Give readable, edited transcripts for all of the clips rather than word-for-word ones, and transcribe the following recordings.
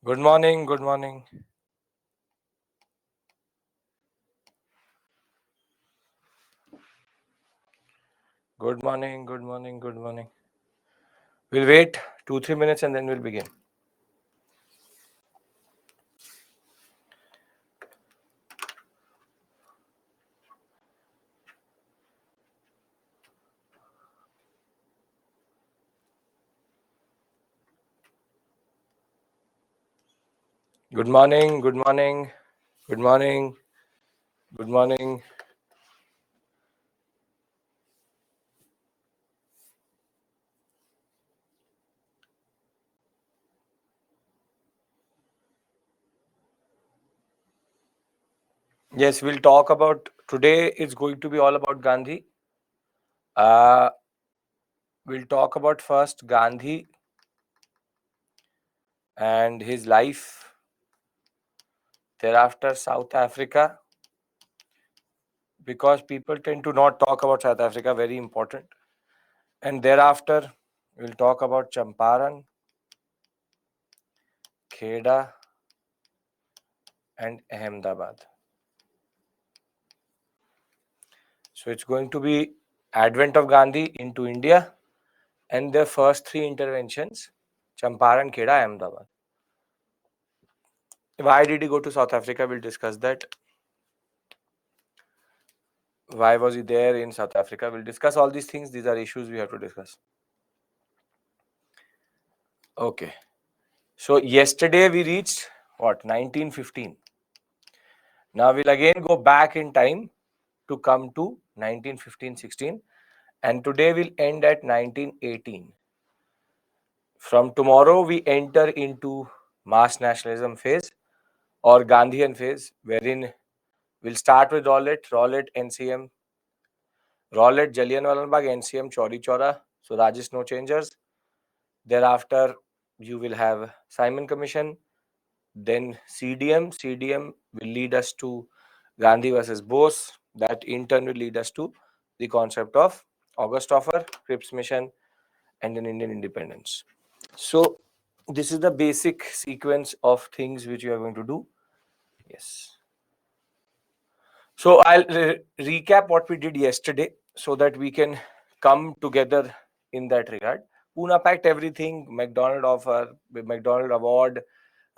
Good morning, good morning. Good morning, good morning, good morning. We'll wait 2-3 minutes and then we'll begin. Good morning, good morning, good morning, good morning. Yes, we'll talk about today. It's going to be all about Gandhi. We'll talk about first Gandhi and his life. Thereafter, South Africa, because people tend to not talk about South Africa, very important. And thereafter, we'll talk about Champaran, Kheda, and Ahmedabad. So it's going to be advent of Gandhi into India and their first three interventions, Champaran, Kheda, Ahmedabad. Why did he go to South Africa? We'll discuss that. Why was he there in South Africa? We'll discuss all these things. These are issues we have to discuss. Okay. So yesterday we reached what? 1915. Now we'll again go back in time to come to 1915-16 and today we'll end at 1918. From tomorrow we enter into mass nationalism phase or Gandhian phase, wherein we'll start with Rowlatt, NCM, Rowlatt, Jallianwala Bagh, NCM, Chauri Chaura, so Rajesh no changers. Thereafter, you will have Simon Commission, then CDM. CDM will lead us to Gandhi versus Bose. That in turn will lead us to the concept of August Offer, Cripps Mission, and then Indian independence. So this is the basic sequence of things which you are going to do. Yes. So I'll recap what we did yesterday so that we can come together in that regard. Pune packed everything, McDonald offer, McDonald award,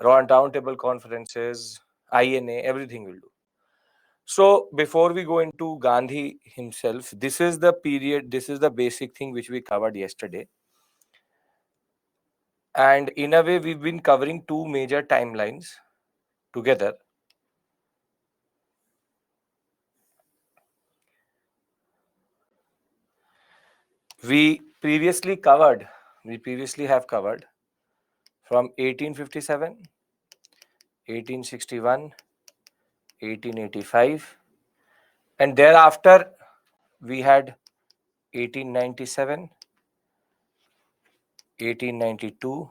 round table conferences, INA, everything will do. So before we go into Gandhi himself, this is the period, this is the basic thing which we covered yesterday. And in a way, we've been covering two major timelines together. We previously have covered from 1857, 1861, 1885, and thereafter we had 1897, 1892,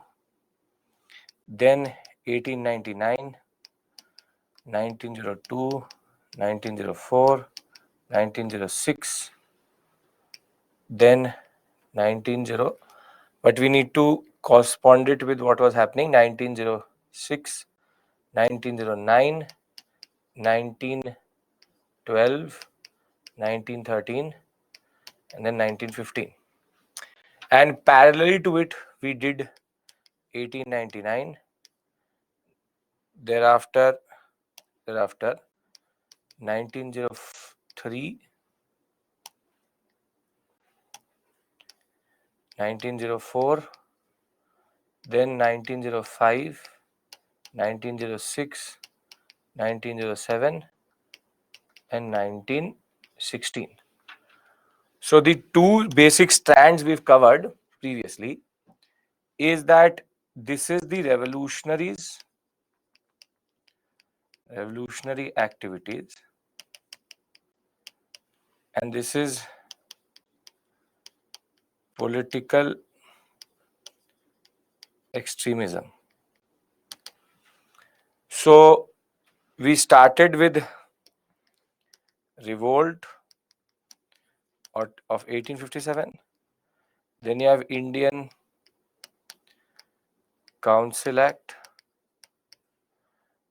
then 1899, 1902, 1904, 1906, then 190, but we need to correspond it with what was happening 1906, 1909, 1912, 1913, and then 1915. And parallelly to it, we did 1899, thereafter 1903, 1904, then 1905, 1906, 1907, and 1916. So the two basic strands we've covered previously is that this is the revolutionary activities, and this is political extremism. So we started with revolt of 1857. Then you have Indian Council Act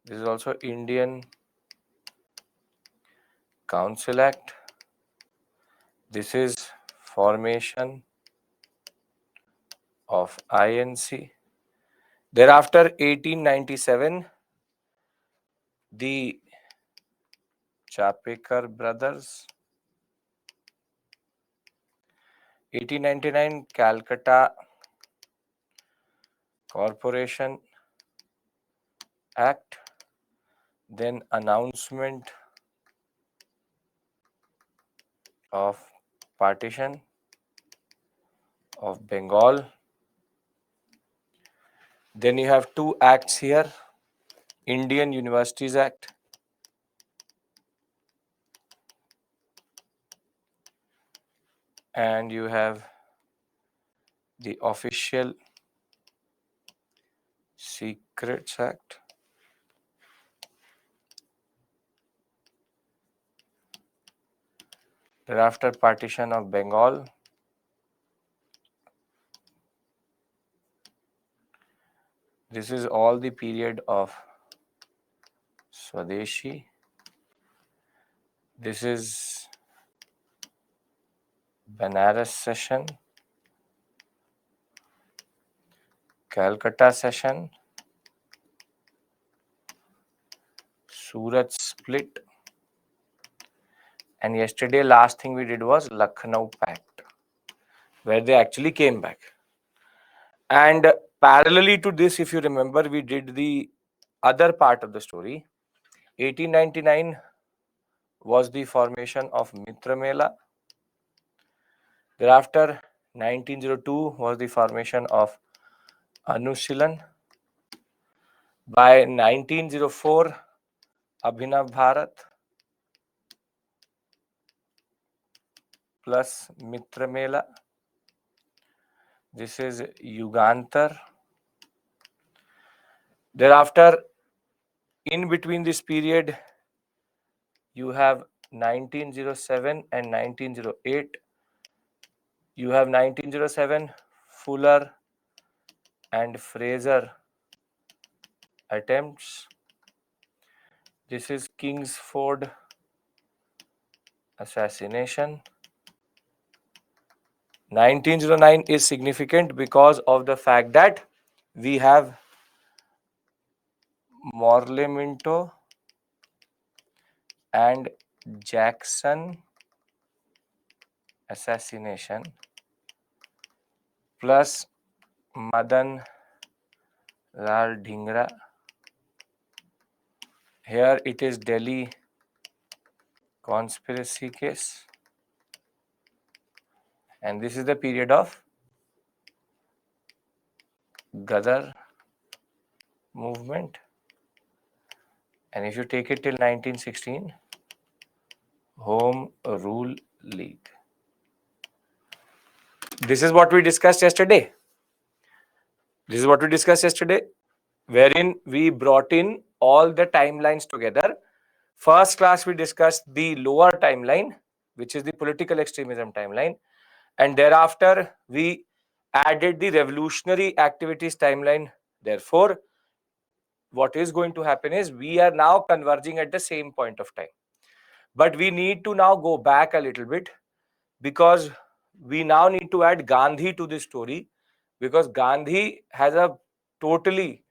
This is also Indian Council Act. This is formation of INC. Thereafter, 1897, the Chapekar brothers. 1899, Calcutta Corporation Act. Then announcement of partition of Bengal. Then you have two acts here. Indian Universities Act and you have the Official Secrets Act. Thereafter, partition of Bengal. This is all the period of Swadeshi. This is Banaras session, Calcutta session, Surat split, and yesterday last thing we did was Lucknow Pact, where they actually came back. And parallelly to this, if you remember, we did the other part of the story. 1899 was the formation of Mitra Mela. Thereafter, 1902 was the formation of Anushilhan. By 1904, Abhinav Bharat plus Mitra Mela. This is Yugantar. Thereafter, in between this period, you have 1907 and 1908. You have 1907, Fuller and Fraser attempts. This is Kingsford assassination. 1909 is significant because of the fact that we have Morleminto and Jackson assassination plus Madan Lal Dhingra. Here it is Delhi conspiracy case, and this is the period of Gadar movement. And if you take it till 1916, Home Rule League. This is what we discussed yesterday. Wherein we brought in all the timelines together. First class, we discussed the lower timeline, which is the political extremism timeline. And thereafter, we added the revolutionary activities timeline. Therefore, what is going to happen is we are now converging at the same point of time. But we need to now go back a little bit because we now need to add Gandhi to this story, because Gandhi has a totally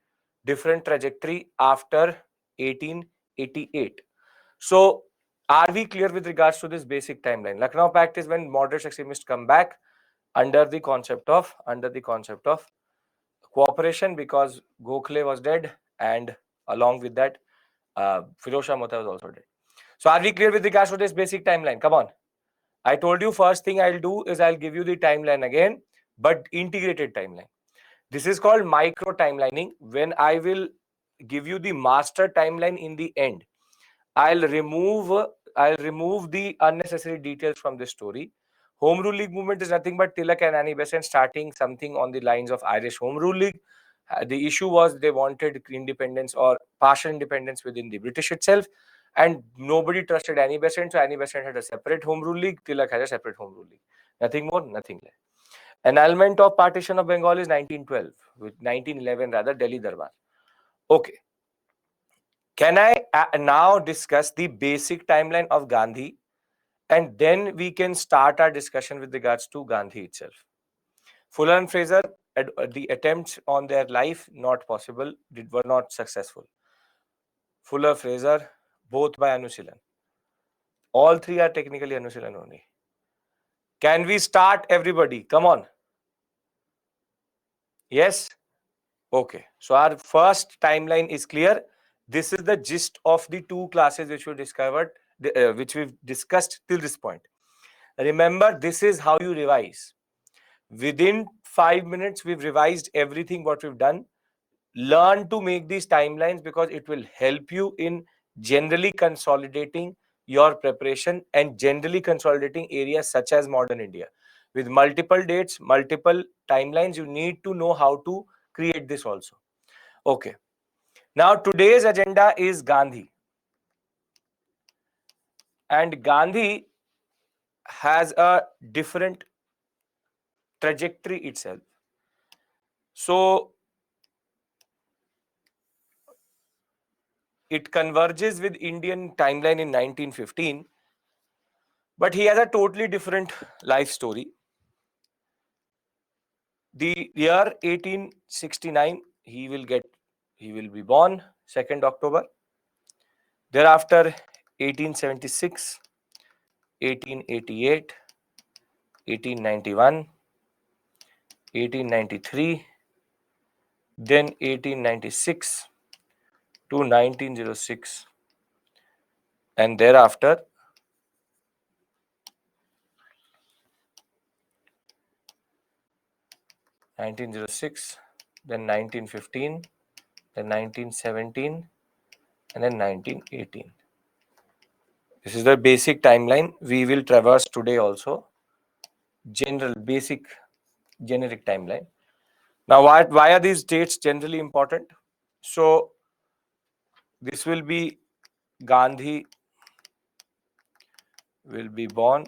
different trajectory after 1888. So, are we clear with regards to this basic timeline? Lucknow Pact is when moderate extremists come back under the concept of cooperation, because Gokhale was dead, and along with that, Firoz Shah Mehta was also dead. So, are we clear with regards to this basic timeline? Come on. I told you first thing I'll do is I'll give you the timeline again, but integrated timeline. This is called micro timelining. When I will give you the master timeline in the end, I'll remove the unnecessary details from this story. Home Rule League movement is nothing but Tilak and Annie Besant starting something on the lines of Irish Home Rule League. The issue was they wanted independence or partial independence within the British itself, and nobody trusted Annie Besant, so Annie Besant had a separate Home Rule League, Tilak had a separate Home Rule League. Nothing more, nothing less. Annulment of partition of Bengal is 1912, with 1911 rather, Delhi Darbar. Okay. Can I now discuss the basic timeline of Gandhi, and then we can start our discussion with regards to Gandhi itself. Fuller and Fraser, the attempts on their life, not possible, were not successful. Fuller, Fraser, both by Anushilhan. All three are technically Anushilhan only. Can we start, everybody? Come on. Yes? Okay. So our first timeline is clear. This is the gist of the two classes which we discovered, which we've discussed till this point. Remember, this is how you revise. Within 5 minutes, we've revised everything what we've done. Learn to make these timelines because it will help you in generally consolidating your preparation and generally consolidating areas such as modern India. With multiple dates, multiple timelines, you need to know how to create this also. Okay. Now, today's agenda is Gandhi. And Gandhi has a different trajectory itself. So, it converges with Indian timeline in 1915, but he has a totally different life story. The year 1869, he will be born 2nd October. Thereafter, 1876, 1888, 1891, 1893, then 1896 to 1906, and thereafter 1906, then 1915, then 1917, and then 1918. This is the basic timeline we will traverse today also. Basic generic timeline. Now, why are these dates generally important? So, this will be Gandhi will be born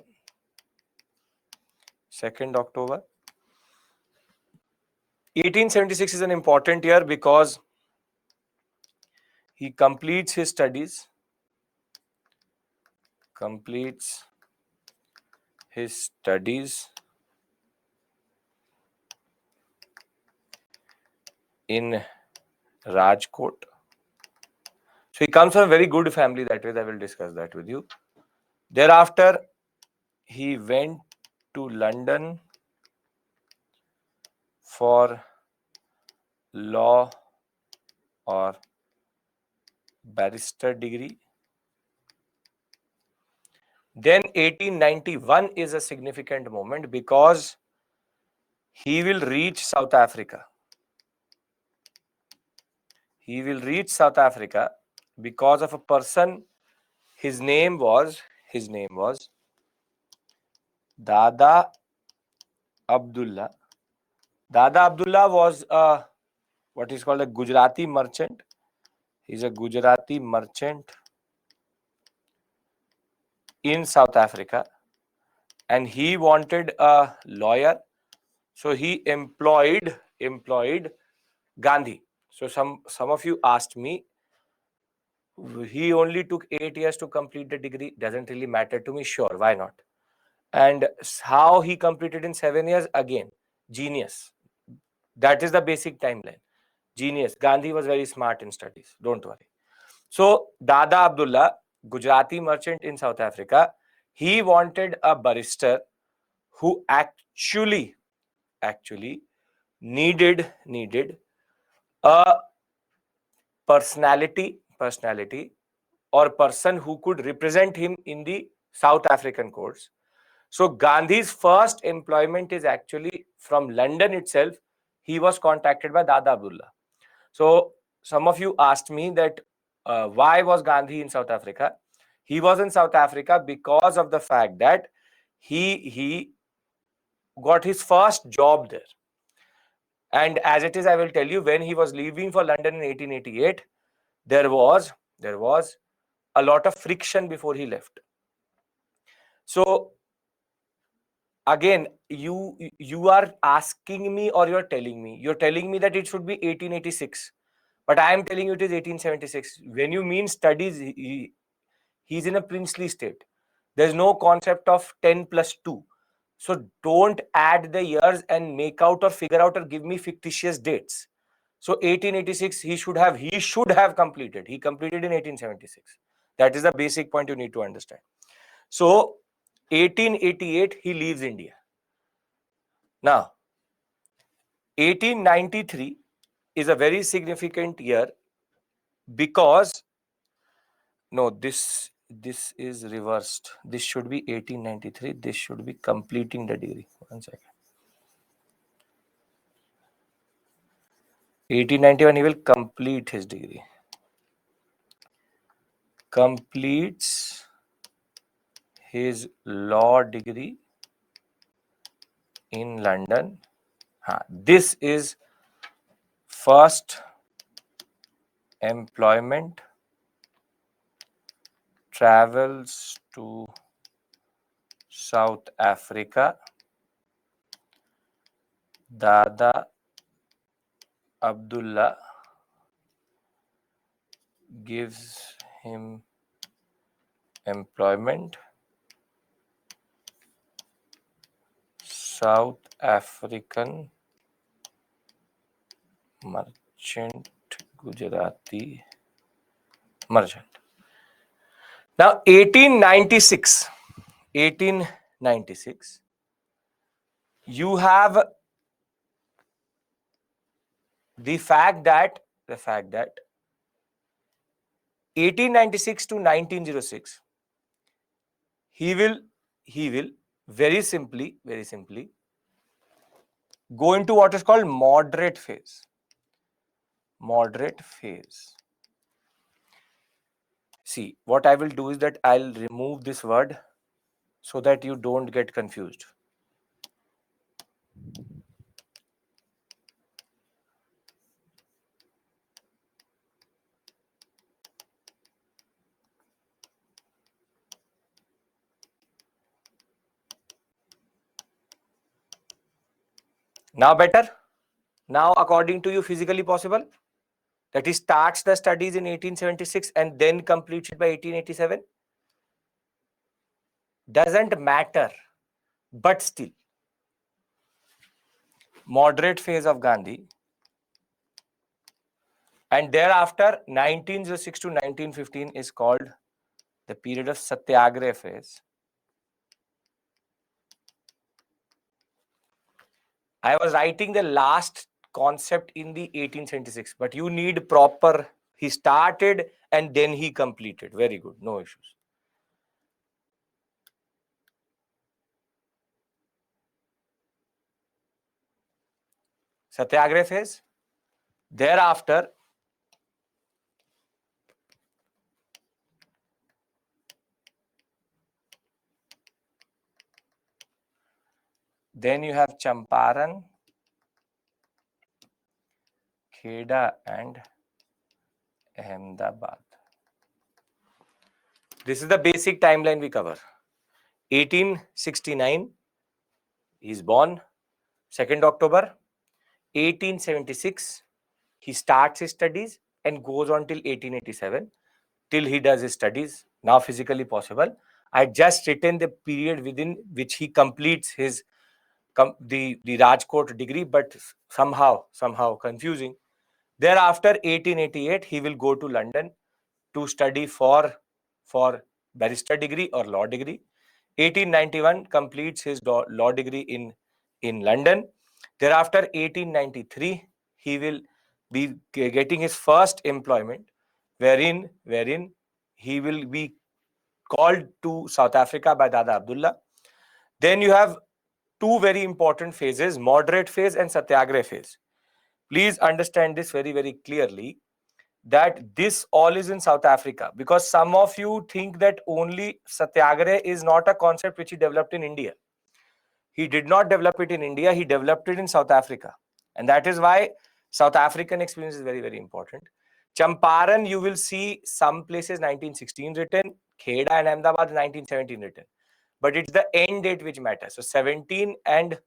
2nd October. 1876 is an important year because he completes his studies in Rajkot. So he comes from a very good family that way. I will discuss that with you. Thereafter, he went to London for law or barrister degree. Then 1891 is a significant moment because he will reach South Africa. He will reach South Africa because of a person. His name was Dada Abdullah. Dada Abdullah was what is called a Gujarati merchant. He's a Gujarati merchant in South Africa, and he wanted a lawyer, so he employed Gandhi. So some of you asked me, he only took 8 years to complete the degree. Doesn't really matter to me. Sure, why not? And how he completed in 7 years? Again, genius. That is the basic timeline. Genius. Gandhi was very smart in studies. Don't worry. So Dada Abdullah, Gujarati merchant in South Africa, he wanted a barrister who actually needed a personality or person who could represent him in the South African courts. So Gandhi's first employment is actually from London itself. He was contacted by Dada Abdullah. So some of you asked me that why was Gandhi in South Africa? He was in South Africa because of the fact that he got his first job there. And as it is, I will tell you, when he was leaving for London in 1888, there was a lot of friction before he left. So again, you are asking me, or you're telling me that it should be 1886. But I am telling you it is 1876. When you mean studies, he's in a princely state. There's no concept of 10 plus 2. So don't add the years and make out or figure out or give me fictitious dates. So 1886 he should have completed. He completed in 1876. That is the basic point you need to understand. So 1888 he leaves India. Now 1893 is a very significant year because no, this is reversed. This should be 1893. This should be completing the degree. 1 second. 1891 he will complete his degree. Completes his law degree in London. This is first employment, travels to South Africa. Dada Abdullah gives him employment. South African merchant, Gujarati merchant. Now 1896, you have the fact that 1896 to 1906 he will very simply go into what is called moderate phase. See, what I will do is that I'll remove this word so that you don't get confused. Now better? Now according to you physically possible? That he starts the studies in 1876 and then completes it by 1887? Doesn't matter. But still, moderate phase of Gandhi, and thereafter 1906 to 1915 is called the period of Satyagraha phase. I was writing the last concept in the 1876, but you need proper, he started and then he completed. Very good, no issues. Satyagraha phase. Thereafter, then you have Champaran, Kheda and Ahmedabad. This is the basic timeline we cover. 1869, he is born, 2nd October. 1876, he starts his studies and goes on till 1887, till he does his studies, now physically possible. I just written the period within which he completes his the Rajkot degree, but somehow confusing. Thereafter, 1888, he will go to London to study for barrister degree or law degree. 1891 completes his law degree in London. Thereafter, 1893, he will be getting his first employment, wherein he will be called to South Africa by Dada Abdullah. Then you have two very important phases, moderate phase and Satyagraha phase. Please understand this very, very clearly, that this all is in South Africa, because some of you think that only Satyagraha is not a concept which he developed in India. He did not develop it in India, he developed it in South Africa. And that is why South African experience is very, very important. Champaran, you will see some places 1916 written, Kheda and Ahmedabad 1917 written. But it's the end date which matters. So 17 and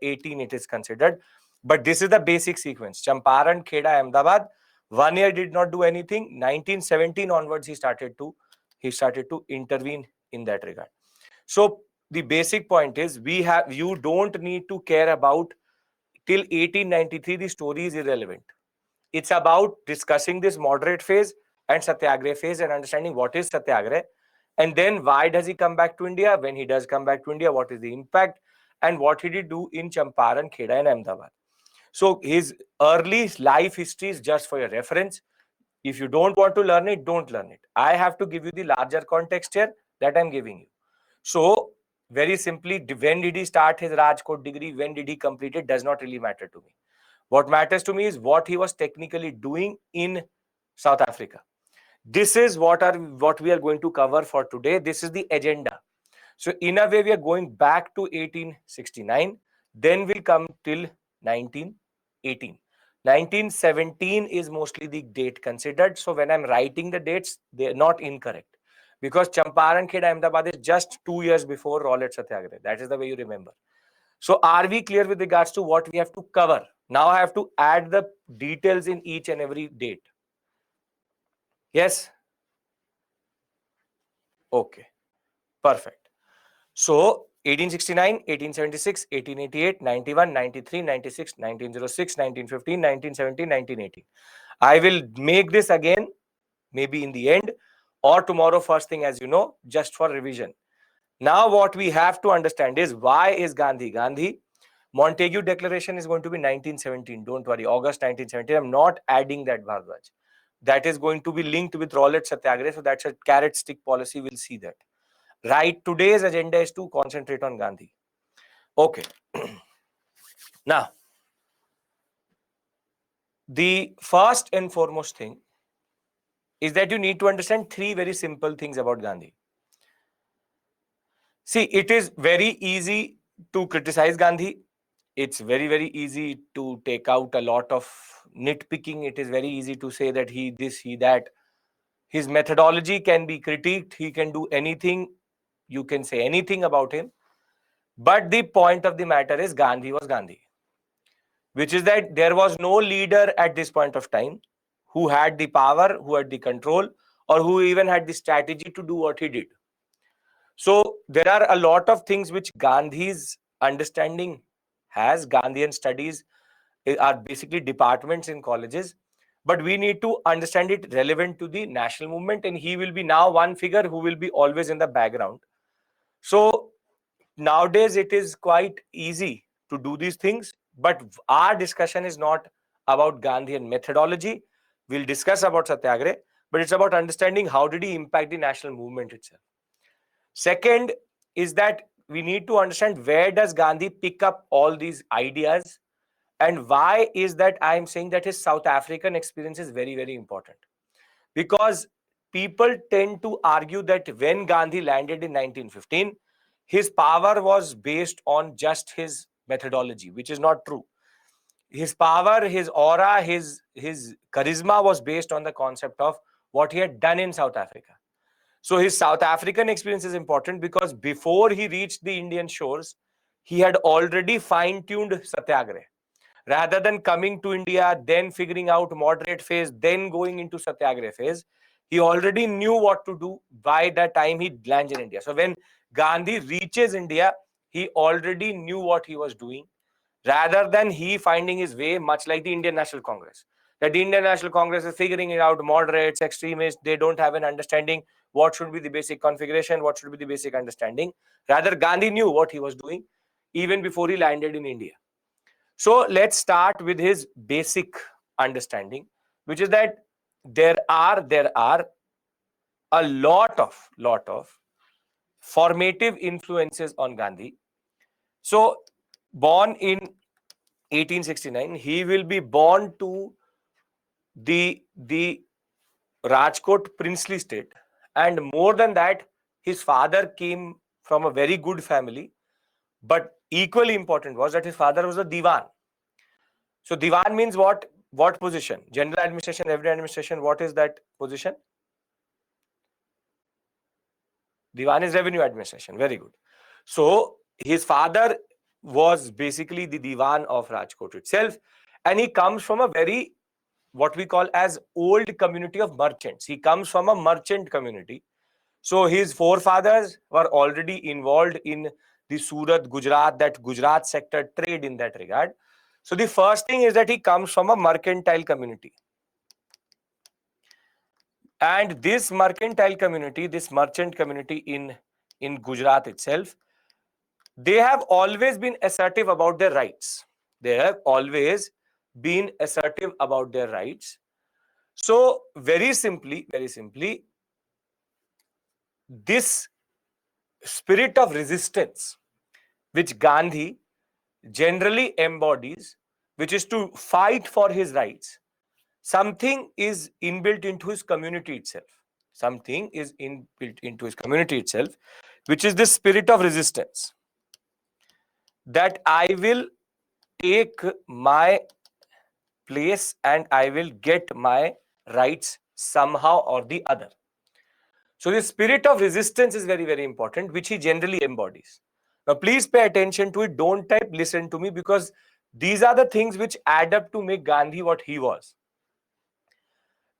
18 it is considered. But this is the basic sequence. Champaran, Kheda, Ahmedabad, 1 year did not do anything. 1917 onwards, he started to intervene in that regard. So the basic point is, you don't need to care about till 1893. The story is irrelevant. It's about discussing this moderate phase and Satyagraha phase and understanding what is Satyagraha, and then why does he come back to India. When he does come back to India, what is the impact, and what did he do in Champaran, Kheda and Ahmedabad. So his early life history is just for your reference. If you don't want to learn it, don't learn it. I have to give you the larger context here that I'm giving you. So very simply, when did he start his Rajkot degree? When did he complete it? Does not really matter to me. What matters to me is what he was technically doing in South Africa. This is what we are going to cover for today. This is the agenda. So in a way, we are going back to 1869. Then we'll come till 1918. 1917 is mostly the date considered. So when I'm writing the dates, they're not incorrect. Because Champaran, Kheda, Ahmedabad is just 2 years before Rowlatt Satyagraha. That is the way you remember. So are we clear with regards to what we have to cover? Now I have to add the details in each and every date. Yes? Okay. Perfect. So 1869, 1876, 1888, 91, 93, 96, 1906, 1915, 1917, 1918. I will make this again, maybe in the end or tomorrow first thing, as you know, just for revision. Now what we have to understand is, why is Gandhi Gandhi? Montague Declaration is going to be 1917. Don't worry, August 1917. I'm not adding that, Bhardwaj. That is going to be linked with Rowlatt Satyagraha. So that's a carrot stick policy. We'll see that. Right, today's agenda is to concentrate on Gandhi. Okay. Now, the first and foremost thing is that you need to understand three very simple things about Gandhi. See, it is very easy to criticize Gandhi. It's very, very easy to take out a lot of nitpicking. It is very easy to say that he this, he that. His methodology can be critiqued. He can do anything. You can say anything about him. But the point of the matter is, Gandhi was Gandhi, which is that there was no leader at this point of time who had the power, who had the control, or who even had the strategy to do what he did. So there are a lot of things which Gandhi's understanding has. Gandhian studies are basically departments in colleges, but we need to understand it relevant to the national movement, and he will be now one figure who will be always in the background. So nowadays it is quite easy to do these things, but our discussion is not about Gandhian methodology. We'll discuss about Satyagraha, but it's about understanding how did he impact the national movement itself. Second is that we need to understand, where does Gandhi pick up all these ideas, and why is that I am saying that his South African experience is very, very important. Because people tend to argue that when Gandhi landed in 1915, his power was based on just his methodology, which is not true. His power, his aura, his charisma was based on the concept of what he had done in South Africa. So his South African experience is important because before he reached the Indian shores, he had already fine-tuned Satyagraha. Rather than coming to India, then figuring out moderate phase, then going into Satyagraha phase, he already knew what to do by the time he lands in India. So when Gandhi reaches India, he already knew what he was doing, rather than he finding his way, much like the Indian National Congress. That the Indian National Congress is figuring it out, moderates, extremists, they don't have an understanding what should be the basic configuration, what should be the basic understanding. Rather, Gandhi knew what he was doing even before he landed in India. So let's start with his basic understanding, which is that there are a lot of formative influences on Gandhi. So born in 1869, he will be born to the Rajkot princely state, and more than that, his father came from a very good family. But equally important was that his father was a diwan. So diwan means what? What position? General administration, revenue administration. What is that position? Diwan is revenue administration. Very good. So his father was basically the diwan of Rajkot itself, and he comes from a very what we call as old community of merchants. He comes from a merchant community. So his forefathers were already involved in the Surat, Gujarat, that Gujarat sector trade in that regard. So the first thing is that he comes from a mercantile community. And this mercantile community, this merchant community in Gujarat itself, they have always been assertive about their rights. They have always been assertive about their rights. So very simply, this spirit of resistance which Gandhi generally embodies, which is to fight for his rights, something is inbuilt into his community itself. Something is inbuilt into his community itself, which is the spirit of resistance. That I will take my place and I will get my rights somehow or the other. So the spirit of resistance is very, very important, which he generally embodies. Now, please pay attention to it. Don't type listen to me, because these are the things which add up to make Gandhi what he was.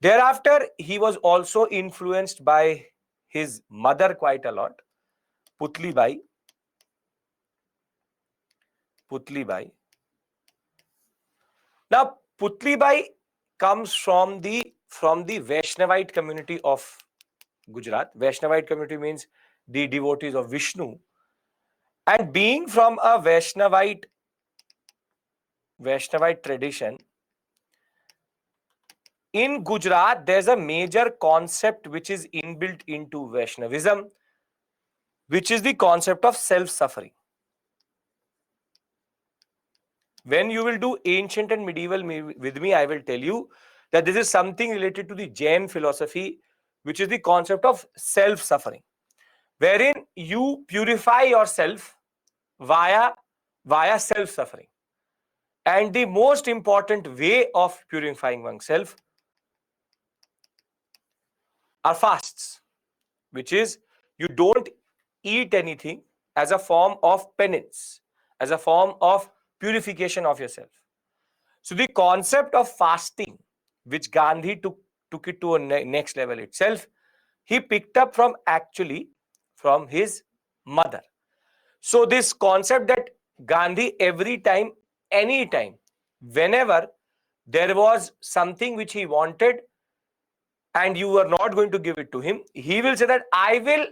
Thereafter, he was also influenced by his mother quite a lot, Putli Bai. Now, Putli Bai comes from the Vaishnavite community of Gujarat. Vaishnavite community means the devotees of Vishnu. And being from a Vaishnavite tradition, in Gujarat, there's a major concept which is inbuilt into Vaishnavism, which is the concept of self-suffering. When you will do ancient and medieval with me, I will tell you that this is something related to the Jain philosophy, which is the concept of self-suffering, wherein you purify yourself via self-suffering. And the most important way of purifying oneself are fasts, which is you don't eat anything as a form of penance, as a form of purification of yourself. So the concept of fasting, which Gandhi took it to a next level itself, he picked up from his mother. So this concept that Gandhi every time, anytime, whenever there was something which he wanted and you were not going to give it to him, he will say that I will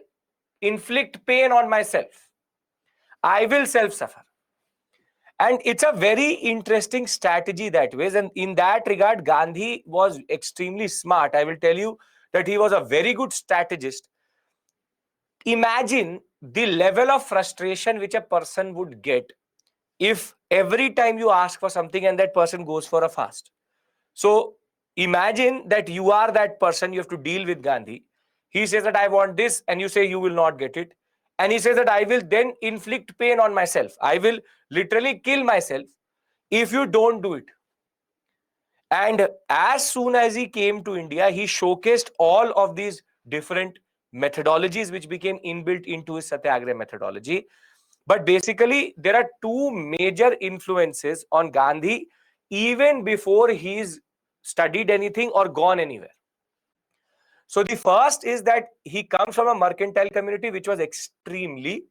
inflict pain on myself. I will self-suffer. And it's a very interesting strategy that way. And in that regard, Gandhi was extremely smart. I will tell you that he was a very good strategist. Imagine the level of frustration which a person would get if every time you ask for something and that person goes for a fast. So imagine that you are that person, you have to deal with Gandhi. He says that I want this and you say you will not get it. And he says that I will then inflict pain on myself. I will literally kill myself if you don't do it. And as soon as he came to India, he showcased all of these different methodologies which became inbuilt into his Satyagraha methodology. But basically, there are two major influences on Gandhi even before he's studied anything or gone anywhere. So the first is that he comes from a mercantile community which was extremely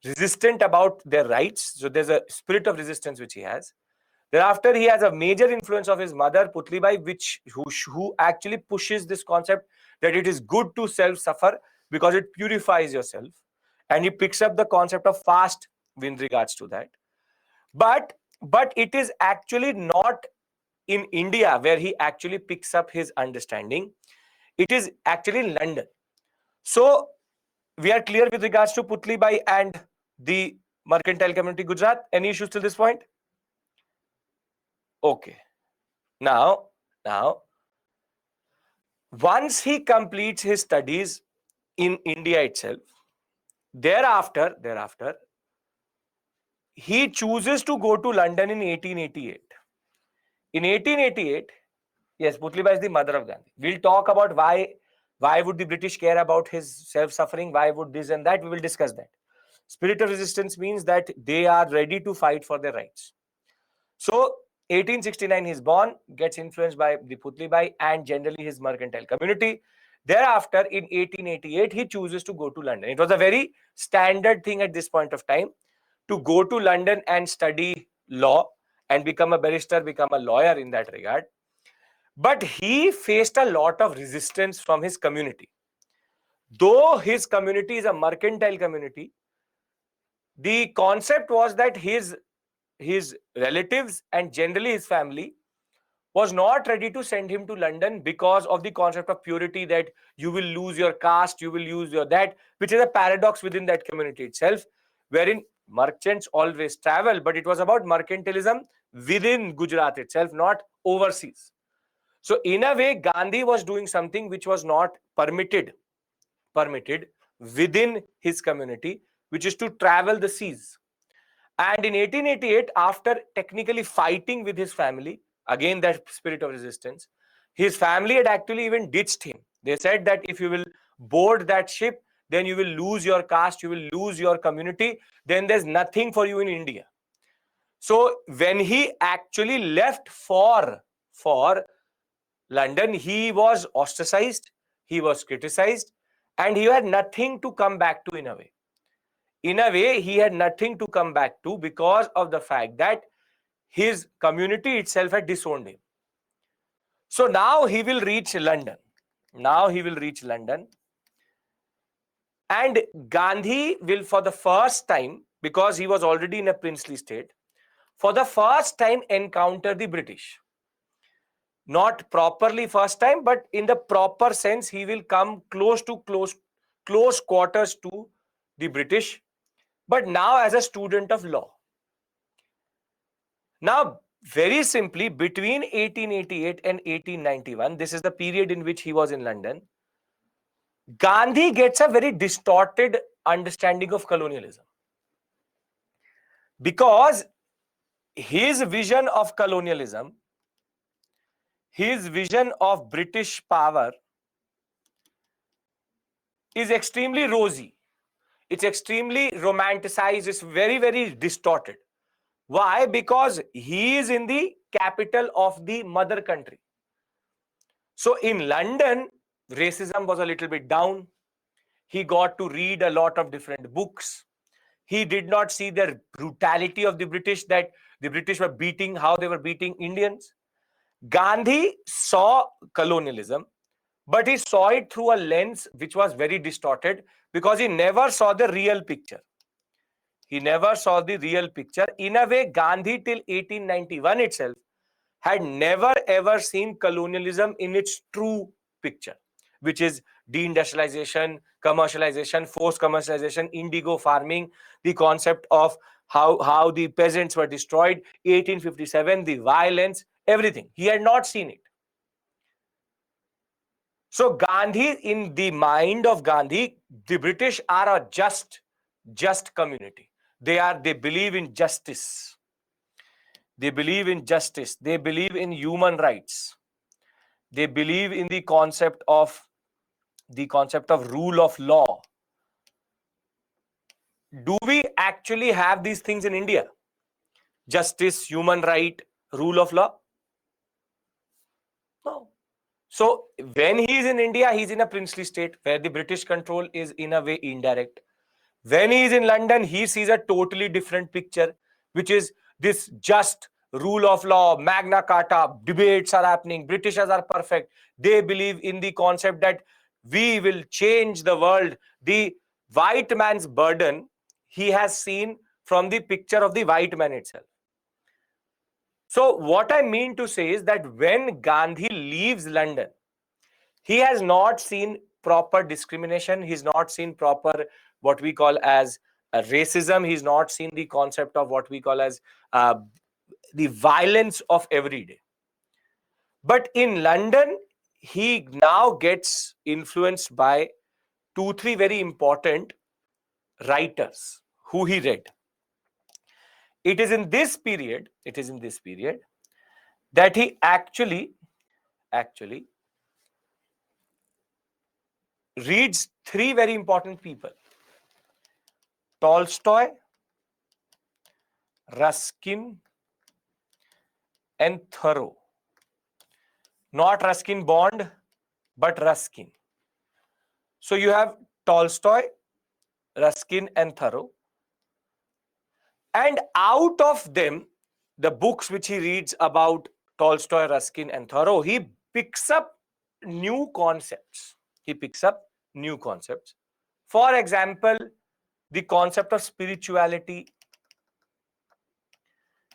resistant about their rights. So there's a spirit of resistance which he has. Thereafter, he has a major influence of his mother, Putli Bai, who actually pushes this concept that it is good to self-suffer because it purifies yourself. And he picks up the concept of fast in regards to that. But it is actually not in India where he actually picks up his understanding. It is actually in London. So we are clear with regards to Putli Bai and the mercantile community Gujarat. Any issues till this point? Okay. Now, once he completes his studies in India itself, thereafter, he chooses to go to London in 1888. In 1888, yes, Putli Bai is the mother of Gandhi. We'll talk about why would the British care about his self-suffering, why would this and that, we will discuss that. Spirit of resistance means that they are ready to fight for their rights. So 1869 he's born, gets influenced by the Putlibai and generally his mercantile community. Thereafter, in 1888, he chooses to go to London. It was a very standard thing at this point of time to go to London and study law and become a barrister, become a lawyer in that regard. But he faced a lot of resistance from his community. Though his community is a mercantile community, the concept was that his relatives and generally his family was not ready to send him to London because of the concept of purity, that you will lose your caste, you will lose your that, which is a paradox within that community itself, wherein merchants always travel, but it was about mercantilism within Gujarat itself, not overseas. So in a way, Gandhi was doing something which was not permitted within his community, which is to travel the seas. And in 1888, after technically fighting with his family, again that spirit of resistance, his family had actually even ditched him. They said that if you will board that ship, then you will lose your caste, you will lose your community, then there's nothing for you in India. So when he actually left for London, he was ostracized, he was criticized, and he had nothing to come back to in a way. In a way, he had nothing to come back to because of the fact that his community itself had disowned him. So now he will reach London. And Gandhi will, for the first time, because he was already in a princely state, for the first time encounter the British. Not properly first time, but in the proper sense, he will come close quarters to the British, but now as a student of law. Now, very simply, between 1888 and 1891, this is the period in which he was in London, Gandhi gets a very distorted understanding of colonialism. Because his vision of colonialism, his vision of British power is extremely rosy. It's extremely romanticized. It's very, very distorted. Why? Because he is in the capital of the mother country. So in London, racism was a little bit down. He got to read a lot of different books. He did not see the brutality of the British, that the British were beating, how they were beating Indians. Gandhi saw colonialism, but he saw it through a lens which was very distorted because he never saw the real picture. He never saw the real picture. In a way, Gandhi till 1891 itself had never ever seen colonialism in its true picture, which is deindustrialization, commercialization, forced commercialization, indigo farming, the concept of how the peasants were destroyed, 1857, the violence, everything. He had not seen it. So Gandhi, in the mind of Gandhi, the British are a just community. They believe in justice. They believe in justice. They believe in human rights. They believe in the concept of rule of law. Do we actually have these things in India? Justice, human right, rule of law? No. So when he is in India, he's in a princely state where the British control is in a way indirect. When he is in London, he sees a totally different picture, which is this just rule of law, Magna Carta, debates are happening, Britishers are perfect. They believe in the concept that we will change the world. The white man's burden he has seen from the picture of the white man itself. So what I mean to say is that when Gandhi leaves London, he has not seen proper discrimination. He's not seen proper what we call as racism. He's not seen the concept of what we call as the violence of every day. But in London, he now gets influenced by 2-3 very important writers who he read. It is in this period that he actually reads 3 very important people: Tolstoy, Ruskin, and thorough. Not Ruskin Bond, but Ruskin. So you have Tolstoy, Ruskin, and Thoreau. And out of them, the books which he reads about Tolstoy, Ruskin, and Thoreau, he picks up new concepts. He picks up new concepts. For example, the concept of spirituality,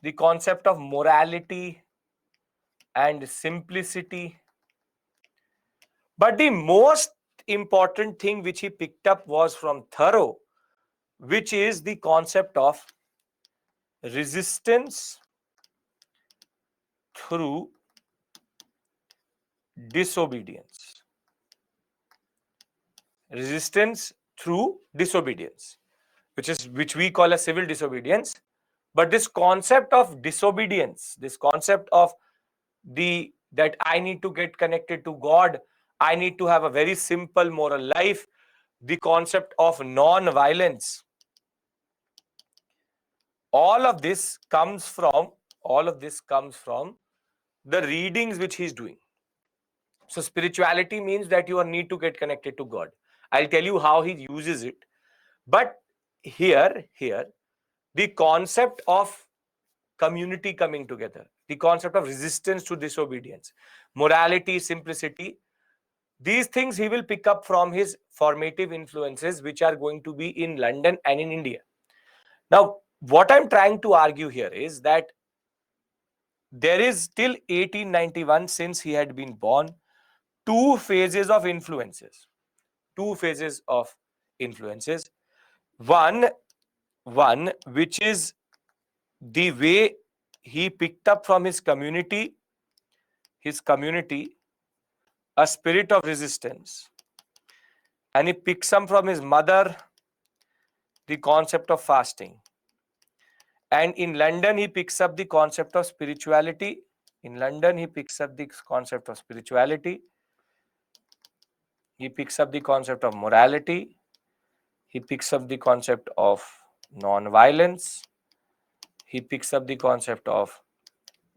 the concept of morality and simplicity. But the most important thing which he picked up was from Thoreau, which is the concept of resistance through disobedience. Resistance through disobedience, which we call a civil disobedience. But this concept of disobedience, this concept of that I need to get connected to God, I need to have a very simple moral life, the concept of non-violence, all of this comes from the readings which he's doing. So spirituality means that you need to get connected to God. I'll tell you how he uses it. But here, the concept of community coming together, the concept of resistance to disobedience, morality, simplicity, these things he will pick up from his formative influences, which are going to be in London and in India. Now, what I'm trying to argue here is that there is till 1891, since he had been born, two phases of influences. One which is the way he picked up from his community a spirit of resistance, and he picks up from his mother the concept of fasting. And in London, he picks up the concept of spirituality. He picks up the concept of morality. He picks up the concept of non-violence. He picks up the concept of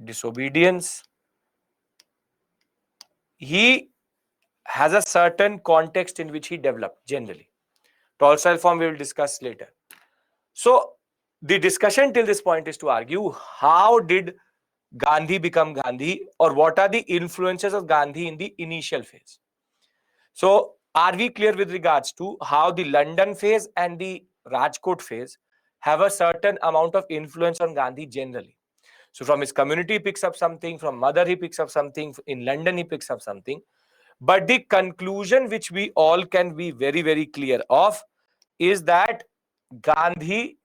disobedience. He has a certain context in which he developed generally. Tolstoy form we will discuss later. So the discussion till this point is to argue how did Gandhi become Gandhi, or what are the influences of Gandhi in the initial phase. So are we clear with regards to how the London phase and the Rajkot phase have a certain amount of influence on Gandhi generally? So from his community he picks up something, from mother he picks up something, in London he picks up something. But the conclusion which we all can be very, very clear of is that Gandhi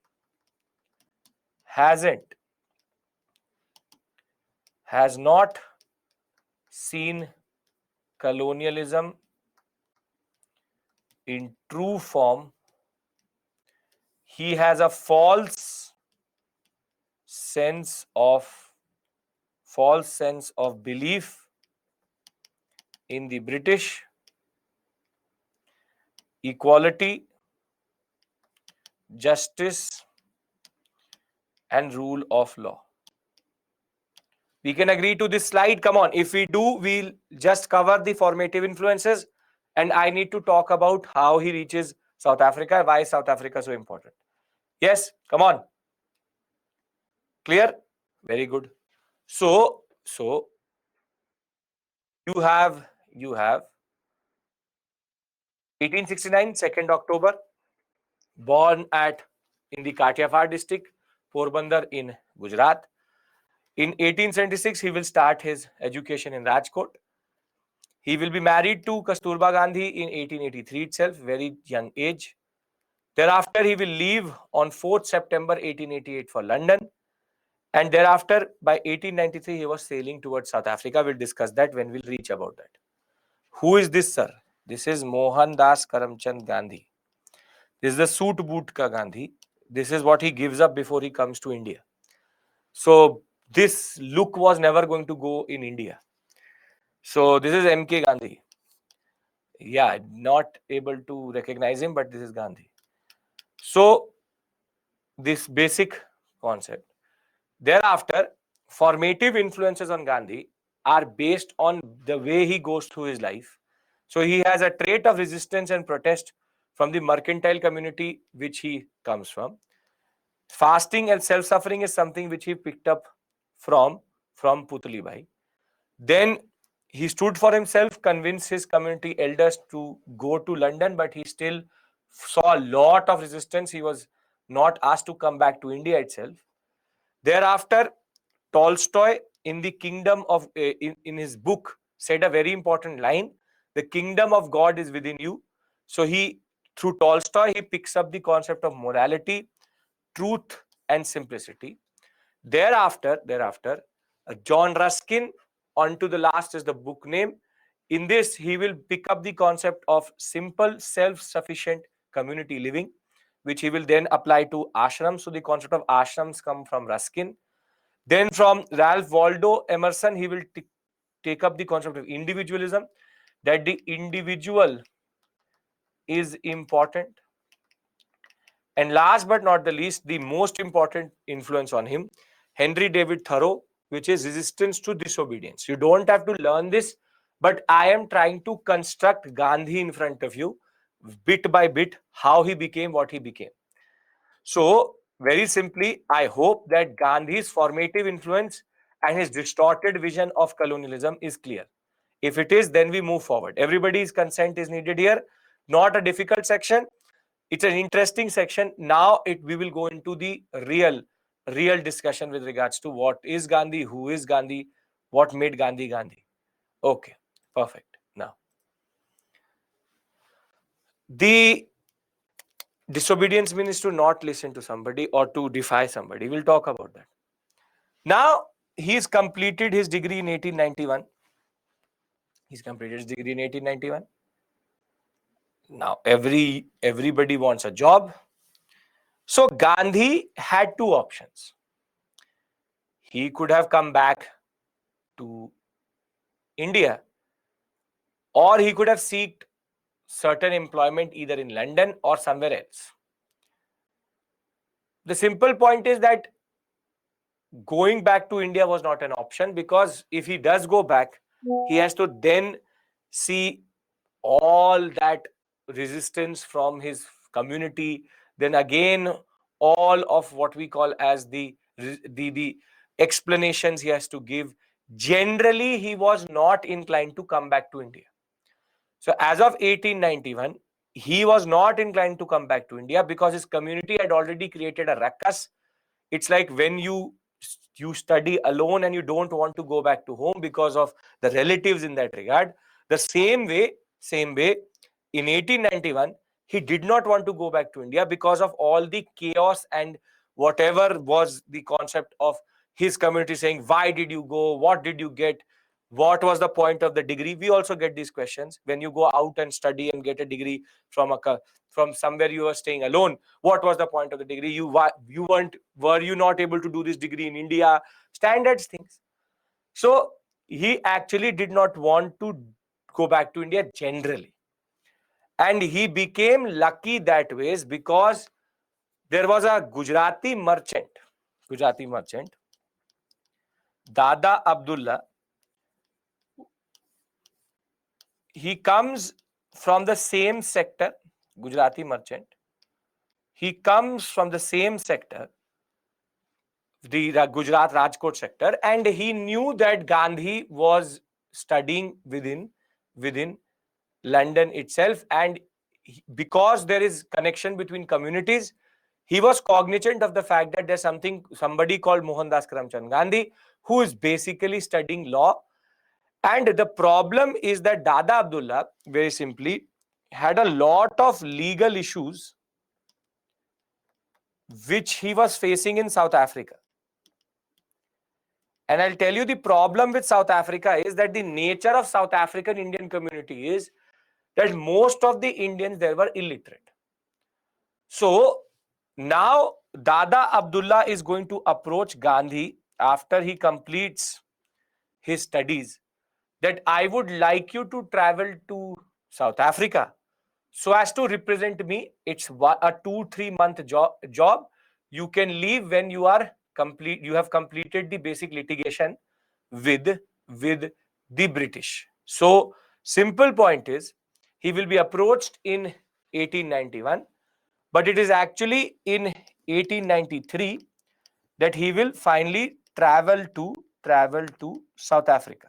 has not seen colonialism in true form. He has a false sense of belief in the British, equality, justice, and rule of law. We can agree to this slide. Come on. If we do, we'll just cover the formative influences. And I need to talk about how he reaches South Africa. Why is South Africa so important? Yes, come on. Clear? Very good. So you have 1869, 2nd October, born in the Kathiawar district, Porbandar in Gujarat. In 1876, he will start his education in Rajkot. He will be married to Kasturba Gandhi in 1883 itself, very young age. Thereafter, he will leave on 4th September 1888 for London. And thereafter, by 1893, he was sailing towards South Africa. We'll discuss that when we'll reach about that. Who is this, sir? This is Mohandas Karamchand Gandhi. This is the suit boot ka Gandhi. This is what he gives up before he comes to India. So this look was never going to go in India. So this is M.K. Gandhi. Yeah, not able to recognize him, but this is Gandhi. So this basic concept. Thereafter, formative influences on Gandhi are based on the way he goes through his life. So he has a trait of resistance and protest from the mercantile community which he comes from. Fasting and self-suffering is something which he picked up from Putli Bhai. Then he stood for himself, convinced his community elders to go to London, but he still saw a lot of resistance. He was not asked to come back to India itself. Thereafter, Tolstoy in the kingdom of in his book said a very important line: the kingdom of God is within you. So he, through Tolstoy, he picks up the concept of morality, truth and simplicity. Thereafter, John Ruskin, on to the last is the book name. In this, he will pick up the concept of simple, self-sufficient community living, which he will then apply to ashrams. So the concept of ashrams come from Ruskin. Then from Ralph Waldo Emerson, he will take up the concept of individualism, that the individual is important. And last but not the least, the most important influence on him, Henry David Thoreau, which is resistance to disobedience. You don't have to learn this, but I am trying to construct Gandhi in front of you, bit by bit, how he became what he became. So, very simply, I hope that Gandhi's formative influence and his distorted vision of colonialism is clear. If it is, then we move forward. Everybody's consent is needed here. Not a difficult section. It's an interesting section. Now we will go into the real discussion with regards to what is Gandhi, who is Gandhi, what made Gandhi Gandhi. Okay, perfect. Now, the disobedience means to not listen to somebody or to defy somebody. We'll talk about that. Now, he's completed his degree in 1891. He's completed his degree in 1891. Now, everybody wants a job. So, Gandhi had two options. He could have come back to India, or he could have sought certain employment either in London or somewhere else. The simple point is that going back to India was not an option, because if he does go back, he has to then see all that resistance from his community, then again all of what we call as the explanations he has to give. Generally, he was not inclined to come back to India. So as of 1891, he was not inclined to come back to India because his community had already created a ruckus. It's like when you study alone and you don't want to go back to home because of the relatives in that regard. The same way, in 1891, he did not want to go back to India because of all the chaos and whatever was the concept of his community saying, why did you go? What did you get? What was the point of the degree? We also get these questions when you go out and study and get a degree from somewhere you were staying alone. What was the point of the degree? Were you not able to do this degree in India? Standards things. So he actually did not want to go back to India generally, and he became lucky that way because there was a Gujarati merchant, Dada Abdullah. He comes from the same sector, Gujarati merchant. He comes from the same sector, the Gujarat Rajkot sector, and he knew that Gandhi was studying within London itself, and because there is connection between communities, he was cognizant of the fact that there's somebody called Mohandas Karamchand Gandhi who is basically studying law. And the problem is that Dada Abdullah, very simply, had a lot of legal issues which he was facing in South Africa. And I'll tell you, the problem with South Africa is that the nature of South African Indian community is that most of the Indians there were illiterate. So now Dada Abdullah is going to approach Gandhi after he completes his studies, that I would like you to travel to South Africa so as to represent me. It's a 2-3 month job. You can leave when you are completed the basic litigation with the British. So simple point is he will be approached in 1891, but it is actually in 1893 that he will finally travel to South Africa.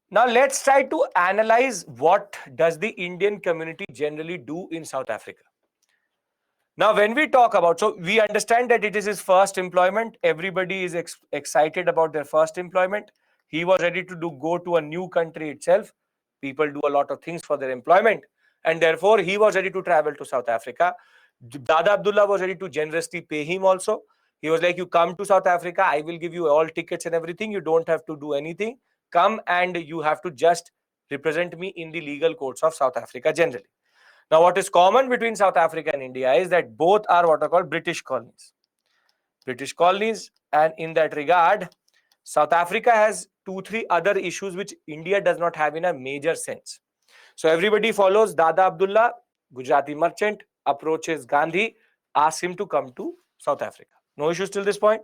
Now let's try to analyze what does the Indian community generally do in South Africa. Now, when we talk about, so we understand that it is his first employment. Everybody is excited about their first employment. He was ready to go to a new country itself. People do a lot of things for their employment. And therefore, he was ready to travel to South Africa. Dada Abdullah was ready to generously pay him also. He was like, you come to South Africa, I will give you all tickets and everything. You don't have to do anything. Come and you have to just represent me in the legal courts of South Africa generally. Now, what is common between South Africa and India is that both are what are called British colonies. British colonies, and in that regard, South Africa has 2-3 other issues which India does not have in a major sense. So everybody follows Dada Abdullah, Gujarati merchant, approaches Gandhi, asks him to come to South Africa. No issues till this point?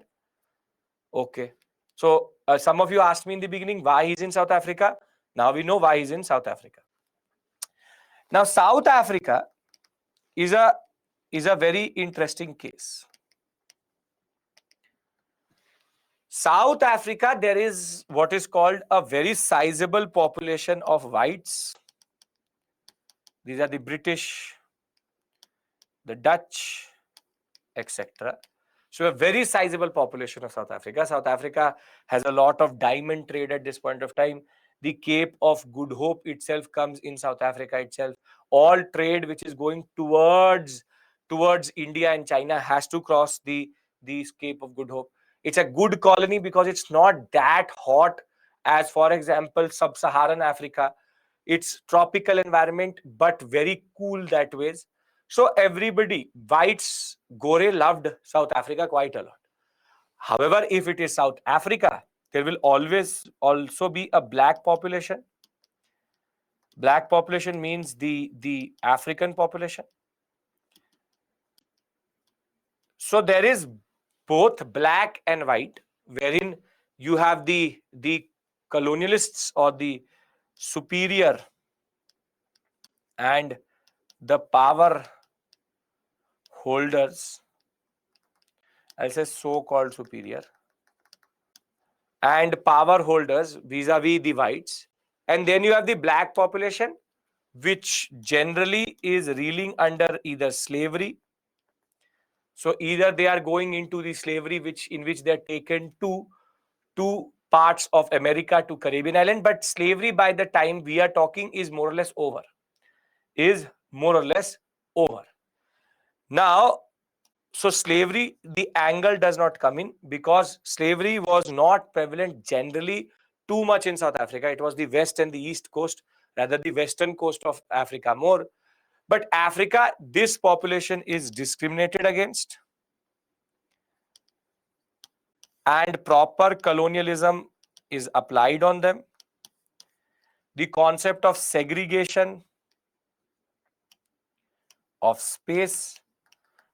Okay. So some of you asked me in the beginning why he's in South Africa. Now we know why he's in South Africa. Now, South Africa is a very interesting case. South Africa, there is what is called a very sizable population of whites. These are the British, the Dutch, etc. So a very sizable population of South Africa. South Africa has a lot of diamond trade at this point of time. The Cape of Good Hope itself comes in South Africa itself. All trade which is going towards India and China has to cross the Cape of Good Hope. It's a good colony because it's not that hot as, for example, sub-Saharan Africa. It's tropical environment, but very cool that ways. So everybody, whites, Gore loved South Africa quite a lot. However, if it is South Africa, there will always also be a black population. Black population means the African population. So there is both black and white, wherein you have the colonialists or the superior and the power holders. I'll say so-called superior and power holders vis-a-vis the whites. And then you have the black population, which generally is reeling under either slavery. So either they are going into the slavery in which they are taken to parts of America, to Caribbean island. But slavery by the time we are talking is more or less over. Now, so slavery, the angle does not come in because slavery was not prevalent generally too much in South Africa. It was the west and the east coast, rather the western coast of Africa more. But Africa, this population is discriminated against, and proper colonialism is applied on them. The concept of segregation of space,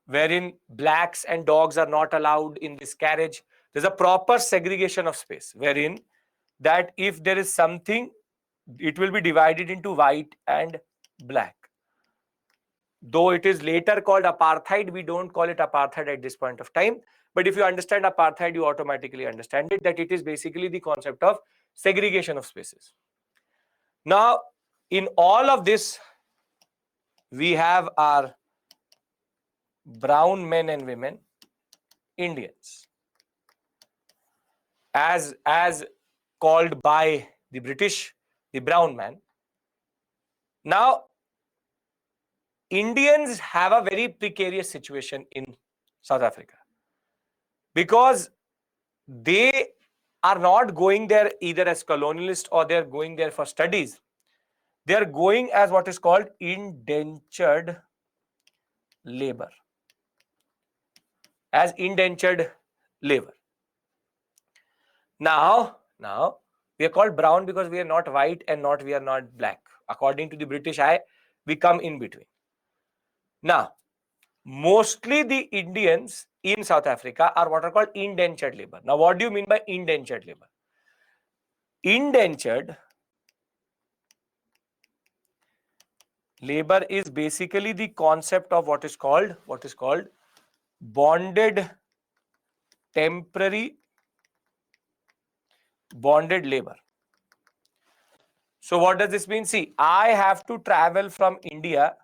wherein blacks and dogs are not allowed in this carriage. There's a proper segregation of space, wherein that if there is something, it will be divided into white and black. Though it is later called apartheid, we don't call it apartheid at this point of time. But if you understand apartheid, you automatically understand it, that it is basically the concept of segregation of spaces. Now, in all of this, we have our brown men and women, Indians, as called by the British, the brown man. Now, Indians have a very precarious situation in South Africa because they are not going there either as colonialists or they're going there for studies. They are going as what is called indentured labor. As indentured labor. Now we are called brown because we are not white and we are not black. According to the British eye, we come in between. Now, Mostly the Indians in South Africa are what are called indentured labor. Now, what do you mean by indentured labor? Indentured labor is basically the concept of what is called bonded temporary bonded labor. So what does this mean? See, I have to travel from India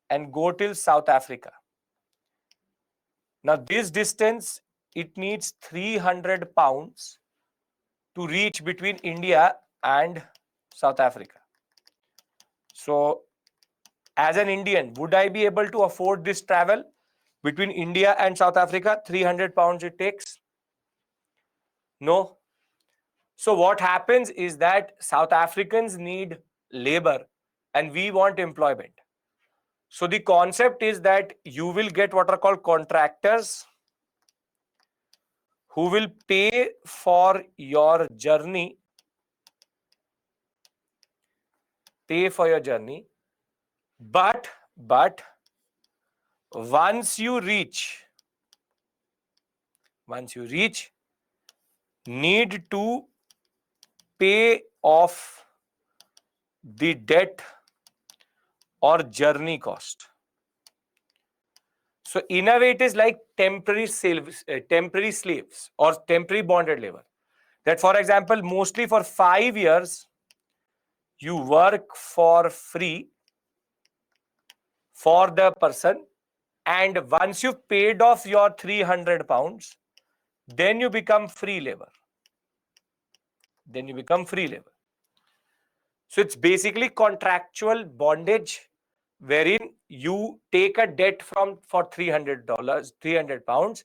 and go till South Africa. Now this distance, it needs 300 pounds to reach between India and South Africa. So as an Indian, would I be able to afford this travel between India and South Africa? 300 pounds it takes? No. So what happens is that South Africans need labor and we want employment. So the concept is that you will get what are called contractors who will pay for your journey, but once you reach, need to pay off the debt or journey cost. So in a way, it is like temporary slaves or temporary bonded labor. That, for example, mostly for 5 years, you work for free for the person, and once you've paid off your 300 pounds, then you become free labor. So it's basically contractual bondage, wherein you take a debt for $300, 300 pounds,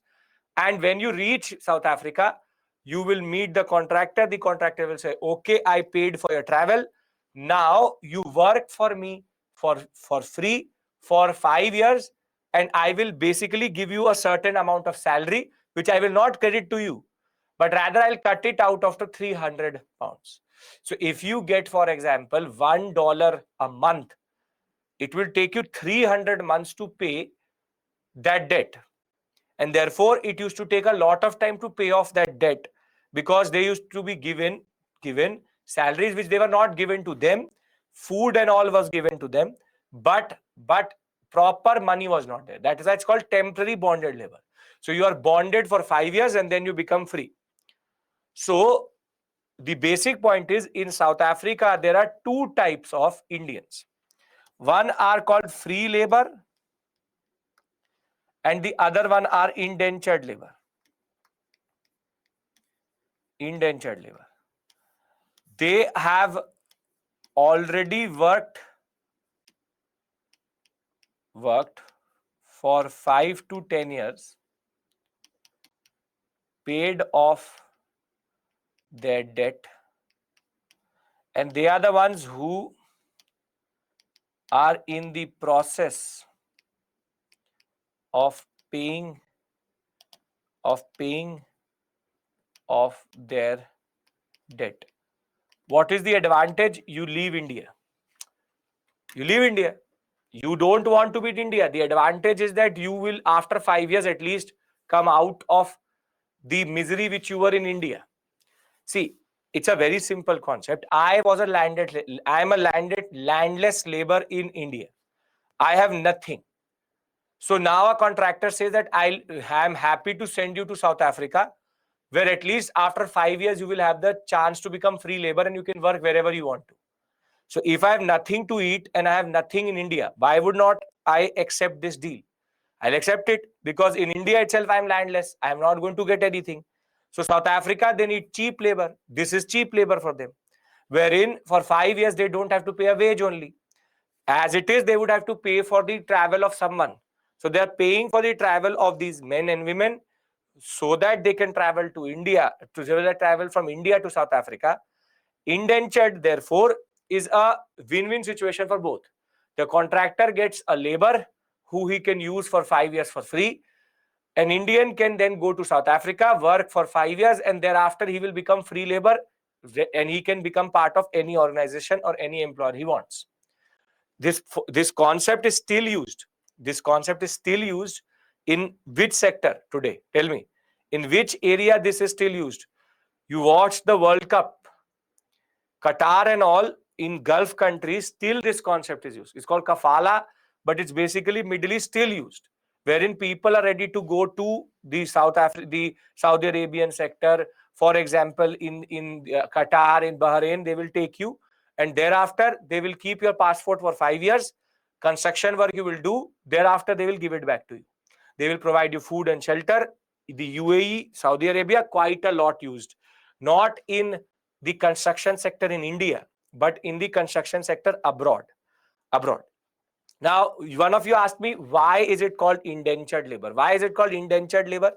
and when you reach South Africa, you will meet the contractor. The contractor will say, okay, I paid for your travel. Now you work for me for free for 5 years, and I will basically give you a certain amount of salary, which I will not credit to you, but rather I'll cut it out of the 300 pounds. So if you get, for example, $1 a month, it will take you 300 months to pay that debt. And therefore, it used to take a lot of time to pay off that debt, because they used to be given salaries which they were not given to them. Food and all was given to them, but proper money was not there. That is why it's called temporary bonded labor. So you are bonded for 5 years and then you become free. So the basic point is, in South Africa, there are two types of Indians. One are called free labor, and the other one are indentured labor. They have already worked for 5 to 10 years, paid off their debt, and they are the ones who are in the process of paying off their debt. What is the advantage? You leave India. You don't want to be in India. The advantage is that you will, after 5 years at least, come out of the misery which you were in India. See, it's a very simple concept. I am a landless labor in India. I have nothing. So now a contractor says that I am happy to send you to South Africa, where at least after 5 years you will have the chance to become free labor and you can work wherever you want to. So if I have nothing to eat and I have nothing in India, why would not I accept this deal? I'll accept it because in India itself I am landless. I am not going to get anything. So South Africa, they need cheap labor. This is cheap labor for them, wherein for 5 years they don't have to pay a wage only. As it is, they would have to pay for the travel of someone. So they are paying for the travel of these men and women so that they can travel to India, travel from India to South Africa. Indentured, therefore, is a win-win situation for both. The contractor gets a labor who he can use for 5 years for free. An Indian can then go to South Africa, work for 5 years, and thereafter he will become free labor and he can become part of any organization or any employer he wants. This concept is still used. this concept is still used in which sector today? Tell me. In which area this is still used? You watch the World Cup, Qatar and all, in Gulf countries, still this concept is used. It's called kafala, but it's basically Middle East still used, wherein people are ready to go to the the Saudi Arabian sector. For example, in Qatar, in Bahrain, they will take you, and thereafter they will keep your passport for 5 years. Construction work you will do. Thereafter, they will give it back to you. They will provide you food and shelter. The UAE, Saudi Arabia, quite a lot used. Not in the construction sector in India, but in the construction sector abroad. Now, one of you asked me, why is it called indentured labor? Why is it called indentured labor?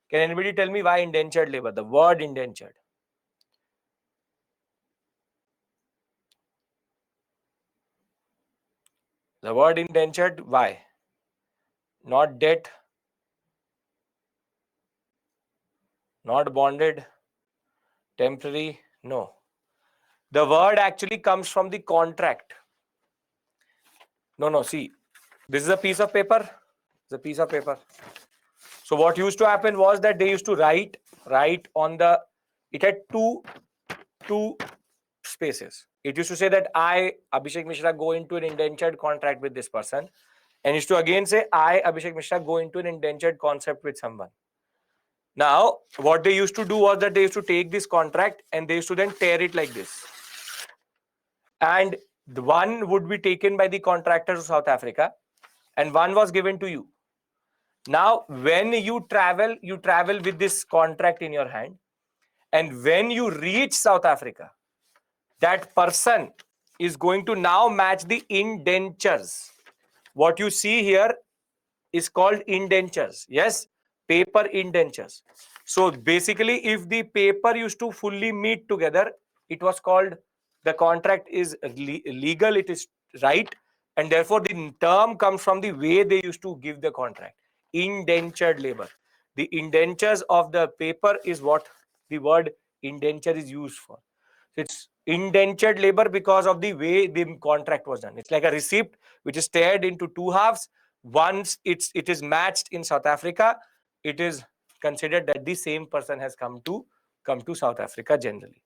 Can anybody tell me why indentured labor? The word indentured. The word indentured, why? Not debt, not bonded, temporary, no. The word actually comes from the contract. No, see, this is a piece of paper. It's a piece of paper. So what used to happen was that they used to write on the, it had two spaces. It used to say that I, Abhishek Mishra, go into an indentured contract with this person, and used to again say I, Abhishek Mishra, go into an indentured concept with someone. Now, what they used to do was that they used to take this contract and they used to then tear it like this. And the one would be taken by the contractor to South Africa, and one was given to you. Now, when you travel with this contract in your hand, and when you reach South Africa, that person is going to now match the indentures. What you see here is called indentures. Yes, paper indentures. So basically, if the paper used to fully meet together, it was called, the contract is legal, it is right, and therefore the term comes from the way they used to give the contract. Indentured labor. The indentures of the paper is what the word indenture is used for. It's indentured labor because of the way the contract was done. It's like a receipt which is teared into two halves. Once it is matched in South Africa, it is considered that the same person has come to South Africa generally,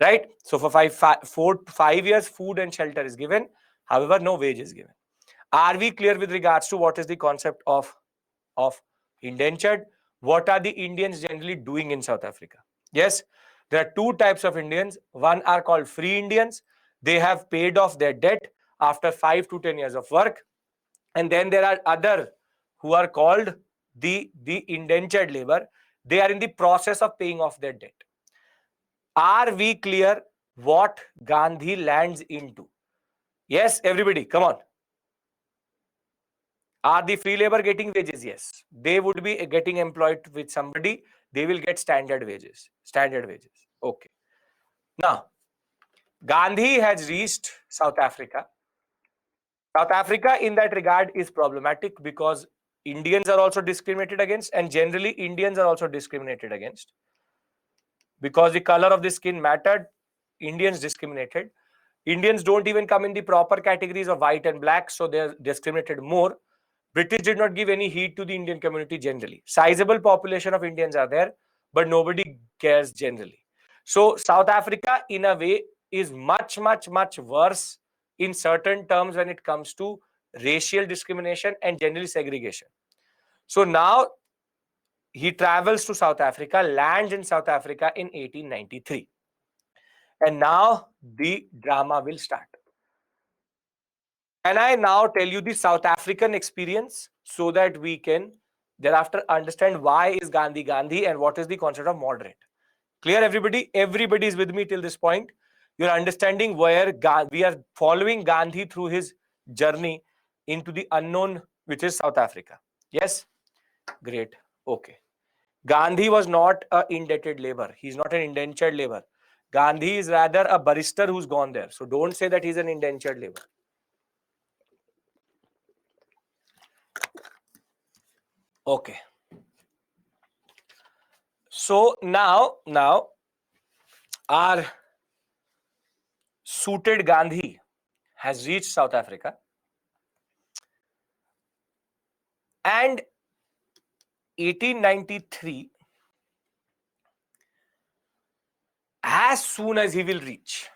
right? So for 5 years, food and shelter is given. However, no wage is given. Are we clear with regards to what is the concept of indentured? What are the Indians generally doing in South Africa? Yes, there are two types of Indians. One are called free Indians. They have paid off their debt after 5 to 10 years of work. And then there are other who are called the indentured labor. They are in the process of paying off their debt. Are we clear what Gandhi lands into? Yes, everybody, come on. Are the free labor getting wages? Yes. They would be getting employed with somebody. They will get standard wages. Okay. Now, Gandhi has reached South Africa. South Africa in that regard is problematic because Indians are also discriminated against, and generally Indians are also discriminated against. Because the color of the skin mattered, Indians discriminated. Indians don't even come in the proper categories of white and black, so they're discriminated more. British did not give any heed to the Indian community generally. Sizable population of Indians are there, but nobody cares generally. So South Africa, in a way, is much worse in certain terms when it comes to racial discrimination and generally segregation. So now he travels to South Africa, lands in South Africa in 1893. And now the drama will start. Can I now tell you the South African experience so that we can thereafter understand why is Gandhi Gandhi and what is the concept of moderate? Clear, everybody? Everybody is with me till this point. You're understanding where we are following Gandhi through his journey into the unknown, which is South Africa. Yes? Great. Okay. Gandhi was not an indebted labor. He's not an indentured labor. Gandhi is rather a barrister who's gone there. So don't say that he's an indentured labor. Okay. So now our suited Gandhi has reached South Africa. And 1893, as soon as he will reach,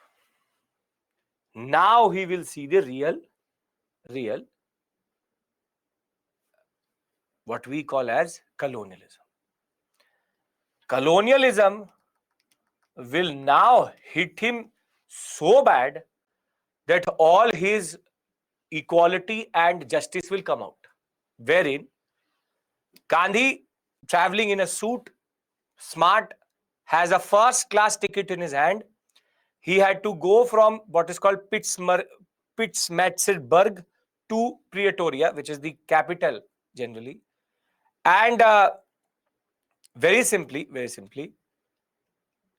now he will see the real, what we call as colonialism. Colonialism will now hit him so bad that all his equality and justice will come out. Wherein Gandhi, traveling in a suit, smart, has a first class ticket in his hand. He had to go from what is called Pitsmatsburg to Pretoria, which is the capital generally. And very simply,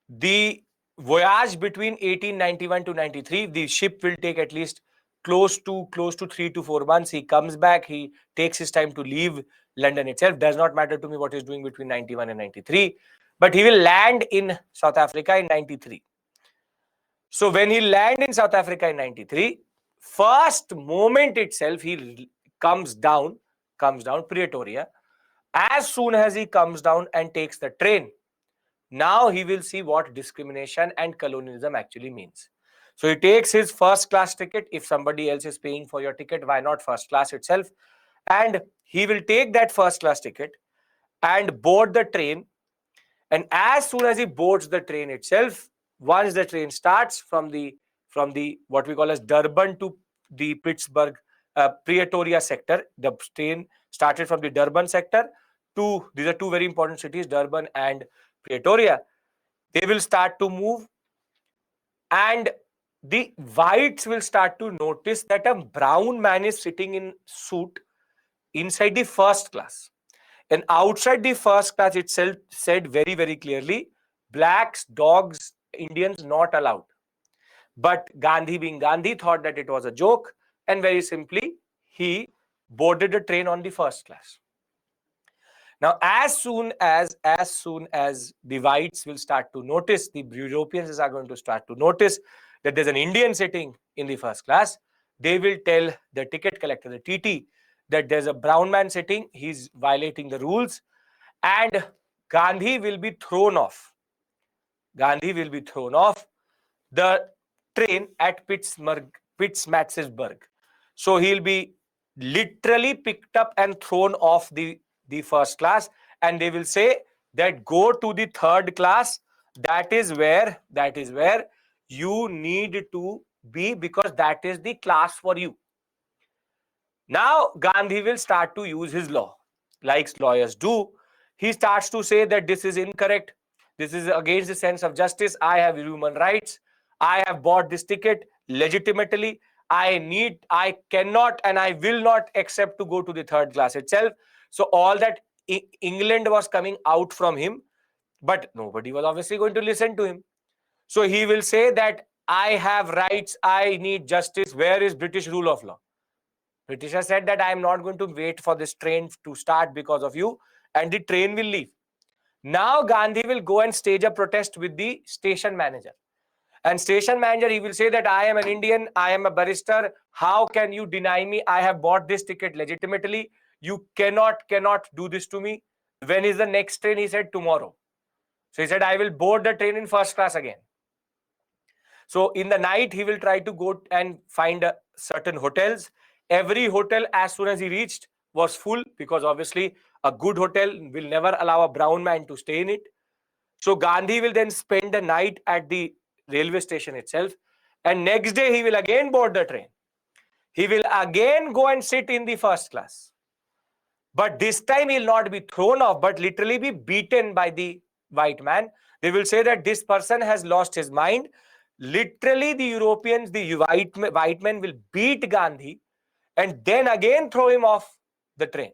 the voyage between 1891 to 93, the ship will take at least close to 3 to 4 months. He comes back, he takes his time to leave London itself. Does not matter to me what he's doing between 91 and 93, but he will land in South Africa in 93. So when he land in South Africa in 93, first moment itself, he comes down Pretoria. As soon as he comes down and takes the train, now he will see what discrimination and colonialism actually means. So he takes his first class ticket. If somebody else is paying for your ticket, why not first class itself? And he will take that first class ticket and board the train. And as soon as he boards the train itself, once the train starts from the what we call as Durban to the Pittsburgh Pretoria sector, the train started from the Durban sector to, these are two very important cities, Durban and Pretoria. They will start to move, and the whites will start to notice that a brown man is sitting in suit inside the first class. And outside the first class itself said very, very clearly, blacks, dogs, Indians not allowed. But Gandhi, being Gandhi, thought that it was a joke, and very simply, he boarded the train on the first class. Now, as soon as the whites will start to notice, the Europeans are going to start to notice that there's an Indian sitting in the first class, they will tell the ticket collector, the TT, that there's a brown man sitting, he's violating the rules, and Gandhi will be thrown off. Gandhi will be thrown off the train at Pitsmatsburg. So he'll be literally picked up and thrown off the first class, and they will say that go to the third class. That is where you need to be, because that is the class for you. Now Gandhi will start to use his law, like lawyers do. He starts to say that this is incorrect. This is against the sense of justice. I have human rights. I have bought this ticket legitimately. I cannot and I will not accept to go to the third class itself. So all that England was coming out from him, but nobody was obviously going to listen to him. So he will say that I have rights, I need justice. Where is British rule of law? British has said that I am not going to wait for this train to start because of you, and the train will leave. Now Gandhi will go and stage a protest with the station manager. And station manager, he will say that I am an Indian, I am a barrister. How can you deny me? I have bought this ticket legitimately. You cannot do this to me. When is the next train? He said tomorrow. So he said, I will board the train in first class again. So in the night, he will try to go and find certain hotels. Every hotel, as soon as he reached, was full, because obviously a good hotel will never allow a brown man to stay in it. So Gandhi will then spend the night at the railway station itself, and next day he will again board the train. He will again go and sit in the first class. But this time he will not be thrown off, but literally be beaten by the white man. They will say that this person has lost his mind. Literally, the Europeans, the white men will beat Gandhi and then again throw him off the train.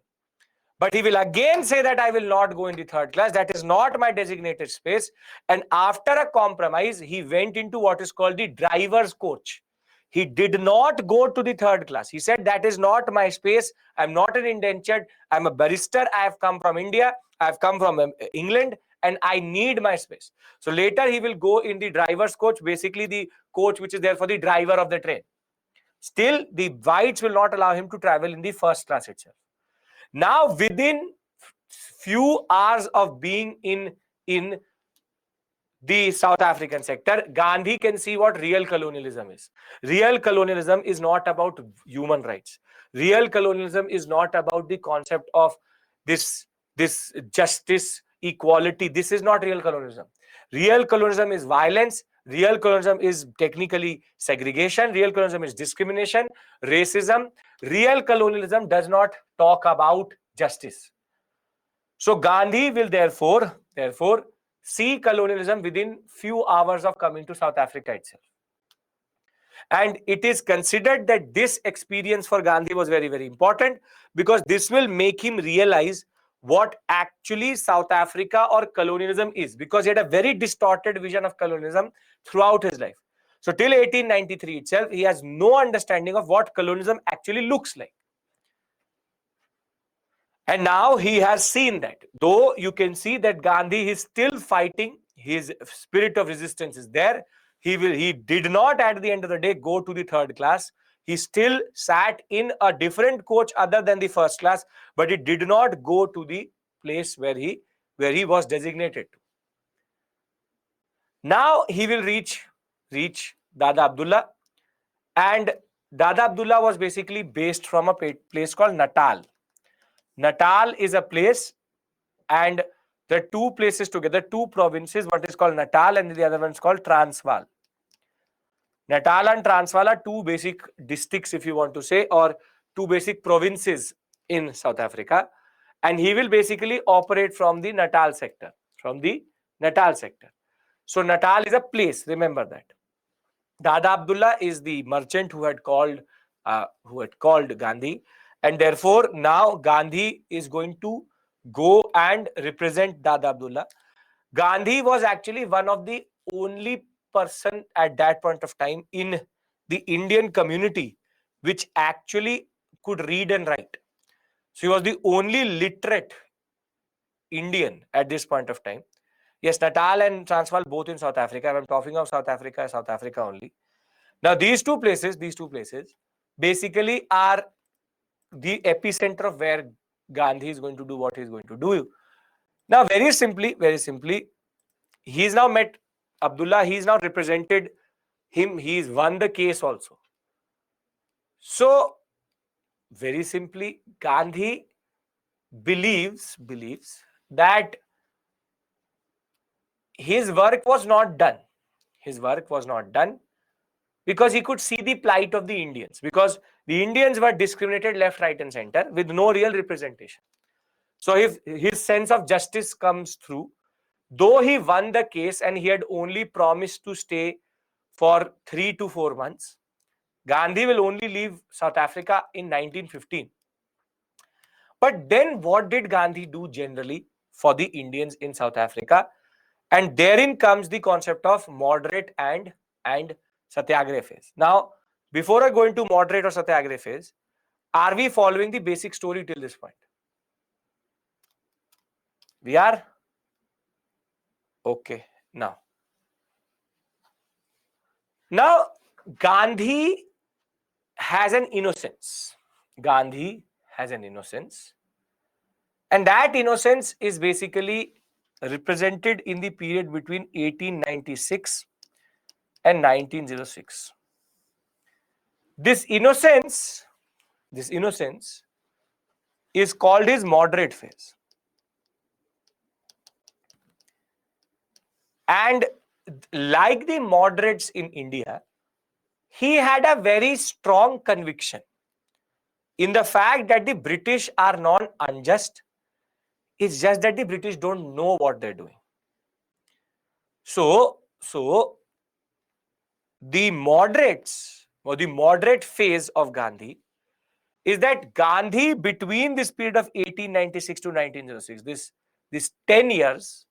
But he will again say that I will not go in the third class. That is not my designated space. And after a compromise, he went into what is called the driver's coach. He did not go to the third class. He said, that is not my space. I'm not an indentured. I'm a barrister. I have come from India. I've come from England, and I need my space. So later he will go in the driver's coach, basically the coach which is there for the driver of the train. Still, the whites will not allow him to travel in the first class itself. Now, within few hours of being in the South African sector, Gandhi can see what real colonialism is. Real colonialism is not about human rights. Real colonialism is not about the concept of this justice, equality. This is not real colonialism. Real colonialism is violence. Real colonialism is technically segregation. Real colonialism is discrimination, racism. Real colonialism does not talk about justice. So Gandhi will therefore see colonialism within few hours of coming to South Africa itself. And it is considered that this experience for Gandhi was very, very important, because this will make him realize what actually South Africa or colonialism is, because he had a very distorted vision of colonialism throughout his life. So till 1893 itself, he has no understanding of what colonialism actually looks like. And now he has seen that. Though you can see that Gandhi is still fighting, his spirit of resistance is there. He did not at the end of the day go to the third class. He still sat in a different coach other than the first class, but he did not go to the place where he was designated to. Now he will reach Dada Abdullah, and Dada Abdullah was basically based from a place called Natal. Natal is a place, and there are two places together, two provinces. One is called Natal and the other one is called Transvaal. Natal and Transvaal are two basic districts, if you want to say, or two basic provinces in South Africa. And he will basically operate from the Natal sector. So Natal is a place, remember that. Dada Abdullah is the merchant who had called Gandhi, and therefore now Gandhi is going to go and represent Dada Abdullah. Gandhi was actually one of the only person at that point of time in the Indian community which actually could read and write. So he was the only literate Indian at this point of time. Yes, Natal and Transvaal both in South Africa. I'm talking of South Africa only. Now these two places basically are the epicenter of where Gandhi is going to do what he is going to do. Now very simply, he's now met Abdullah, he's now represented him, he's won the case also. So very simply, Gandhi believes that his work was not done. Because he could see the plight of the Indians, because the Indians were discriminated left, right and center with no real representation. So if his sense of justice comes through, though he won the case and he had only promised to stay for 3 to 4 months, Gandhi will only leave South Africa in 1915. But then what did Gandhi do generally for the Indians in South Africa? And therein comes the concept of moderate and satyagraha phase. Now, before I go into moderate or satyagraha phase, are we following the basic story till this point? We are? Okay. Now, Gandhi has an innocence. And that innocence is basically represented in the period between 1896 and 1906. This innocence is called his moderate phase. And like the moderates in India, he had a very strong conviction in the fact that the British are not unjust. It's just that the British don't know what they're doing. So the moderates or the moderate phase of Gandhi is that Gandhi, between this period of 1896 to 1906, this 10 years,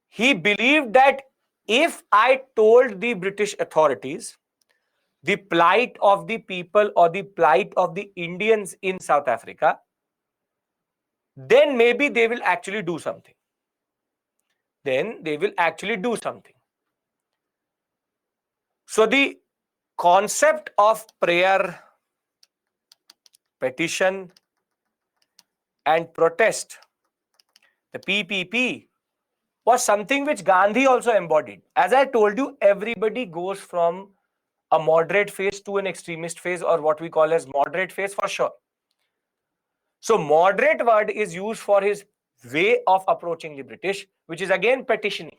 he believed that if I told the British authorities the plight of the people or the plight of the Indians in South Africa, then maybe they will actually do something. So the concept of prayer, petition, and protest, the PPP, was something which Gandhi also embodied. As I told you, everybody goes from a moderate phase to an extremist phase, or what we call as moderate phase for sure. So moderate word is used for his way of approaching the British, which is again petitioning.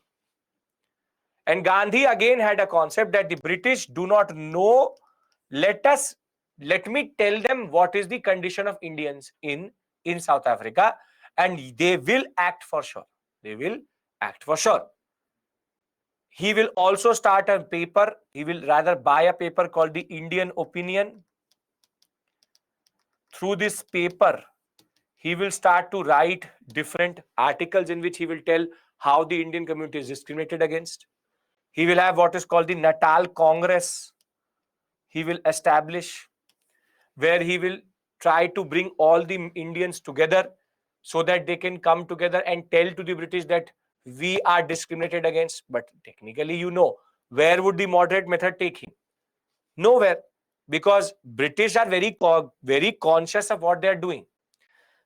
And Gandhi again had a concept that the British do not know. Let me tell them what is the condition of Indians in South Africa, and they will act for sure. They will act for sure. He will also start a paper. He will rather buy a paper called the Indian Opinion. Through this paper, he will start to write different articles in which he will tell how the Indian community is discriminated against. He will have what is called the Natal Congress. He will establish, where he will try to bring all the Indians together so that they can come together and tell to the British that we are discriminated against. But technically, where would the moderate method take him? Nowhere, because British are very conscious of what they are doing.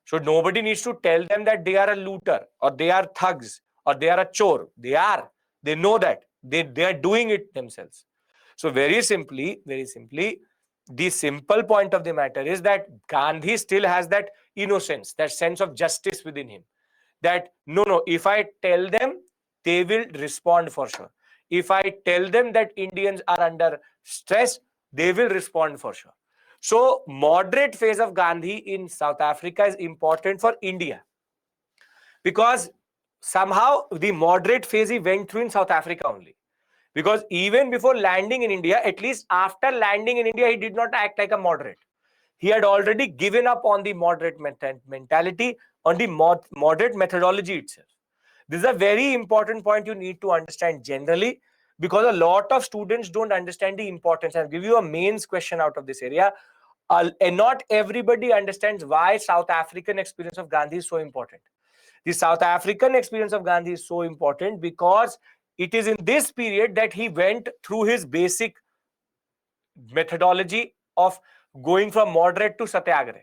So nobody needs to tell them that they are a looter or they are thugs or they are a chore. They know that they are doing it themselves. So very simply, the simple point of the matter is that Gandhi still has that innocence, that sense of justice within him. That no, if I tell them, they will respond for sure. If I tell them that Indians are under stress, they will respond for sure. So moderate phase of Gandhi in South Africa is important for India, because somehow the moderate phase he went through in South Africa only. Because even before landing in India, at least after landing in India, he did not act like a moderate. He had already given up on the moderate mentality, on the moderate methodology itself. This is a very important point you need to understand generally, because a lot of students don't understand the importance. I'll give you a mains question out of this area. And not everybody understands why South African experience of Gandhi is so important. The South African experience of Gandhi is so important because it is in this period that he went through his basic methodology of going from moderate to satyagrah.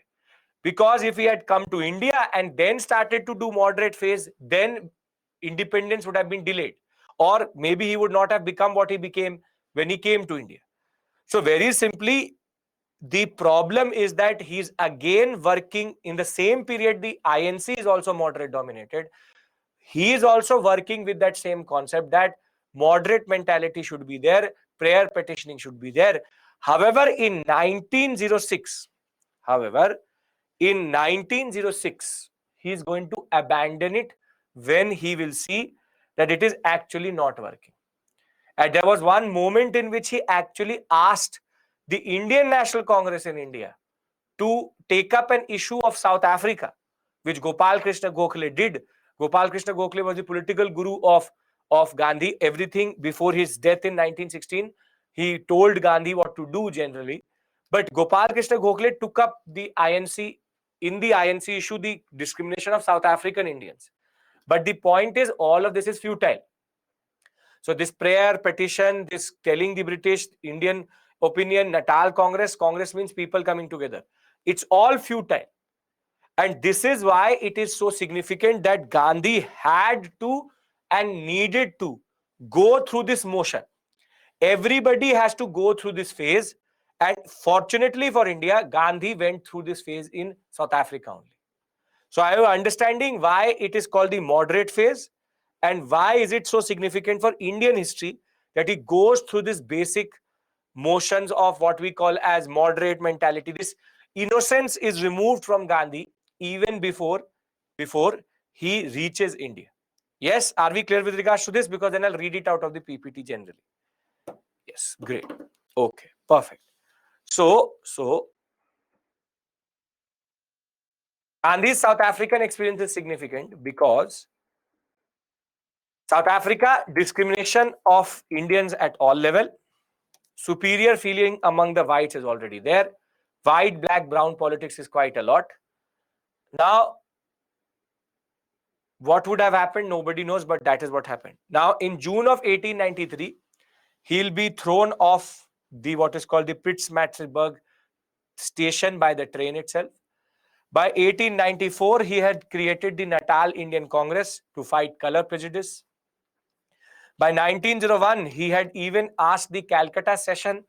Because if he had come to India and then started to do moderate phase, then independence would have been delayed, or maybe he would not have become what he became when he came to India. So very simply, the problem is that he's again working in the same period. The INC is also moderate dominated. He is also working with that same concept that moderate mentality should be there, prayer petitioning should be there. However, in 1906, he is going to abandon it when he will see that it is actually not working. And there was one moment in which he actually asked the Indian National Congress in India to take up an issue of South Africa, which Gopal Krishna Gokhale did. Gopal Krishna Gokhale was the political guru of Gandhi. Everything before his death in 1916, he told Gandhi what to do generally. But Gopal Krishna Gokhale took up the INC, in the INC issue, the discrimination of South African Indians. But the point is, all of this is futile. So this prayer, petition, this telling the British, Indian Opinion, Natal Congress means people coming together. It's all futile. And this is why it is so significant that Gandhi had to and needed to go through this motion. Everybody has to go through this phase. And fortunately for India, Gandhi went through this phase in South Africa only. So I have understanding why it is called the moderate phase, and why is it so significant for Indian history that it goes through this basic motions of what we call as moderate mentality. This innocence is removed from Gandhi even before he reaches India. Yes, are we clear with regards to this? Because then I'll read it out of the PPT generally. Yes, great. Okay, perfect. So Gandhi's South African experience is significant because South Africa, discrimination of Indians at all level, superior feeling among the whites is already there. White, black, brown politics is quite a lot. Now, what would have happened? Nobody knows, but that is what happened. Now, in June of 1893, he'll be thrown off the what is called the Pietermaritzburg station by the train itself. By 1894, he had created the Natal Indian Congress to fight color prejudice. By 1901, he had even asked the Calcutta session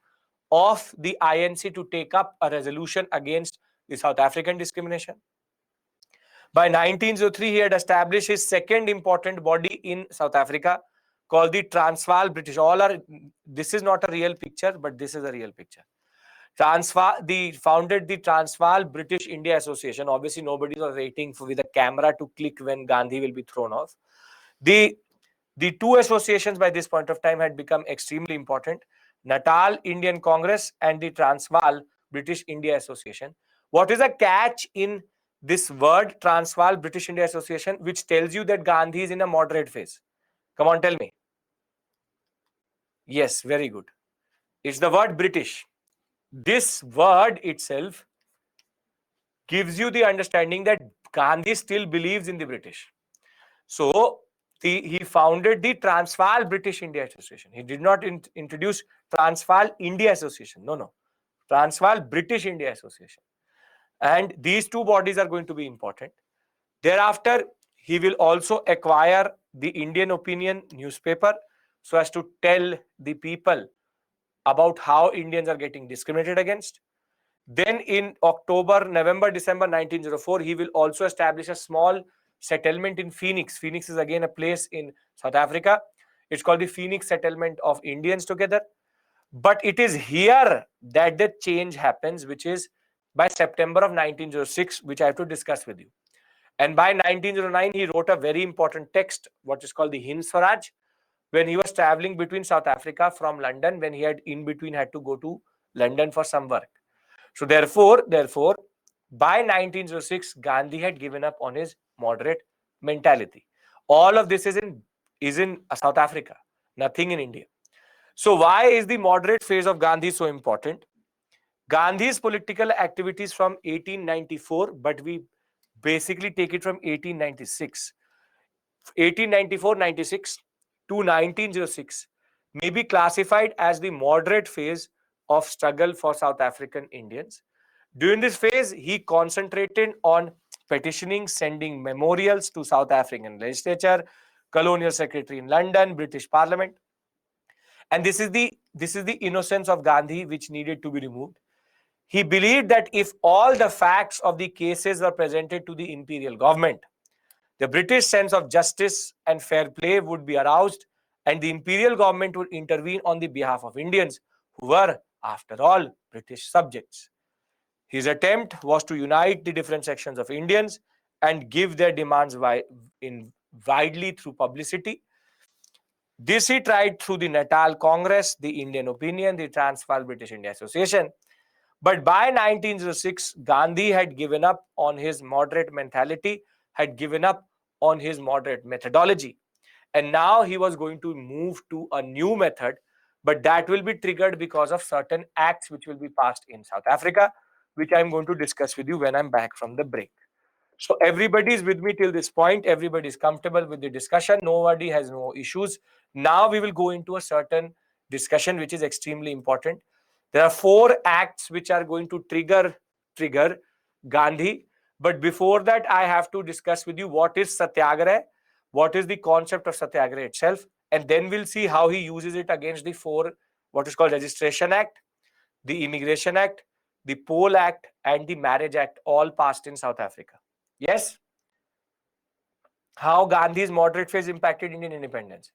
of the INC to take up a resolution against the South African discrimination. By 1903, he had established his second important body in South Africa called the Transvaal British. This is not a real picture, but this is a real picture. Founded the Transvaal British India Association. Obviously, nobody was waiting with a camera to click when Gandhi will be thrown off. The two associations by this point of time had become extremely important: Natal Indian Congress and the Transvaal British India Association. What is a catch in this word Transvaal British India Association, which tells you that Gandhi is in a moderate phase? Come on, tell me. Yes, very good. It's the word British. This word itself gives you the understanding that Gandhi still believes in the British. So he founded the Transvaal British India Association. He did not introduce Transvaal India Association. No. Transvaal British India Association. And these two bodies are going to be important. Thereafter, he will also acquire the Indian Opinion newspaper so as to tell the people about how Indians are getting discriminated against. Then in October, November, December 1904, he will also establish a small settlement in Phoenix. Phoenix is again a place in South Africa. It's called the Phoenix Settlement of Indians Together. But it is here that the change happens, which is by September of 1906, which I have to discuss with you. And by 1909, he wrote a very important text, what is called the Hind Swaraj, when he was traveling between South Africa from London, when he had in between had to go to London for some work. So therefore, by 1906, Gandhi had given up on his moderate mentality. All of this is in South Africa, nothing in India. So why is the moderate phase of Gandhi so important? Gandhi's political activities from 1894, but we basically take it from 1896. 1894-96 to 1906 may be classified as the moderate phase of struggle for South African Indians. During this phase, he concentrated on petitioning, sending memorials to South African legislature, colonial secretary in London, British Parliament. And this is the innocence of Gandhi which needed to be removed. He believed that if all the facts of the cases were presented to the imperial government, the British sense of justice and fair play would be aroused, and the imperial government would intervene on the behalf of Indians, who were, after all, British subjects. His attempt was to unite the different sections of Indians and give their demands widely through publicity. This he tried through the Natal Congress, the Indian Opinion, the Transvaal British India Association. But by 1906, Gandhi had given up on his moderate mentality, had given up on his moderate methodology. And now he was going to move to a new method, but that will be triggered because of certain acts which will be passed in South Africa, which I'm going to discuss with you when I'm back from the break. So everybody is with me till this point. Everybody is comfortable with the discussion. Nobody has no issues. Now we will go into a certain discussion which is extremely important. There are 4 acts which are going to trigger Gandhi. But before that, I have to discuss with you what is Satyagraha, what is the concept of Satyagraha itself, and then we'll see how he uses it against the 4, what is called Registration Act, the Immigration Act, the Poll Act, and the Marriage Act, all passed in South Africa. Yes? How Gandhi's moderate phase impacted Indian independence.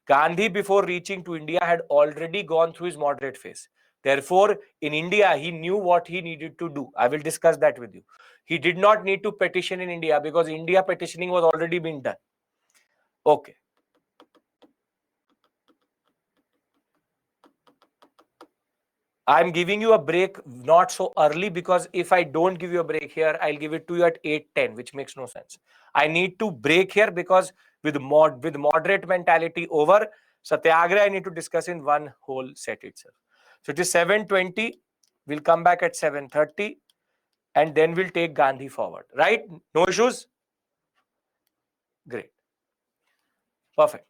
Gandhi, before reaching to India, had already gone through his moderate phase. Therefore, in India, he knew what he needed to do. I will discuss that with you. He did not need to petition in India because India petitioning was already being done. Okay. I'm giving you a break not so early, because if I don't give you a break here, I'll give it to you at 8:10, which makes no sense. I need to break here because with moderate mentality over, Satyagraha I need to discuss in one whole set itself. So it is 7:20. We'll come back at 7:30 and then we'll take Gandhi forward. Right? No issues? Great. Perfect.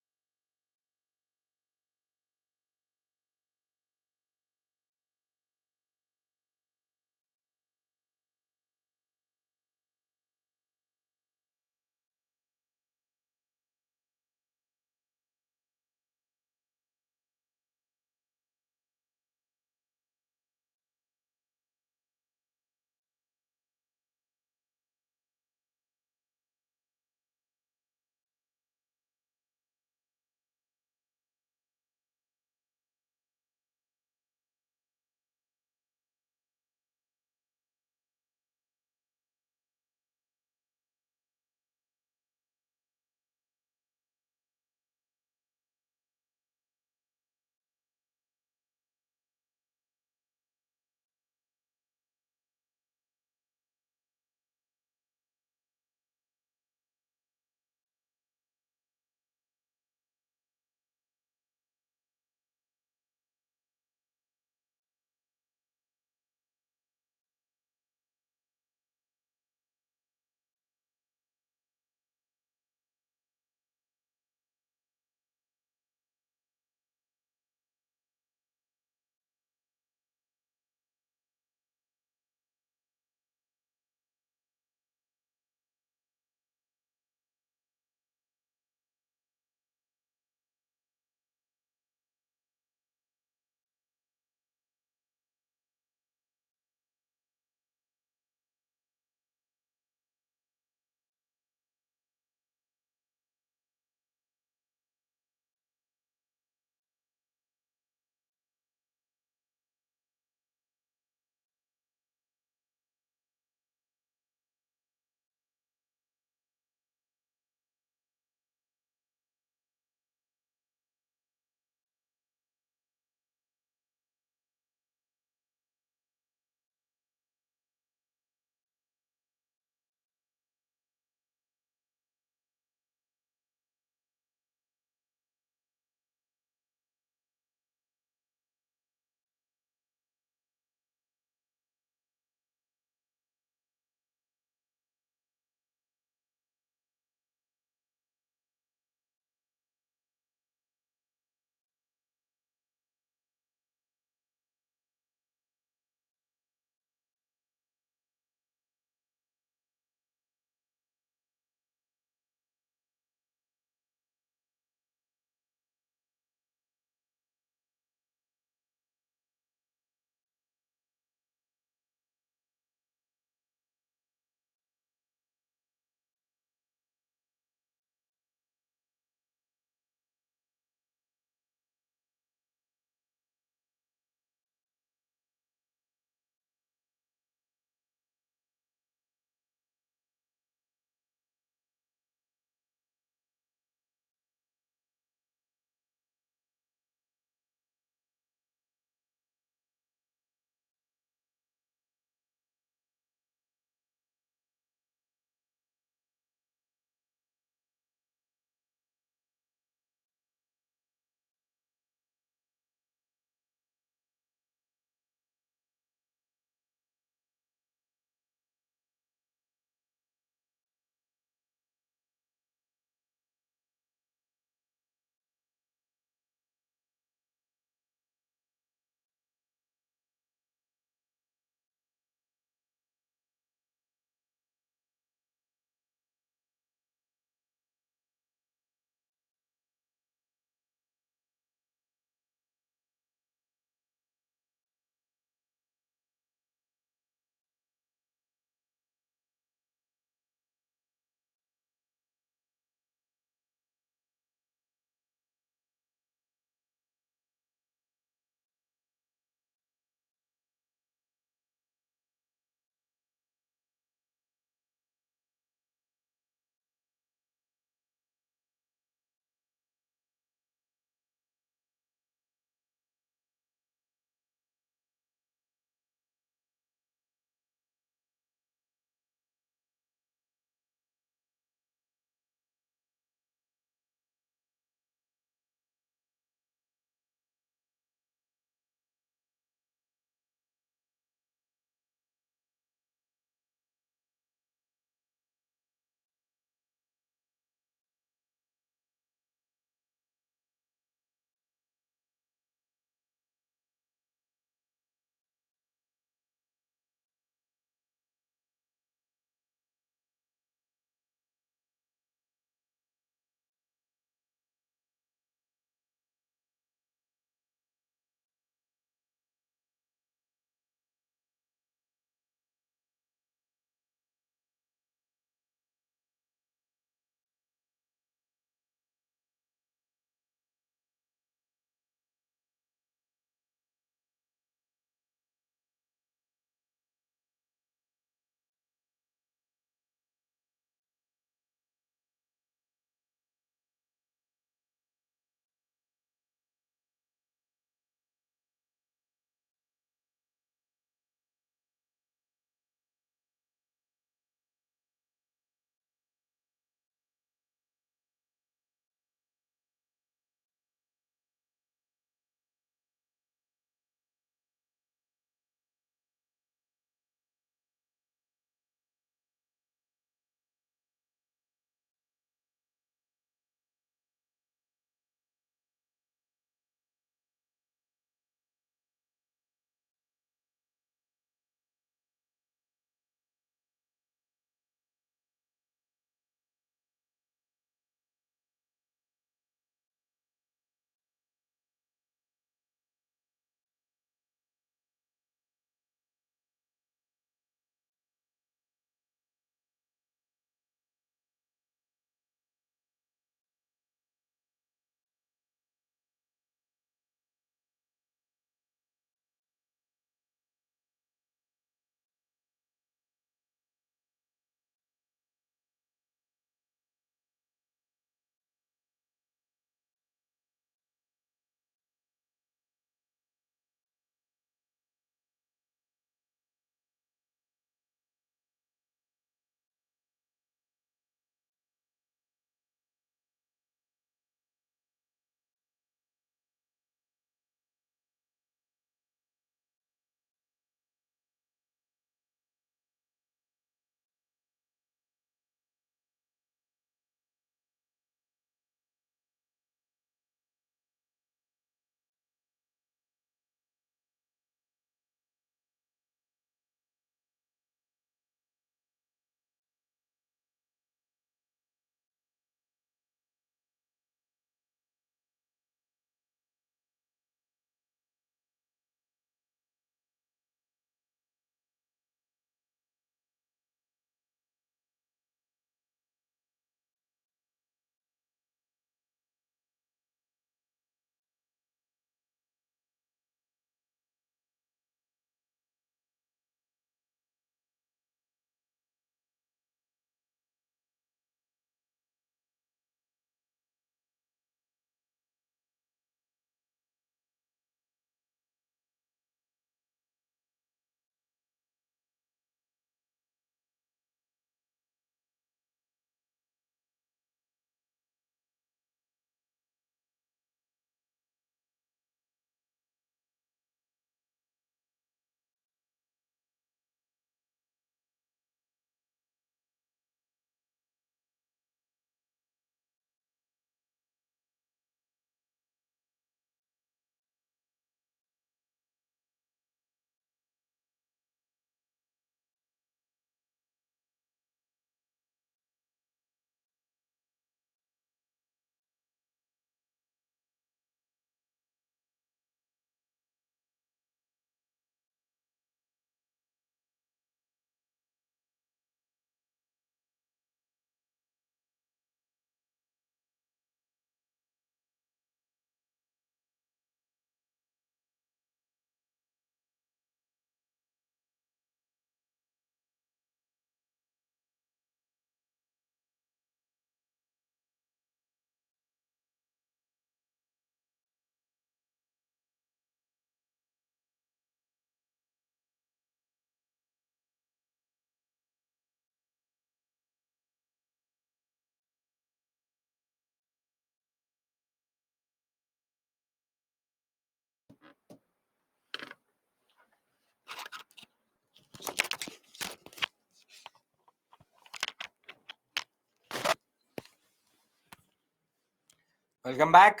Welcome back.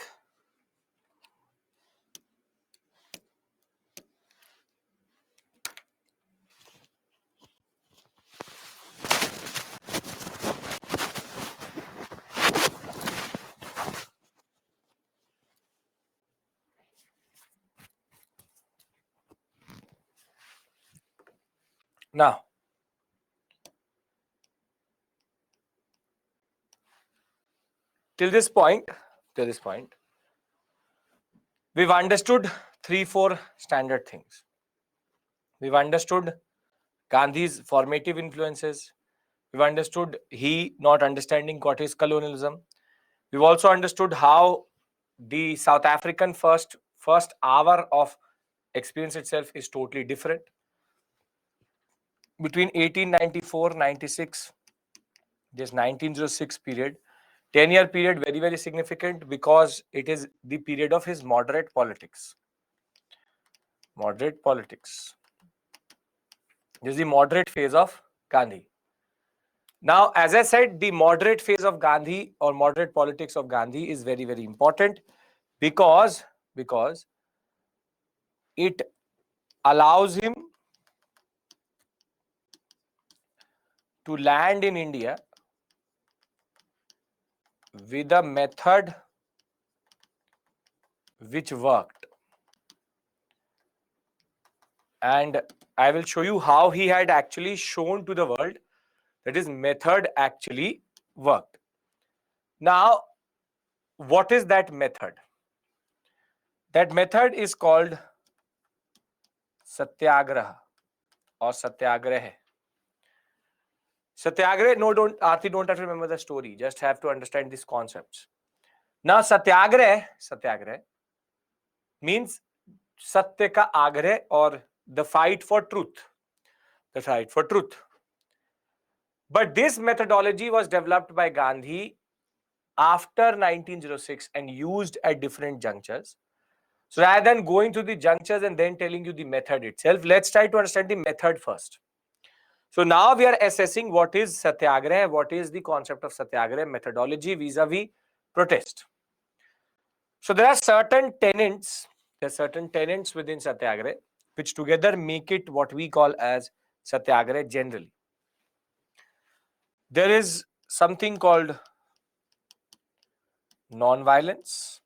Now, till this point, we've understood 3-4 standard things. We've understood Gandhi's formative influences. We've understood he not understanding what is colonialism. We've also understood how the South African first hour of experience itself is totally different. Between 1894-96, this 1906 period, 10-year period, very, very significant because it is the period of his moderate politics. Moderate politics. This is the moderate phase of Gandhi. Now, as I said, the moderate phase of Gandhi or moderate politics of Gandhi is very, very important because it allows him to land in India with a method which worked. And I will show you how he had actually shown to the world that his method actually worked. Now, what is that method? That method is called Satyagraha or Satyagraha. Satyagraha, no, don't have to remember the story, just have to understand these concepts. Now, Satyagraha means Satya ka agrah or the fight for truth. The fight for truth. But this methodology was developed by Gandhi after 1906 and used at different junctures. So rather than going through the junctures and then telling you the method itself, let's try to understand the method first. So now we are assessing what is Satyagraha, what is the concept of Satyagraha methodology vis-a-vis protest. So there are certain tenets within Satyagraha which together make it what we call as Satyagraha generally. There is something called non-violence.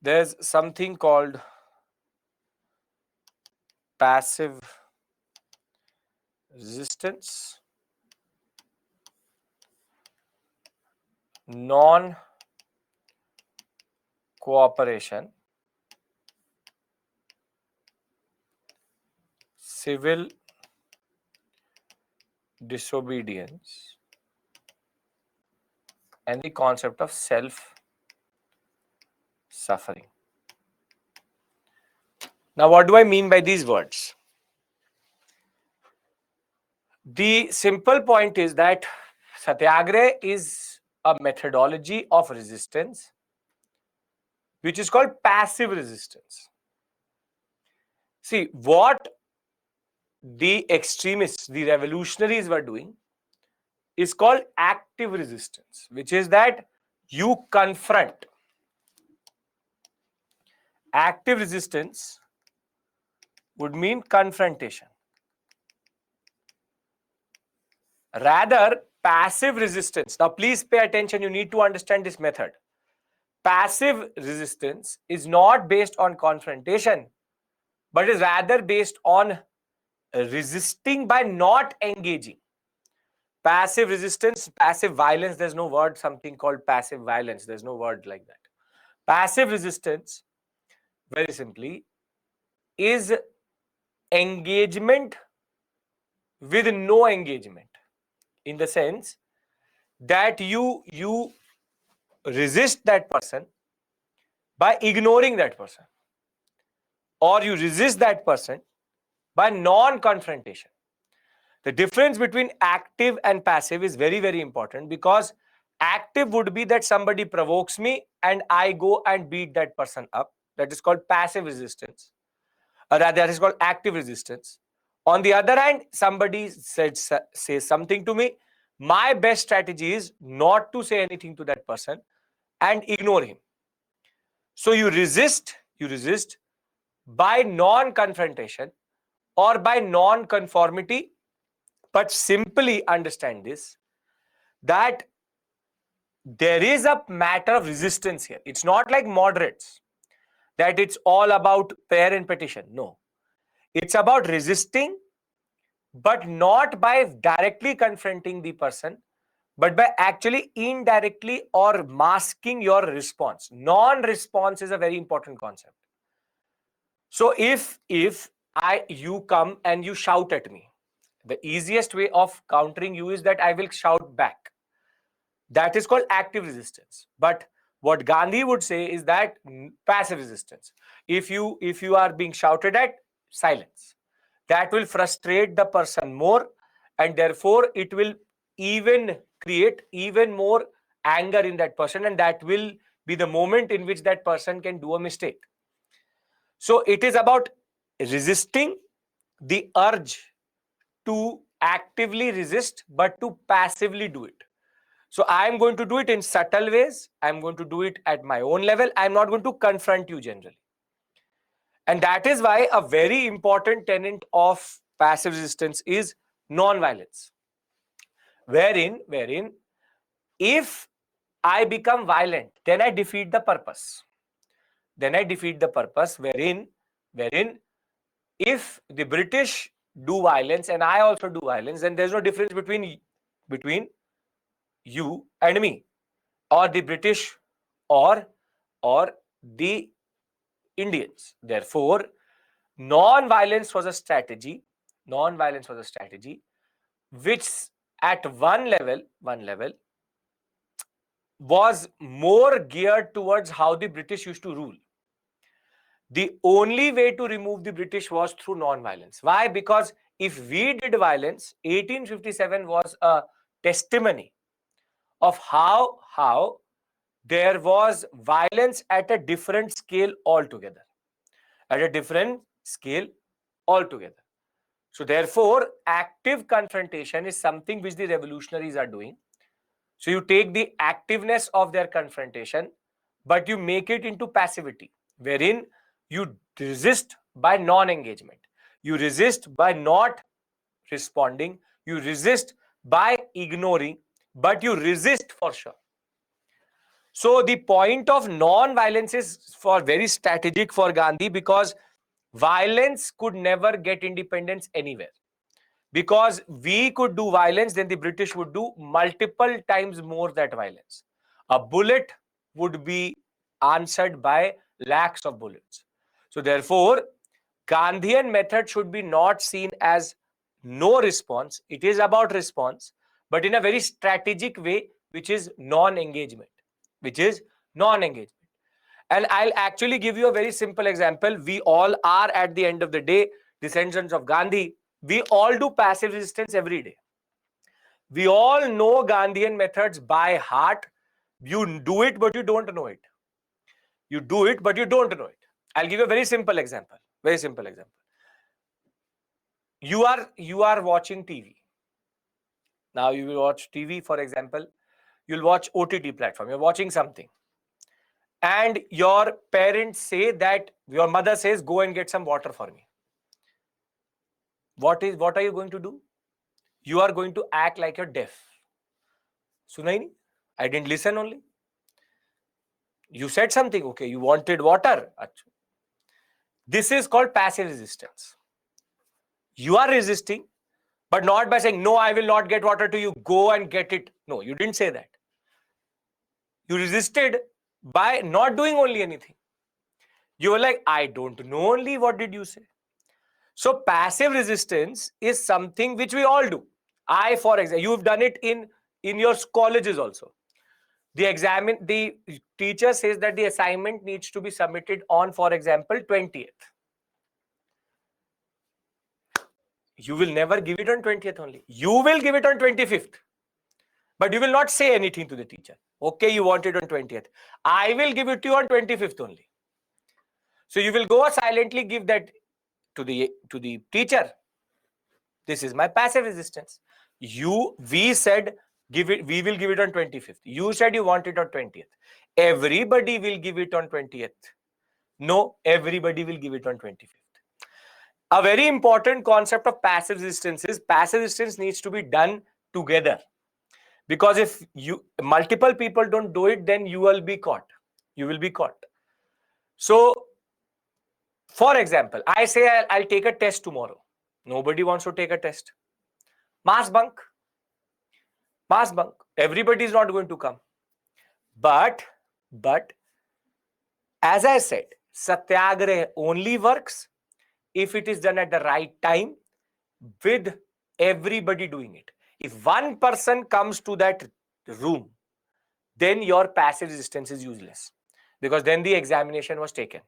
There's something called passive resistance, non-cooperation, civil disobedience, and the concept of self-suffering. Now, what do I mean by these words? The simple point is that Satyagraha is a methodology of resistance which is called passive resistance. See, what the extremists, the revolutionaries were doing is called active resistance, which is that you confront. Active resistance would mean confrontation. Rather, passive resistance. Now, please pay attention. You need to understand this method. Passive resistance is not based on confrontation, but is rather based on resisting by not engaging. Passive resistance, passive violence, there's no word, something called passive violence. There's no word like that. Passive resistance, very simply, is engagement with no engagement, in the sense that you resist that person by ignoring that person, or you resist that person by non-confrontation. The difference between active and passive is very, very important, because active would be that somebody provokes me and I go and beat that person up. That is called passive resistance. Or rather, that is called active resistance. On the other hand, somebody says something to me, my best strategy is not to say anything to that person and ignore him. So you resist by non-confrontation or by non-conformity, but simply understand this, that there is a matter of resistance here. It's not like moderates, that it's all about prayer and petition. No, it's about resisting, but not by directly confronting the person, but by actually indirectly or masking your response. Non-response is a very important concept. So if you come and you shout at me, the easiest way of countering you is that I will shout back. That is called active resistance. But what Gandhi would say is that passive resistance. If you are being shouted at, silence. That will frustrate the person more, and therefore it will even create even more anger in that person, and that will be the moment in which that person can do a mistake. So it is about resisting the urge to actively resist, but to passively do it. So I am going to do it in subtle ways. I am going to do it at my own level. I am not going to confront you generally. And that is why a very important tenet of passive resistance is non-violence. Wherein if I become violent, then I defeat the purpose. Wherein if the British do violence and I also do violence, then there's no difference between you and me, or the British or the Indians. Therefore, non-violence was a strategy which at one level was more geared towards how the British used to rule. The only way to remove the British was through non-violence. Why? Because if we did violence, 1857 was a testimony of how there was violence at a different scale altogether. So therefore, active confrontation is something which the revolutionaries are doing. So you take the activeness of their confrontation, but you make it into passivity, wherein you resist by non-engagement. You resist by not responding. You resist by ignoring, but you resist for sure. So the point of non-violence is very strategic for Gandhi, because violence could never get independence anywhere. Because we could do violence, then the British would do multiple times more that violence. A bullet would be answered by lakhs of bullets. So therefore, Gandhian method should be not seen as no response. It is about response, but in a very strategic way, which is non-engagement. And I'll actually give you a very simple example. We all are, at the end of the day, descendants of Gandhi. We all do passive resistance every day. We all know Gandhian methods by heart. You do it, but you don't know it. I'll give you a very simple example. You are watching TV. Now you will watch TV, for example. You'll watch OTT platform. You're watching something. And your parents say that, your mother says, go and get some water for me. What are you going to do? You are going to act like you're deaf. Sunai nahi? I didn't listen only. You said something, okay, you wanted water. This is called passive resistance. You are resisting, but not by saying, no, I will not get water to you, go and get it. No, you didn't say that. You resisted by not doing only anything. You were like, I don't know only, what did you say? So passive resistance is something which we all do. For example, you've done it in your colleges also. The teacher says that the assignment needs to be submitted on, for example, 20th. You will never give it on 20th only. You will give it on 25th. But you will not say anything to the teacher. Okay, you want it on 20th. I will give it to you on 25th only. So you will go silently give that to the teacher. This is my passive resistance. We said Give it. We will give it on 25th. You said you want it on 20th. Everybody will give it on 20th. No, everybody will give it on 25th. A very important concept of passive resistance is passive resistance needs to be done together. Because if you multiple people don't do it, then you will be caught. You will be caught. So, for example, I say I'll take a test tomorrow. Nobody wants to take a test. Mass bunk. Mass bunk. Everybody is not going to come. But as I said, satyagrah only works if it is done at the right time with everybody doing it. If one person comes to that room, then your passive resistance is useless, because then the examination was taken.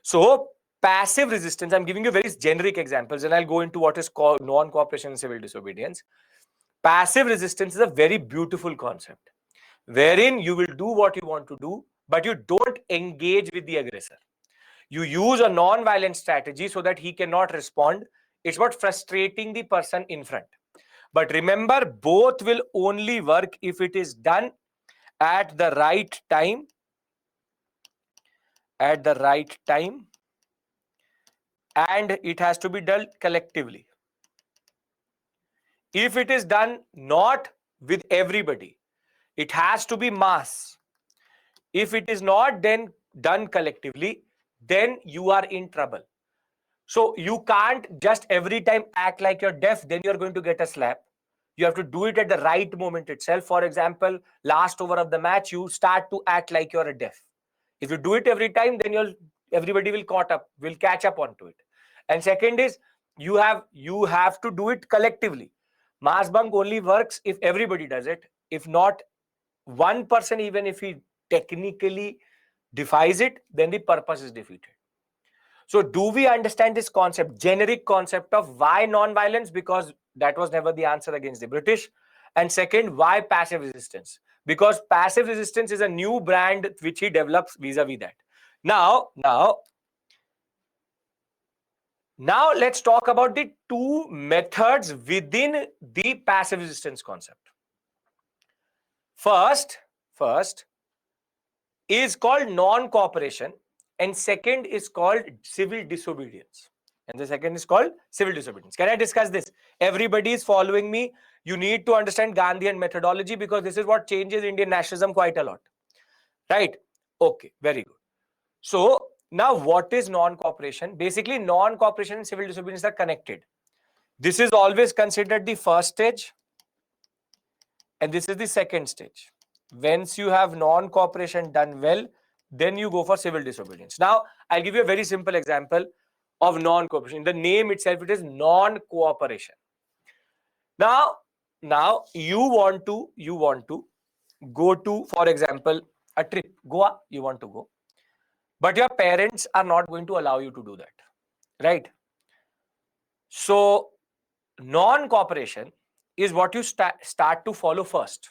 So passive resistance, I'm giving you very generic examples, and I'll go into what is called non-cooperation and civil disobedience. Passive resistance is a very beautiful concept, wherein you will do what you want to do, but you don't engage with the aggressor. You use a non-violent strategy so that he cannot respond. It's about frustrating the person in front. But remember, both will only work if it is done at the right time, and it has to be done collectively. If it is done not with everybody, it has to be mass. If it is not then done collectively, then you are in trouble. So you can't just every time act like you're deaf, then you're going to get a slap. You have to do it at the right moment itself. For example, last over of the match, you start to act like you're a deaf. If you do it every time, then everybody will catch up onto it. And second is, you have to do it collectively. Mass bunk only works if everybody does it. If not, one person, even if he technically defies it, then the purpose is defeated. So do we understand this concept, generic concept of why non-violence? Because that was never the answer against the British. And second, why passive resistance? Because passive resistance is a new brand which he develops vis-a-vis that. Now let's talk about the two methods within the passive resistance concept. First is called non-cooperation, and second is called civil disobedience. And the second is called civil disobedience. Can I discuss this? Everybody is following me. You need to understand Gandhian methodology, because this is what changes Indian nationalism quite a lot. Right? Okay, very good. So now what is non-cooperation? Basically, non-cooperation and civil disobedience are connected. This is always considered the first stage, and this is the second stage. Once you have non-cooperation done well, then you go for civil disobedience. Now, I'll give you a very simple example of non-cooperation. In the name itself, it is non-cooperation. Now you want to go to, for example, a trip, Goa, you want to go, but your parents are not going to allow you to do that, right? So non-cooperation is what you start to follow first,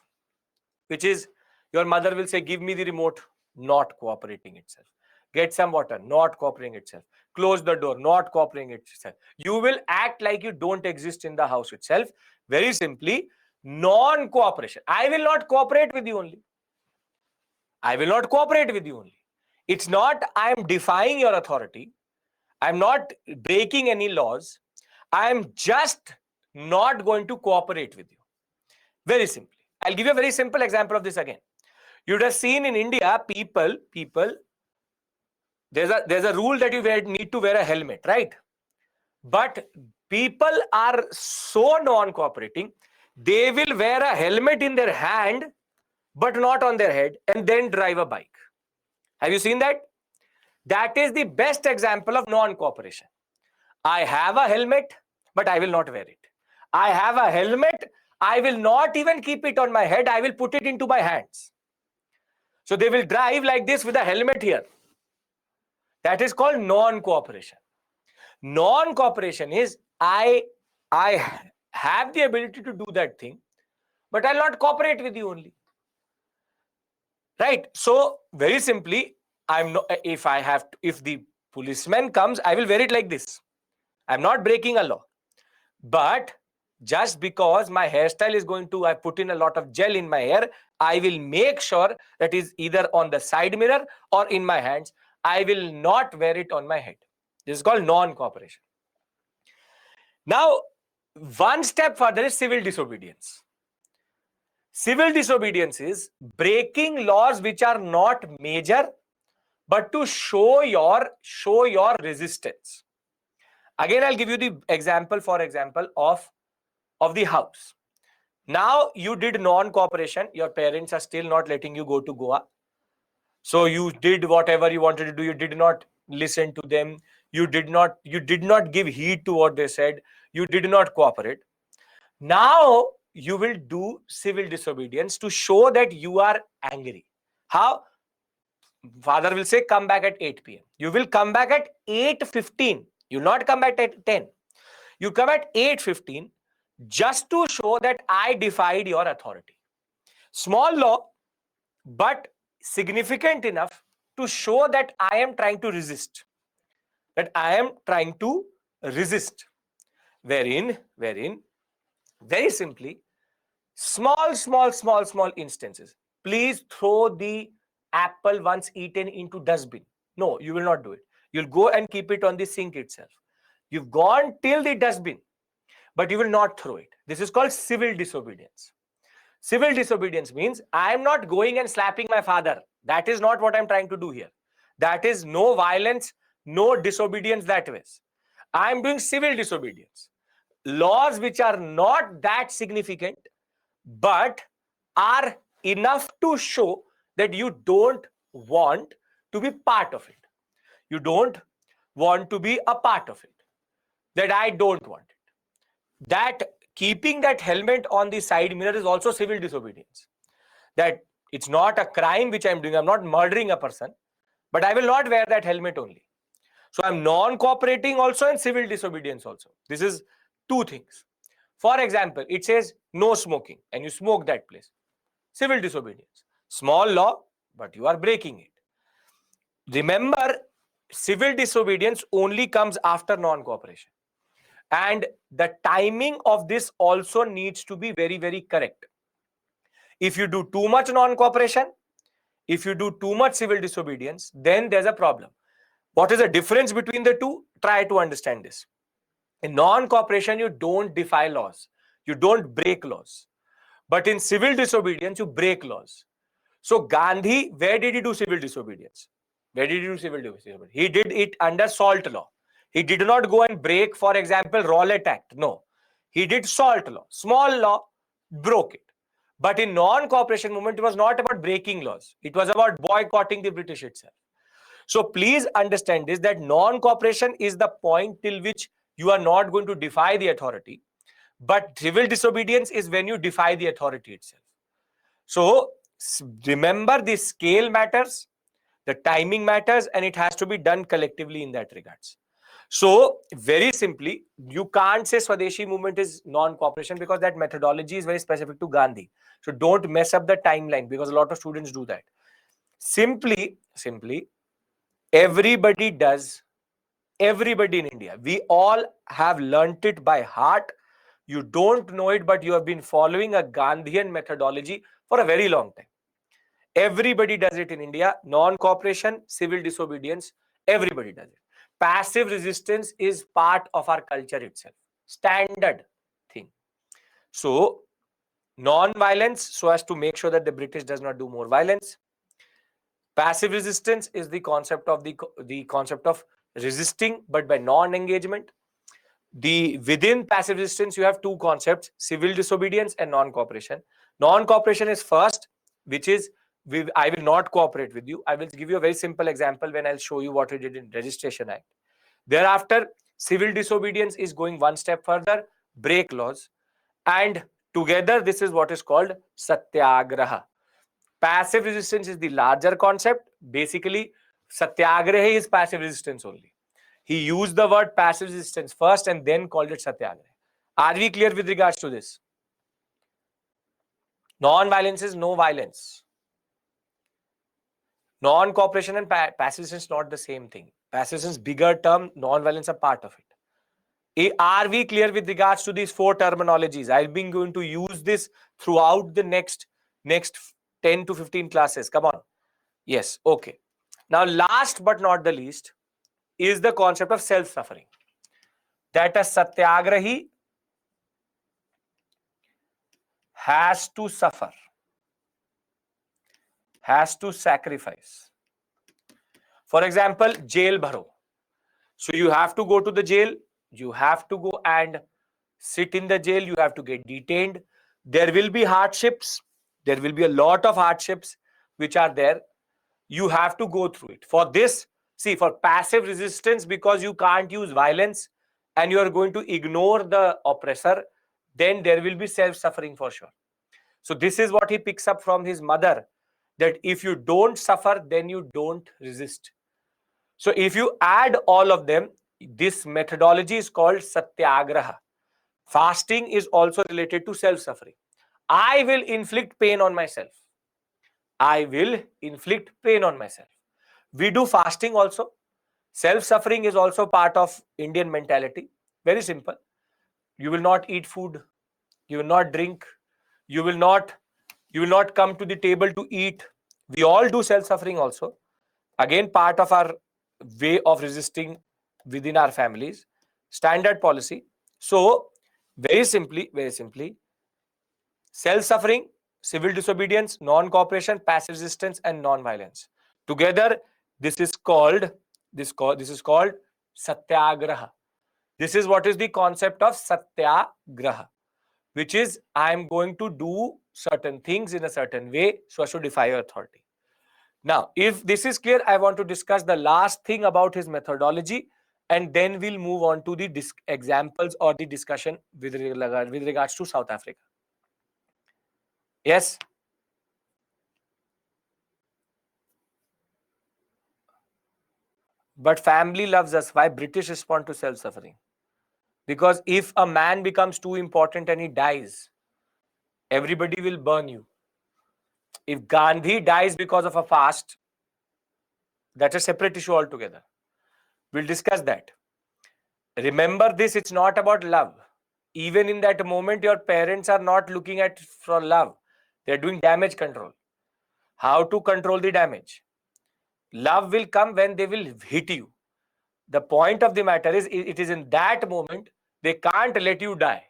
which is your mother will say, give me the remote, not cooperating itself. Get some water, not cooperating itself. Close the door, not cooperating itself. You will act like you don't exist in the house itself. Very simply, non-cooperation. I will not cooperate with you only. I will not cooperate with you only. It's not I am defying your authority. I'm not breaking any laws. I'm just not going to cooperate with you. Very simply. I'll give you a very simple example of this again. You'd have seen in India, people, there's a rule that you need to wear a helmet, right? But people are so non-cooperating, they will wear a helmet in their hand, but not on their head, and then drive a bike. Have you seen that? That is the best example of non-cooperation. I have a helmet, but I will not wear it. I have a helmet, I will not even keep it on my head, I will put it into my hands. So they will drive like this with a helmet here. That is called non-cooperation. Non-cooperation is I have the ability to do that thing, but I'll not cooperate with you only. Right? So very simply, if the policeman comes, I will wear it like this. I'm not breaking a law. But Just because my hairstyle is going to, I put in a lot of gel in my hair, I will make sure that is either on the side mirror or in my hands. I will not wear it on my head. This is called non-cooperation. Now, one step further is civil disobedience. Civil disobedience is breaking laws which are not major, but to show your resistance. Again, I'll give you the example, for example, of the house. Now you did non-cooperation. Your parents are still not letting you go to Goa. So you did whatever you wanted to do. You did not listen to them. You did not give heed to what they said. You did not cooperate. Now you will do civil disobedience to show that you are angry. How? Father will say, come back at 8 p.m. You will come back at 8:15. You will not come back at 10. You come at 8:15 just to show that I defied your authority. Small law, but significant enough to show that I am trying to resist. That I am trying to resist. Wherein, very simply, small instances. Please throw the apple once eaten into dustbin. No, you will not do it. You'll go and keep it on the sink itself. You've gone till the dustbin, but you will not throw it. This is called civil disobedience. Civil disobedience means I am not going and slapping my father. That is not what I'm trying to do here. That is no violence, no disobedience that way. I am doing civil disobedience. Laws which are not that significant, but are enough to show that you don't want to be part of it. You don't want to be a part of it. That I don't want it. That keeping that helmet on the side mirror is also civil disobedience. That it's not a crime which I'm doing. I'm not murdering a person, but I will not wear that helmet only. So I'm non-cooperating also and civil disobedience also. This is two things. For example, it says no smoking and you smoke that place. Civil disobedience. Small law, but you are breaking it. Remember, civil disobedience only comes after non-cooperation. And the timing of this also needs to be very, very correct. If you do too much non-cooperation, if you do too much civil disobedience, then there's a problem. What is the difference between the two? Try to understand this. In non-cooperation, you don't defy laws. You don't break laws. But in civil disobedience, you break laws. So Gandhi, where did he do civil disobedience? Where did he do civil disobedience? He did it under SALT law. He did not go and break, for example, Rowlatt Act. No. He did SALT law. Small law, broke it. But in non-cooperation movement, it was not about breaking laws. It was about boycotting the British itself. So please understand this, that non-cooperation is the point till which you are not going to defy the authority. But civil disobedience is when you defy the authority itself. So remember, the scale matters, the timing matters, and it has to be done collectively in that regards. So very simply, you can't say Swadeshi movement is non-cooperation because that methodology is very specific to Gandhi. So don't mess up the timeline because a lot of students do that. Simply, everybody does. Everybody in India, we all have learnt it by heart. You don't know it, but you have been following a Gandhian methodology for a very long time. Everybody does it in India. Non-cooperation, civil disobedience, everybody does it. Passive resistance is part of our culture itself. Standard thing. So, non-violence, so as to make sure that the British does not do more violence. Passive resistance is the concept of the concept of resisting, but by non-engagement. Within passive resistance, you have two concepts: civil disobedience and non-cooperation. Non-cooperation is first, which is I will not cooperate with you. I will give you a very simple example when I'll show you what we did in Registration Act. Thereafter, civil disobedience is going one step further, break laws, and together this is what is called satyagraha. Passive resistance is the larger concept. Basically, satyagraha is passive resistance only. He used the word passive resistance first and then called it satyagraha. Are we clear with regards to this? Non-violence is no violence. Non-cooperation and passive resistance not the same thing. Passive resistance, bigger term, non-violence a part of it. Are we clear with regards to these four terminologies? I've been going to use this throughout the next 10 to 15 classes. Come on. Yes. Okay. Now, last but not the least is the concept of self-suffering. That a satyagrahi has to suffer, has to sacrifice. For example, jail bharo. So you have to go to the jail, you have to go and sit in the jail, you have to get detained. There will be hardships, there will be a lot of hardships which are there. You have to go through it. For this, see, for passive resistance, because you can't use violence and you are going to ignore the oppressor, then there will be self-suffering for sure. So this is what he picks up from his mother, that if you don't suffer, then you don't resist. So if you add all of them, this methodology is called satyagraha. Fasting is also related to self-suffering. I will inflict pain on myself. I will inflict pain on myself. We do fasting also. Self-suffering is also part of Indian mentality. Very simple. You will not eat food. You will not drink. You will not come to the table to eat. We all do self-suffering also. Again, part of our way of resisting within our families. Standard policy. So, very simply, self-suffering, civil disobedience, non-cooperation, passive resistance, and non-violence. Together, this is called satyagraha. This is what is the concept of satyagraha, which is I am going to do certain things in a certain way so as to defy authority. Now, if this is clear, I want to discuss the last thing about his methodology, and then we'll move on to the examples or the discussion with regards to South Africa. Yes? But family loves us. Why British respond to self-suffering? Because if a man becomes too important and he dies, everybody will burn you. If Gandhi dies because of a fast, that's a separate issue altogether. We'll discuss that. Remember this, it's not about love. Even in that moment, your parents are not looking at for love. They're doing damage control. How to control the damage? Love will come when they will hit you. The point of the matter is, it is in that moment, they can't let you die.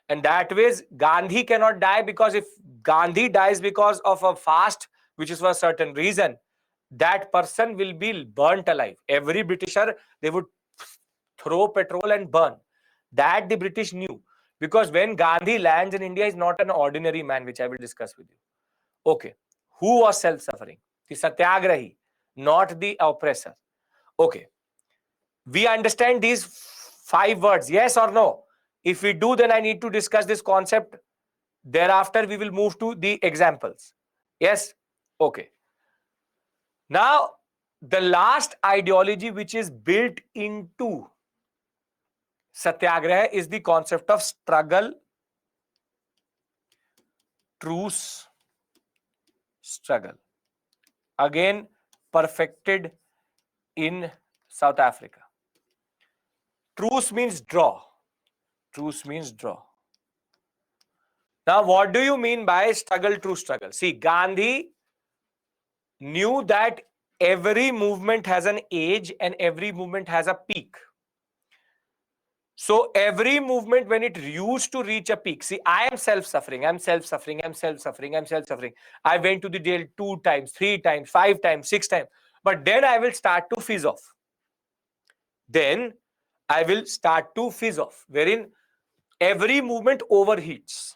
And that way, Gandhi cannot die, because if Gandhi dies because of a fast, which is for a certain reason, that person will be burnt alive. Every Britisher, they would throw petrol and burn. That the British knew. Because when Gandhi lands in India, he's not an ordinary man, which I will discuss with you. Okay. Who was self-suffering? The satyagrahi, not the oppressor. Okay. We understand these 5 words, yes or no? If we do, then I need to discuss this concept. Thereafter, we will move to the examples. Yes? Okay. Now, the last ideology which is built into Satyagraha is the concept of struggle, truce, struggle. Again, perfected in South Africa. Truce means draw. Truce means draw. Now, what do you mean by struggle, truce, struggle? See, Gandhi knew that every movement has an age and every movement has a peak. So every movement, when it used to reach a peak, see, I am self-suffering, I'm self-suffering, I'm self-suffering, I'm self-suffering. I went to the jail 2 times, 3 times, 5 times, 6 times. But then I will start to fizz off. Then I will start to fizz off, wherein every movement overheats.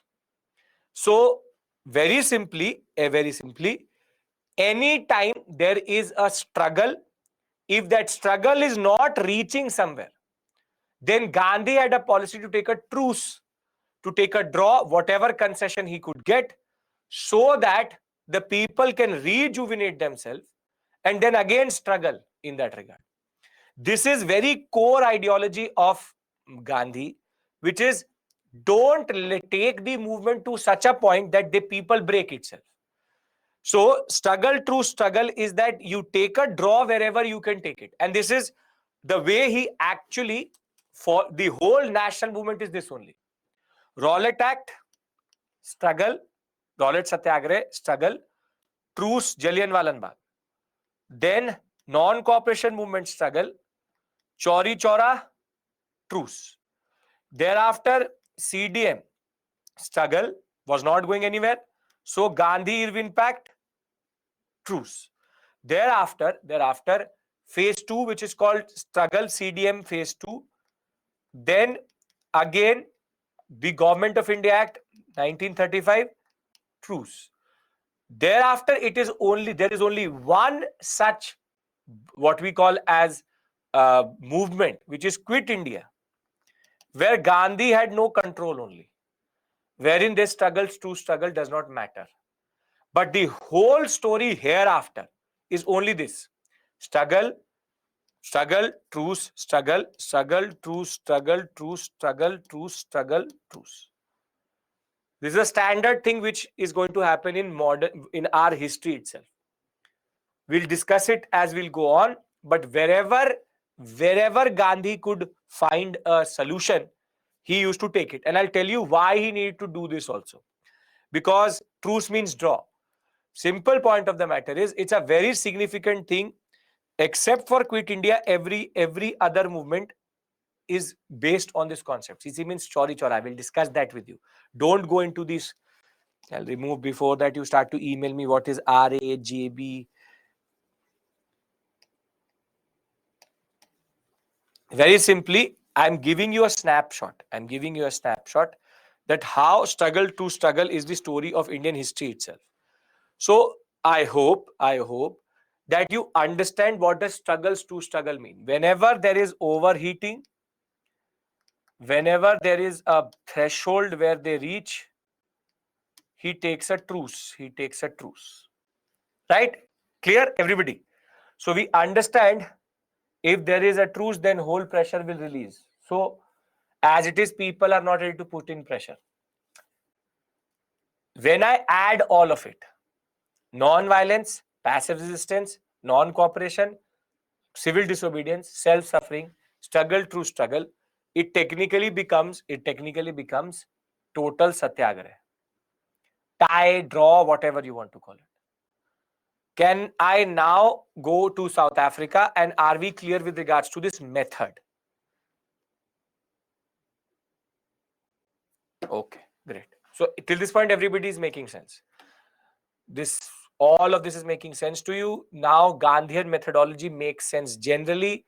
So very simply, any time there is a struggle, if that struggle is not reaching somewhere, then Gandhi had a policy to take a truce, to take a draw, whatever concession he could get, so that the people can rejuvenate themselves and then again struggle in that regard. This is very core ideology of Gandhi, which is don't take the movement to such a point that the people break itself. So struggle, true struggle is that you take a draw wherever you can take it. And this is the way he actually for the whole national movement is this only. Rowlatt Act, struggle. Rowlatt Satyagrah, struggle. Truce, Jallianwala Bagh. Then non-cooperation movement struggle. Chauri Chaura, truce. Thereafter, CDM struggle was not going anywhere. So Gandhi-Irwin Pact, truce. Thereafter, phase 2, which is called struggle CDM phase 2. Then again, the Government of India Act 1935, truce. Thereafter, there is only one such what we call as movement, which is Quit India, where Gandhi had no control only, wherein they struggle does not matter. But the whole story hereafter is only this: struggle, truce, struggle, truce, struggle, truce, struggle, truce, struggle, truce. This is a standard thing which is going to happen in our history itself. We'll discuss it as we'll go on, but wherever Gandhi could find a solution, he used to take it. And I'll tell you why he needed to do this also. Because truce means draw. Simple point of the matter is, it's a very significant thing. Except for Quit India, every other movement is based on this concept. CC means Chauri Chaura. I will discuss that with you. Don't go into this. I'll remove before that you start to email me what is RAJB. Very simply, I'm giving you a snapshot. That how struggle to struggle is the story of Indian history itself. So I hope that you understand what does struggles to struggle mean. Whenever there is overheating, whenever there is a threshold where they reach, he takes a truce. Right? Clear, everybody? So we understand, if there is a truce, then whole pressure will release. So as it is, people are not ready to put in pressure. When I add all of it, non-violence, passive resistance, non-cooperation, civil disobedience, self-suffering, struggle through struggle, it technically becomes total satyagraha. Tie, draw, whatever you want to call it. Can I now go to South Africa, and are we clear with regards to this method? Okay, great. So till this point, everybody is making sense. All of this is making sense to you. Now Gandhian methodology makes sense generally.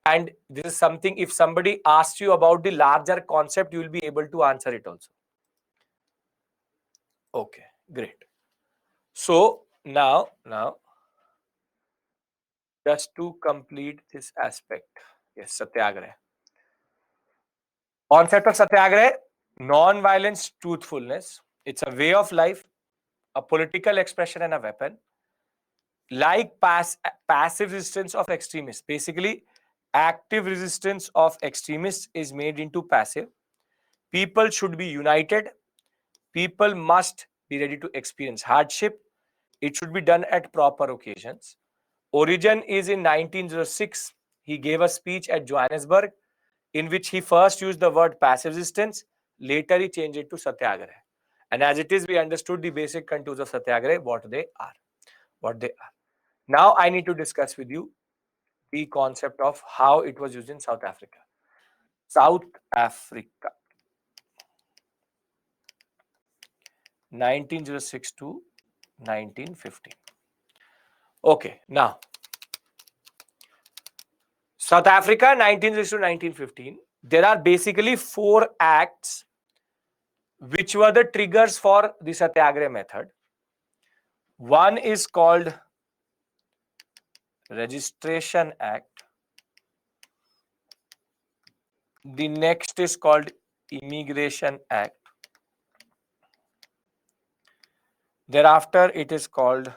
And this is something, if somebody asks you about the larger concept, you will be able to answer it also. Okay, great. So now, just to complete this aspect, yes, Satyagraha. Concept of Satyagraha, non-violence, truthfulness. It's a way of life, a political expression, and a weapon. Like passive resistance of extremists. Basically, active resistance of extremists is made into passive. People should be united. People must be ready to experience hardship. It should be done at proper occasions. Origin is in 1906. He gave a speech at Johannesburg in which he first used the word passive resistance. Later, he changed it to Satyagraha. And as it is, we understood the basic contours of Satyagraha, what they are. Now, I need to discuss with you the concept of how it was used in South Africa. South Africa, 1906 to 1915. Okay, now, South Africa, 1906 to 1915. There are basically 4 acts which were the triggers for the Satyagraha method. One is called Registration Act. The next is called Immigration Act. Thereafter, it is called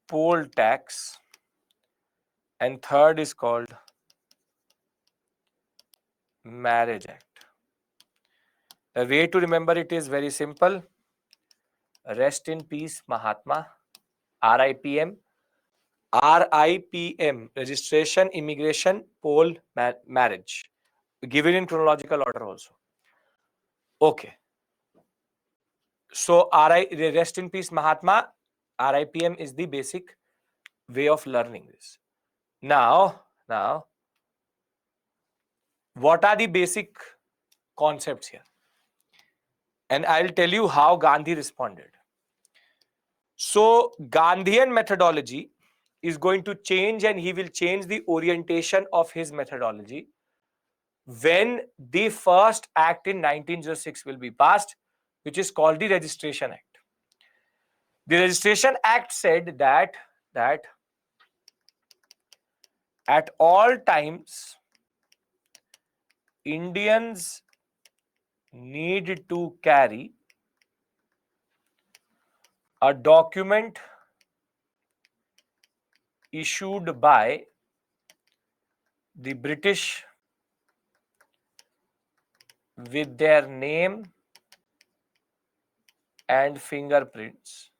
Poll Tax. And third is called Marriage Act. The way to remember it is very simple. Rest in peace, Mahatma. RIPM. RIPM, registration, immigration, poll, marriage. Given in chronological order also. Okay. So rest in peace, Mahatma. RIPM is the basic way of learning this. Now, what are the basic concepts here? And I'll tell you how Gandhi responded. So Gandhian methodology is going to change, and he will change the orientation of his methodology when the first act in 1906 will be passed, which is called the Registration Act. The Registration Act said that at all times Indians need to carry a document issued by the British with their name and fingerprints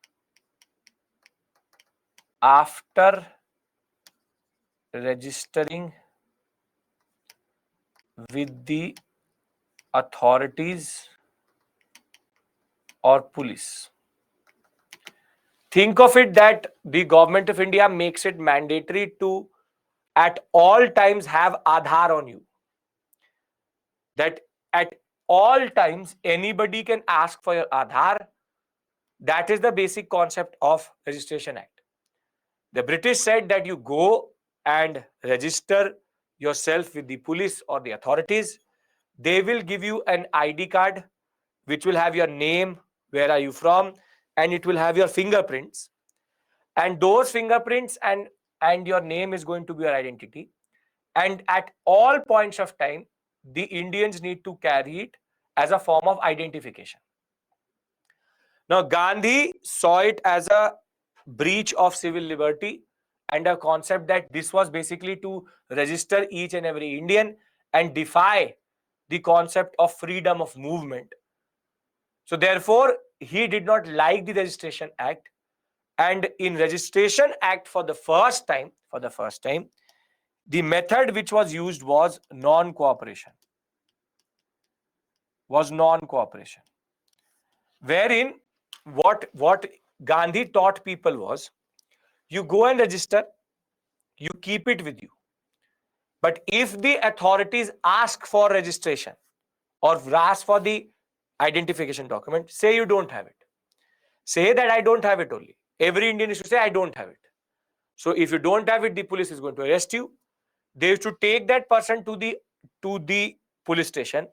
after registering with the authorities or police. Think of it that the government of India makes it mandatory to at all times have Aadhaar on you. That at all times anybody can ask for your Aadhaar. That is the basic concept of Registration Act. The British said that you go and register yourself with the police or the authorities. They will give you an ID card which will have your name, where are you from, and it will have your fingerprints. And those fingerprints and your name is going to be your identity. And at all points of time, the Indians need to carry it as a form of identification. Now, Gandhi saw it as a breach of civil liberty and a concept that this was basically to register each and every Indian and defy the concept of freedom of movement. So therefore, he did not like the Registration Act, and in Registration Act for the first time, the method which was used was non-cooperation. Wherein what Gandhi taught people was, you go and register, you keep it with you. But if the authorities ask for registration or ask for the identification document, say you don't have it. Say that I don't have it only. Every Indian is to say I don't have it. So if you don't have it, the police is going to arrest you. They used to take that person to the police station.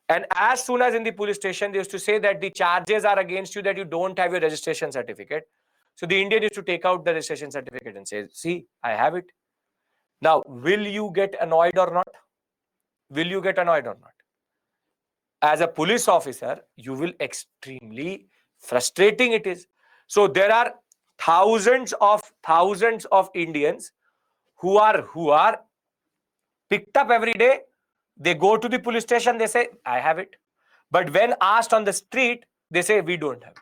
And as soon as in the police station, they used to say that the charges are against you, that you don't have your registration certificate. So the Indian used to take out the registration certificate and say, see, I have it. Now, will you get annoyed or not? As a police officer, you will extremely frustrating it is. So there are thousands of Indians who are picked up every day. They go to the police station, they say, I have it. But when asked on the street, they say, we don't have it.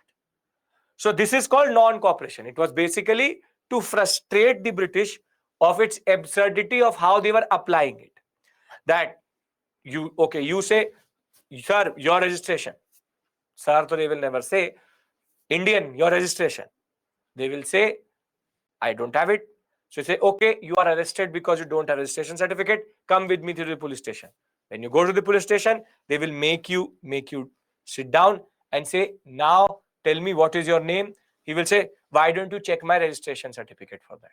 So this is called non-cooperation. It was basically to frustrate the British of its absurdity of how they were applying it. That you say, sir, your registration. Sir, so they will never say, Indian, your registration. They will say, I don't have it. So you say, okay, you are arrested because you don't have a registration certificate. Come with me to the police station. When you go to the police station, they will make you sit down and say, now tell me what is your name. He will say, why don't you check my registration certificate for that?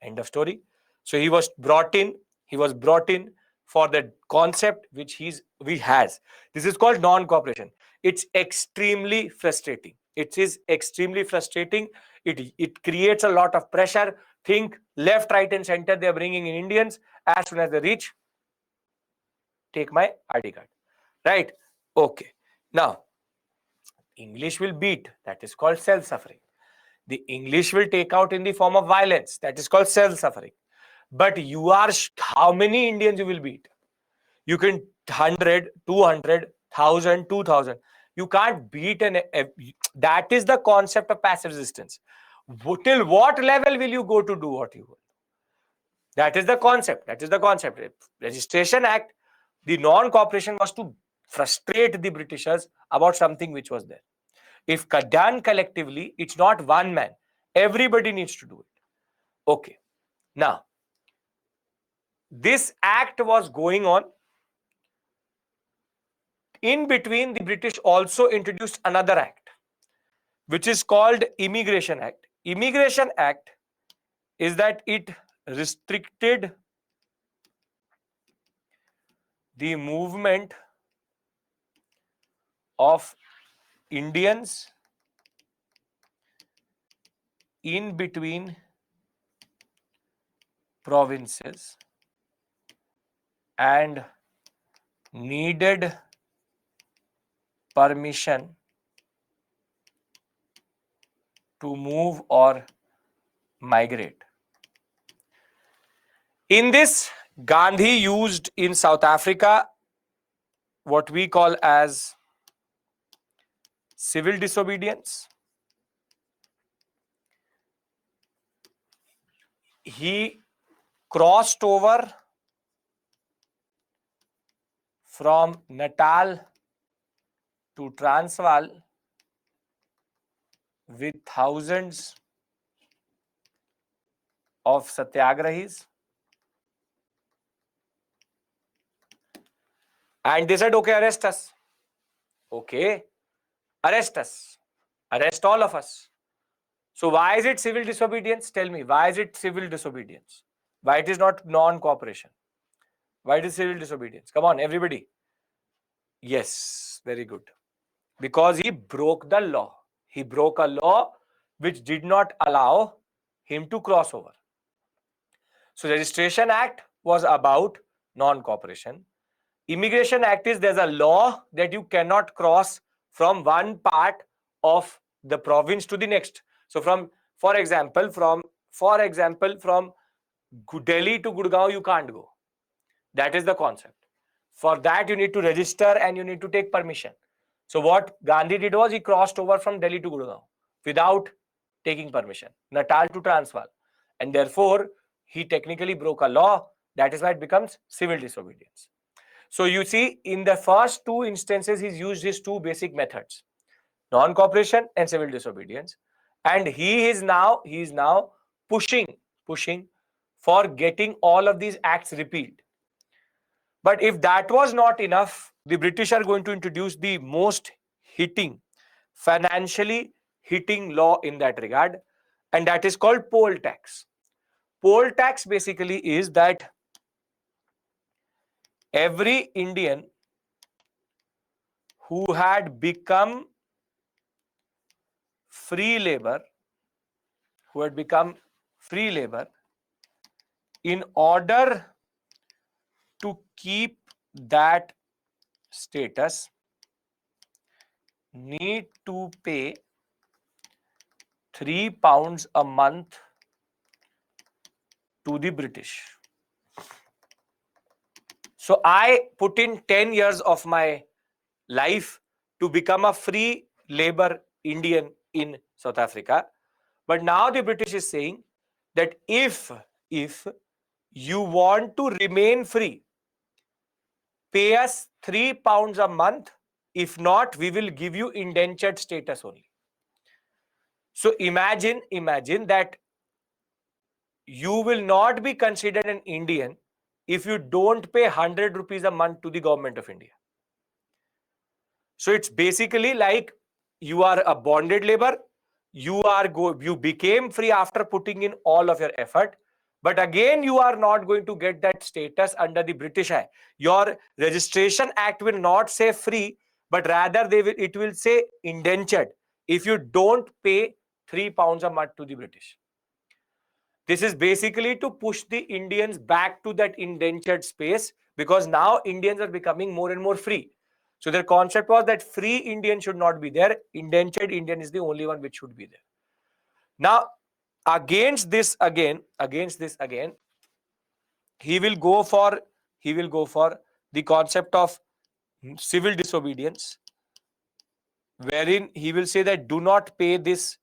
End of story. So he was brought in for the concept which he has. This is called non-cooperation. It's extremely frustrating. It is extremely frustrating. It creates a lot of pressure. Think left, right, and center. They are bringing in Indians. As soon as they reach, take my ID card. Right? Okay. Now, English will beat. That is called self-suffering. The English will take out in the form of violence. That is called self-suffering. But how many Indians you will beat? You can 100, 200, 1,000, 2,000. You can't beat that is the concept of passive resistance. Till what level will you go to do what you want? That is the concept. That is the concept. Registration Act, the non-cooperation was to frustrate the Britishers about something which was there. If done collectively, it's not one man. Everybody needs to do it. Okay. Now, this act was going on. In between, the British also introduced another act, which is called Immigration Act. Immigration Act is that it restricted the movement of Indians in between provinces and needed permission to move or migrate. In this, Gandhi used in South Africa what we call as civil disobedience. He crossed over from Natal to Transvaal with thousands of satyagrahis, and they said, okay, arrest us. Okay, arrest us. Arrest all of us. So why is it civil disobedience? Tell me, why is it civil disobedience? Why it is not non-cooperation? Why it is civil disobedience? Come on, everybody. Yes, very good. Because he broke the law. He broke a law which did not allow him to cross over. So Registration Act was about non-cooperation. Immigration Act is there's a law that you cannot cross from one part of the province to the next. So for example, from Delhi to Gurgaon, you can't go. That is the concept. For that, you need to register and you need to take permission. So what Gandhi did was he crossed over from Delhi to Gurgaon without taking permission, Natal to Transvaal. And therefore, he technically broke a law. That is why it becomes civil disobedience. So you see, in the first two instances, he's used his two basic methods, non-cooperation and civil disobedience. And he is now pushing for getting all of these acts repealed. But if that was not enough, the British are going to introduce the most financially hitting law in that regard, and that is called poll tax. Poll tax basically is that every Indian who had become free labor, in order to keep that status, need to pay £3 a month to the British. So I put in 10 years of my life to become a free labor Indian in South Africa. But now the British is saying that if you want to remain free, pay us £3 a month. If not, we will give you indentured status only. So imagine that you will not be considered an Indian if you don't pay 100 rupees a month to the government of India. So it's basically like you are a bonded labor. You became free after putting in all of your effort. But again, you are not going to get that status under the British Act. Your Registration Act will not say free, but rather it will say indentured if you don't pay £3 a month to the British. This is basically to push the Indians back to that indentured space, because now Indians are becoming more and more free. So their concept was that free Indian should not be there. Indentured Indian is the only one which should be there. Now, against this again, he will go for the concept of civil disobedience, wherein he will say that do not pay this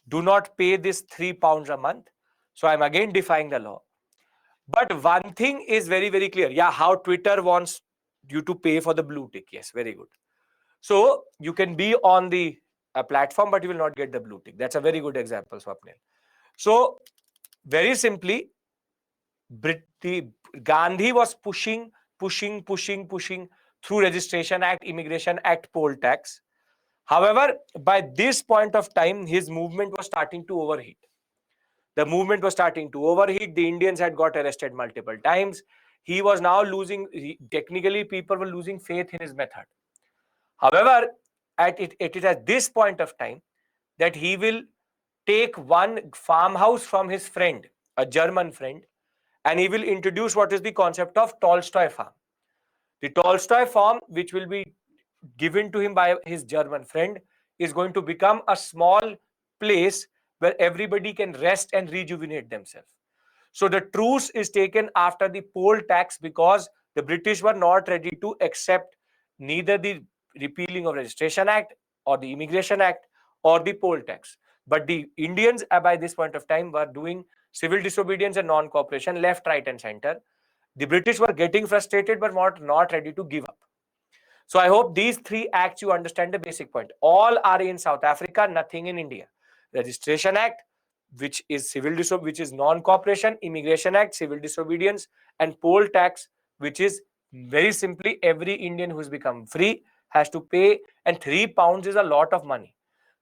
do not pay this £3 a month. So I'm again defying the law. But one thing is very, very clear. Yeah, how Twitter wants you to pay for the blue tick. Yes, very good. So you can be on the platform, but you will not get the blue tick. That's a very good example, Swapnil. So very simply, Gandhi was pushing through Registration Act, Immigration Act, poll tax. However, by this point of time, his movement was starting to overheat. The movement was starting to overheat. The Indians had got arrested multiple times. He was now losing, technically people were losing faith in his method. However, it is at this point of time that he will take one farmhouse from his friend, a German friend, and he will introduce what is the concept of Tolstoy farm. The Tolstoy farm, which will be given to him by his German friend, is going to become a small place where everybody can rest and rejuvenate themselves. So the truce is taken after the poll tax because the British were not ready to accept neither the repealing of Registration Act or the Immigration Act or the poll tax. But the Indians by this point of time were doing civil disobedience and non-cooperation left, right and center. The British were getting frustrated but not ready to give up. So I hope these three acts you understand the basic point. All are in South Africa, nothing in India. Registration Act, which is which is non-cooperation, Immigration Act, civil disobedience, and poll tax, which is very simply every Indian who has become free has to pay, and £3 is a lot of money.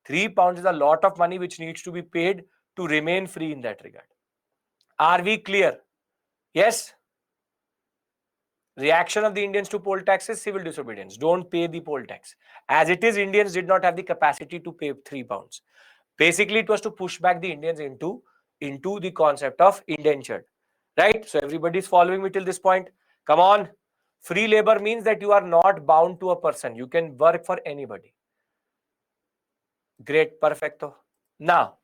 £3 is a lot of money which needs to be paid to remain free in that regard. Are we clear? Yes? Reaction of the Indians to poll tax is civil disobedience. Don't pay the poll tax. As it is, Indians did not have the capacity to pay £3. Basically, it was to push back the Indians into the concept of indentured. Right? So everybody is following me till this point. Come on. Free labor means that you are not bound to a person. You can work for anybody. Great. Perfecto. Now,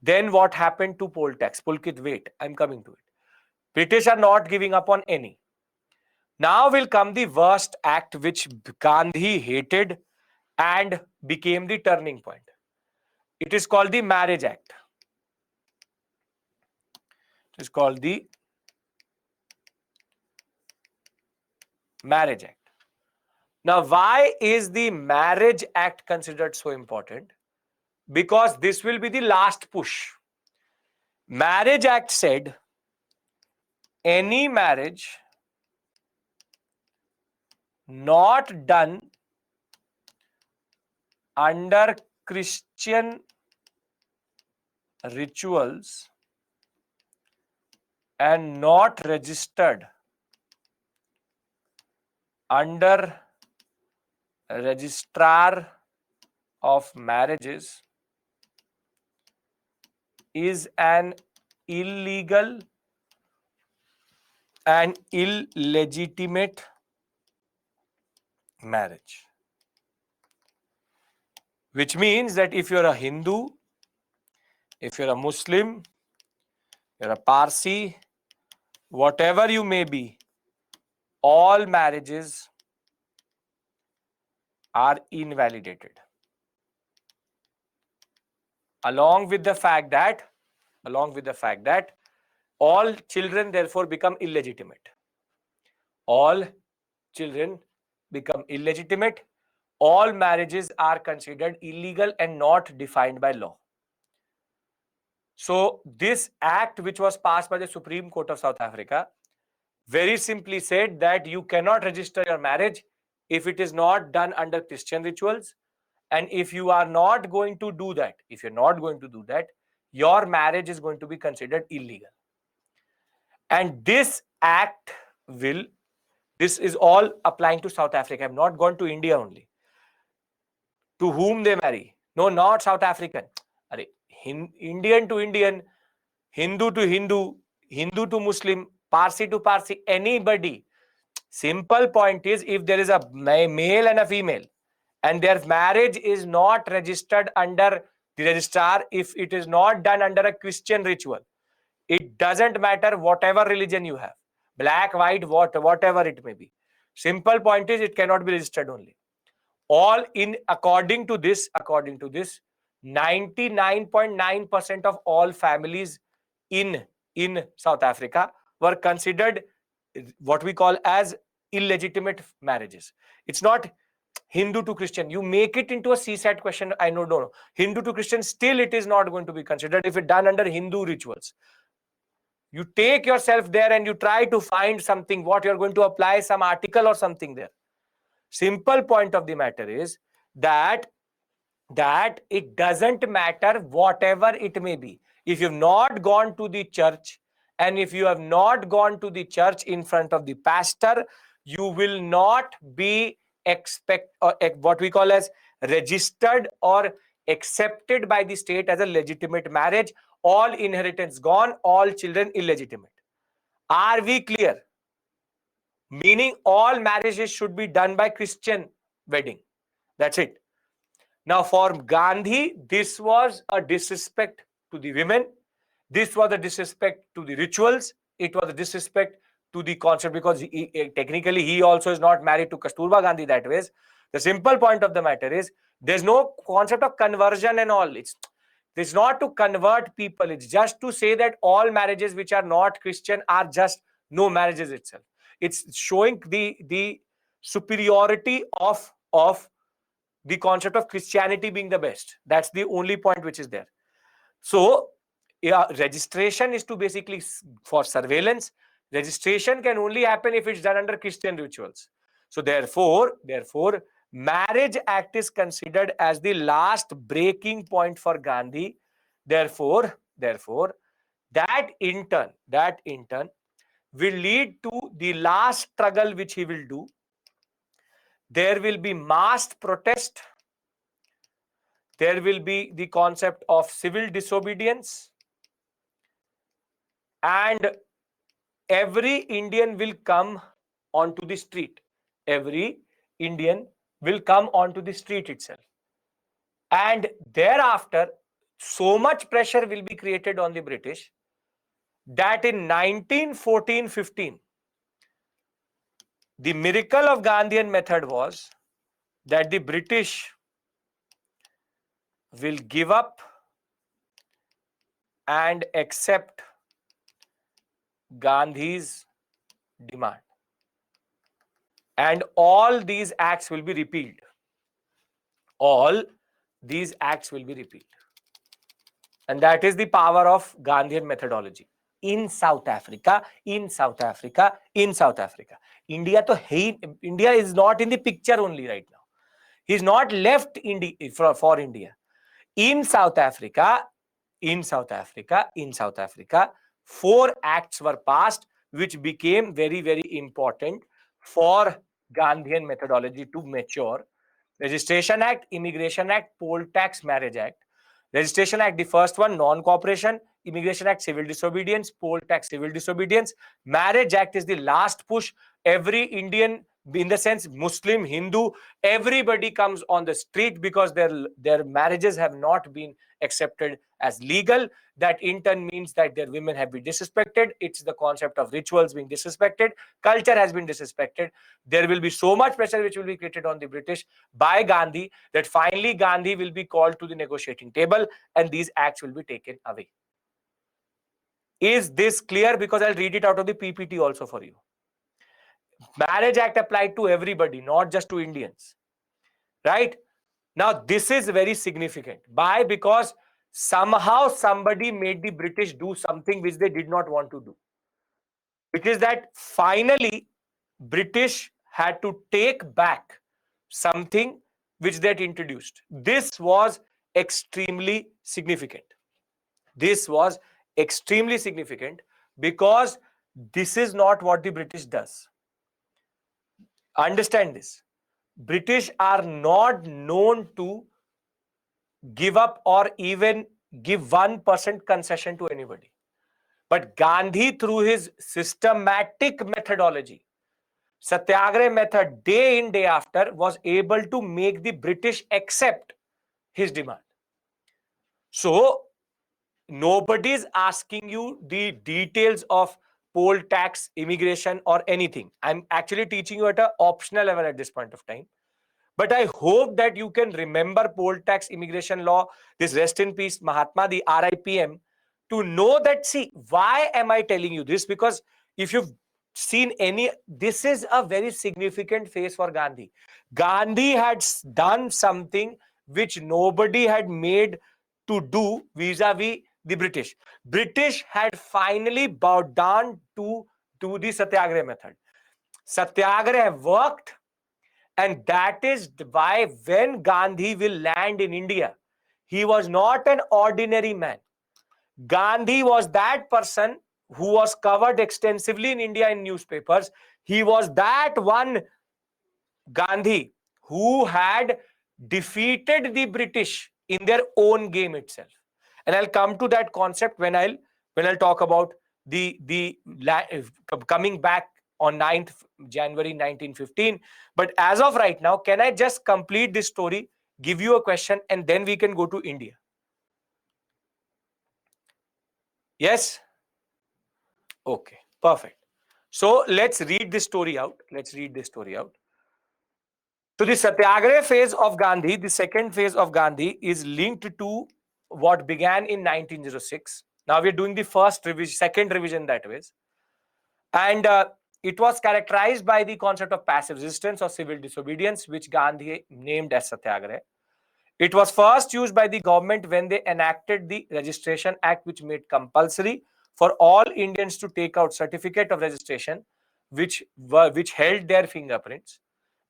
then what happened to poll tax? Pulkit, wait. I'm coming to it. British are not giving up on any. Now will come the worst act which Gandhi hated and became the turning point. It is called the Marriage Act. It is called the Marriage Act. Now, why is the Marriage Act considered so important? Because this will be the last push. Marriage Act said any marriage not done under Christian rituals and not registered under registrar of marriages is an illegal and illegitimate marriage. Which means that if you're a Hindu, if you're a Muslim, you're a Parsi, whatever you may be, all marriages are invalidated. Along with the fact that all children therefore become illegitimate. All children become illegitimate. All marriages are considered illegal and not defined by law. So this act, which was passed by the Supreme Court of South Africa, very simply said that you cannot register your marriage if it is not done under Christian rituals. And if you are not going to do that, your marriage is going to be considered illegal. And this act this is all applying to South Africa. I'm not gone to India only. To whom they marry? No, not South African. Indian to Indian, Hindu to Hindu, Hindu to Muslim, Parsi to Parsi, anybody. Simple point is, if there is a male and a female and their marriage is not registered under the registrar, if it is not done under a Christian ritual, it doesn't matter whatever religion you have, black, white, whatever it may be. Simple point is, it cannot be registered only. All in according to this, 99.9% of all families in South Africa were considered what we call as illegitimate marriages. It's not Hindu to Christian. You make it into a CSAT question. I know, no. Hindu to Christian, still it is not going to be considered if it's done under Hindu rituals. You take yourself there and you try to find something, what you're going to apply, some article or something there. Simple point of the matter is that it doesn't matter whatever it may be. If you've not gone to the church, and if you have not gone to the church in front of the pastor, you will not be what we call as registered or accepted by the state as a legitimate marriage. All inheritance gone, all children illegitimate. Are we clear? Meaning all marriages should be done by Christian wedding. That's it. Now for Gandhi, this was a disrespect to the women. This was a disrespect to the rituals. It was a disrespect to the concept, because technically he also is not married to Kasturba Gandhi that way. The simple point of the matter is there's no concept of conversion and all. It's not to convert people. It's just to say that all marriages which are not Christian are just no marriages itself. It's showing the superiority of the concept of Christianity being the best. That's the only point which is there. So yeah, registration is to basically for surveillance. Registration can only happen if it's done under Christian rituals. So therefore, Marriage Act is considered as the last breaking point for Gandhi. Therefore, that in turn will lead to the last struggle which he will do. There will be mass protest. There will be the concept of civil disobedience. And every Indian will come onto the street. Every Indian will come onto the street itself. And thereafter, so much pressure will be created on the British that in 1914-15, the miracle of Gandhian method was that the British will give up and accept Gandhi's demand. And all these acts will be repealed. All these acts will be repealed. And that is the power of Gandhian methodology. In South Africa. India is not in the picture only right now. He's not left for India. In South Africa, 4 acts were passed which became very, very important for Gandhian methodology to mature. Registration Act, Immigration Act, Poll Tax, Marriage Act. Registration Act, the first one, non-cooperation. Immigration Act, civil disobedience. Poll Tax, civil disobedience. Marriage Act is the last push. Every Indian, in the sense Muslim, Hindu, everybody comes on the street because their marriages have not been accepted as legal. That in turn means that their women have been disrespected. It's the concept of rituals being disrespected. Culture has been disrespected. There will be so much pressure which will be created on the British by Gandhi that finally Gandhi will be called to the negotiating table and these acts will be taken away. Is this clear? Because I'll read it out of the PPT also for you. Marriage Act applied to everybody, not just to Indians. Right? Now, this is very significant. Why? Because somehow somebody made the British do something which they did not want to do. Which is that finally, British had to take back something which they had introduced. This was extremely significant. This was extremely significant because this is not what the British does. Understand this. British are not known to give up or even give 1% concession to anybody. But Gandhi, through his systematic methodology, Satyagraha method, day in, day after, was able to make the British accept his demand. So, nobody is asking you the details of poll tax, immigration or anything. I'm actually teaching you at an optional level at this point of time. But I hope that you can remember poll tax, immigration law, this rest in peace Mahatma, the RIPM, to know that, see, why am I telling you this? Because if you've seen any, this is a very significant phase for Gandhi. Gandhi had done something which nobody had made to do vis-a-vis the British. British had finally bowed down to the Satyagraha method. Satyagraha worked, and that is why when Gandhi will land in India, he was not an ordinary man. Gandhi was that person who was covered extensively in India in newspapers. He was that one Gandhi who had defeated the British in their own game itself. And I'll come to that concept when I'll talk about the coming back on 9th January 1915. But as of right now, can I just complete this story, give you a question, and then we can go to India? Yes? Okay, perfect. So let's read this story out. So the Satyagraha phase of Gandhi, the second phase of Gandhi, is linked to what began in 1906. Now we are doing the second revision that way. And it was characterized by the concept of passive resistance or civil disobedience, which Gandhi named as Satyagraha. It was first used by the government when they enacted the Registration Act, which made compulsory for all Indians to take out certificate of registration, which held their fingerprints.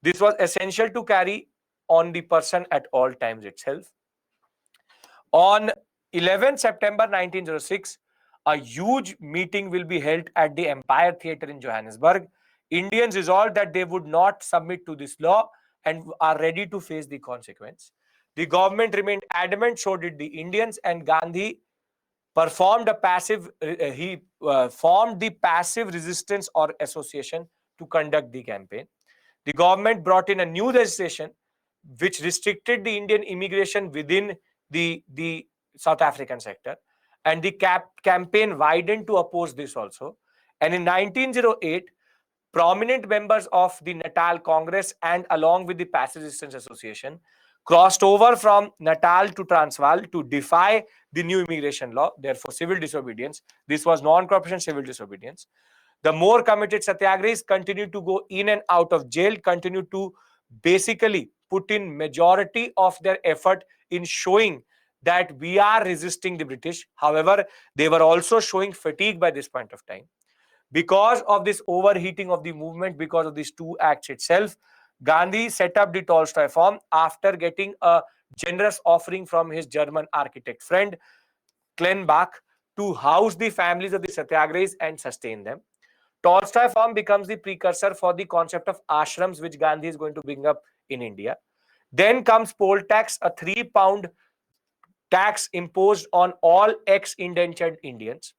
This was essential to carry on the person at all times itself. On 11 September 1906, a huge meeting will be held at the Empire Theatre in Johannesburg. Indians resolved that they would not submit to this law and are ready to face the consequence. The government remained adamant, so did the Indians, and Gandhi performed formed the passive resistance or association to conduct the campaign. The government brought in a new legislation which restricted the Indian immigration within the South African sector, and the campaign widened to oppose this also. And in 1908, prominent members of the Natal Congress and along with the Passive Resistance Association crossed over from Natal to Transvaal to defy the new immigration law, therefore civil disobedience. This was non-corruption civil disobedience. The more committed satyagrahis continued to go in and out of jail, continued to basically put in majority of their effort in showing that we are resisting the British. However, they were also showing fatigue by this point of time. Because of this overheating of the movement, because of these two acts itself, Gandhi set up the Tolstoy Farm after getting a generous offering from his German architect friend Klenbach to house the families of the satyagrahis and sustain them. Tolstoy Farm becomes the precursor for the concept of ashrams, which Gandhi is going to bring up in India. Then comes poll tax, a £3 tax imposed on all ex-indentured Indians.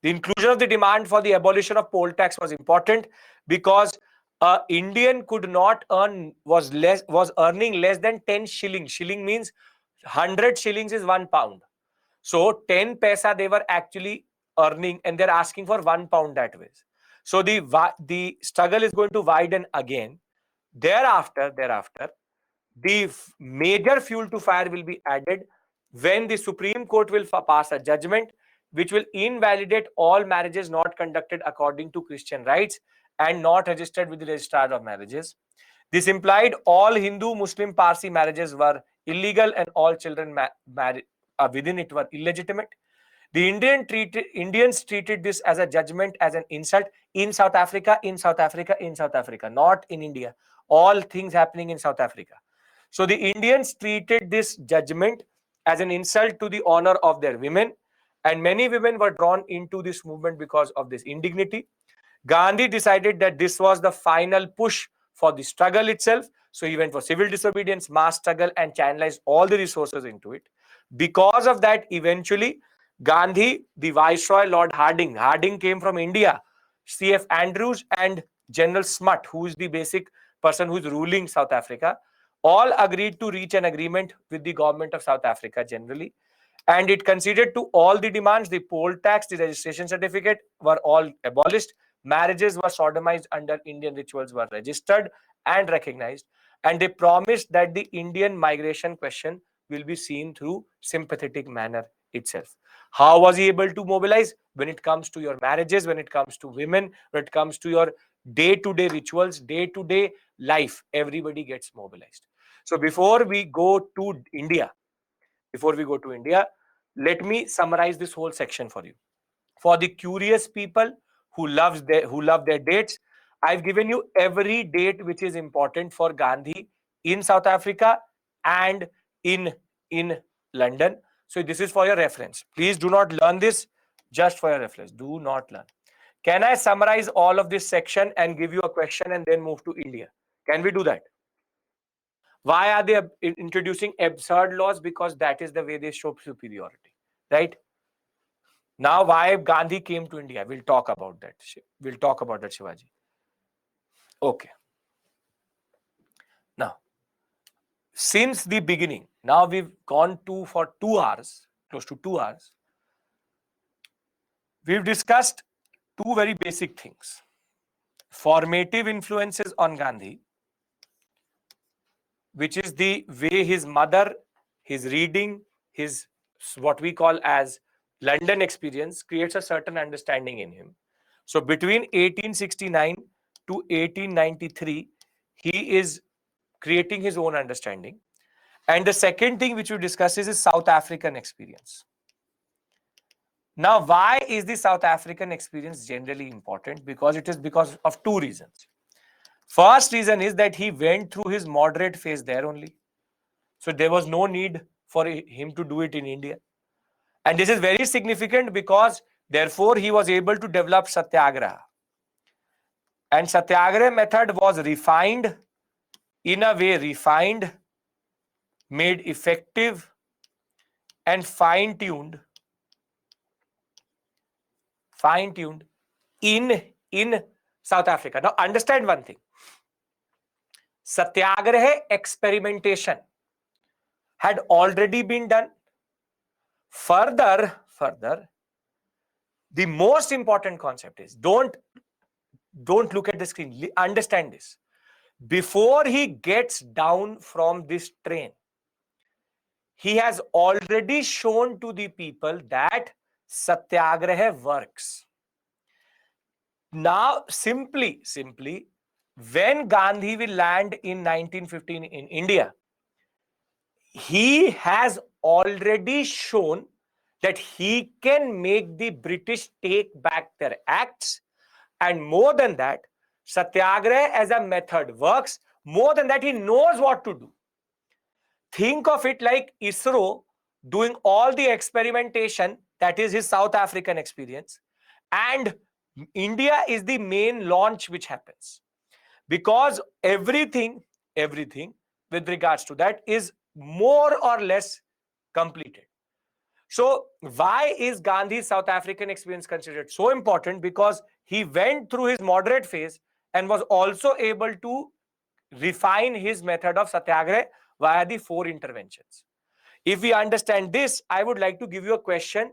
The inclusion of the demand for the abolition of poll tax was important because Indian could not was earning less than 10 shillings. Shilling means 100 shillings is £1. So 10 paisa they were actually earning, and they're asking for £1 that way. So the struggle is going to widen again. Thereafter, the major fuel to fire will be added when the Supreme Court will pass a judgment which will invalidate all marriages not conducted according to Christian rites and not registered with the registrar of marriages. This implied all Hindu, Muslim, Parsi marriages were illegal and all children within it were illegitimate. The Indians treated this as a judgment, as an insult in South Africa, not in India. All things happening in South Africa. So the Indians treated this judgment as an insult to the honor of their women, and many women were drawn into this movement because of this indignity. Gandhi decided that this was the final push for the struggle itself. So he went for civil disobedience, mass struggle, and channelized all the resources into it. Because of that, eventually, Gandhi, the Viceroy, Lord Harding came from India, C.F. Andrews, and General Smutt, who is the basic person who is ruling South Africa, all agreed to reach an agreement with the government of South Africa generally. And it conceded to all the demands. The poll tax, the registration certificate were all abolished. Marriages were sodomized under Indian rituals were registered, and recognized, and they promised that the Indian migration question will be seen through sympathetic manner itself. How was he able to mobilize? When it comes to your marriages, when it comes to women, when it comes to your day-to-day rituals, day-to-day life, everybody gets mobilized. So before we go to India, let me summarize this whole section for you. For the curious people who love their dates, I've given you every date which is important for Gandhi in South Africa and in London. So this is for your reference. Please do not learn this, just for your reference. Do not learn. Can I summarize all of this section and give you a question and then move to India? Can we do that? Why are they introducing absurd laws? Because that is the way they show superiority, right? Now, why Gandhi came to India? We'll talk about that. Shivaji. Okay. Now, since the beginning, now we've gone for 2 hours, close to 2 hours. We've discussed 2 very basic things. Formative influences on Gandhi, which is the way his mother, his reading, his what we call as London experience creates a certain understanding in him. So between 1869 to 1893, he is creating his own understanding. And the second thing which we discuss is his South African experience. Now, why is the South African experience generally important? Because it is because of 2 reasons. First reason is that he went through his moderate phase there only. So there was no need for him to do it in India. And this is very significant because therefore he was able to develop Satyagraha. And Satyagraha method was refined, in a way refined, made effective and fine-tuned in South Africa. Now understand one thing. Satyagraha experimentation had already been done. Further, the most important concept is don't look at the screen. Understand this. Before he gets down from this train, he has already shown to the people that Satyagraha works. Now, simply, when Gandhi will land in 1915 in India, he has already shown that he can make the British take back their acts. And more than that, Satyagraha as a method works. More than that, he knows what to do. Think of it like ISRO doing all the experimentation, that is his South African experience, and India is the main launch which happens. Because everything with regards to that is more or less completed. So why is Gandhi's South African experience considered so important? Because he went through his moderate phase and was also able to refine his method of Satyagraha via the 4 interventions. If we understand this, I would like to give you a question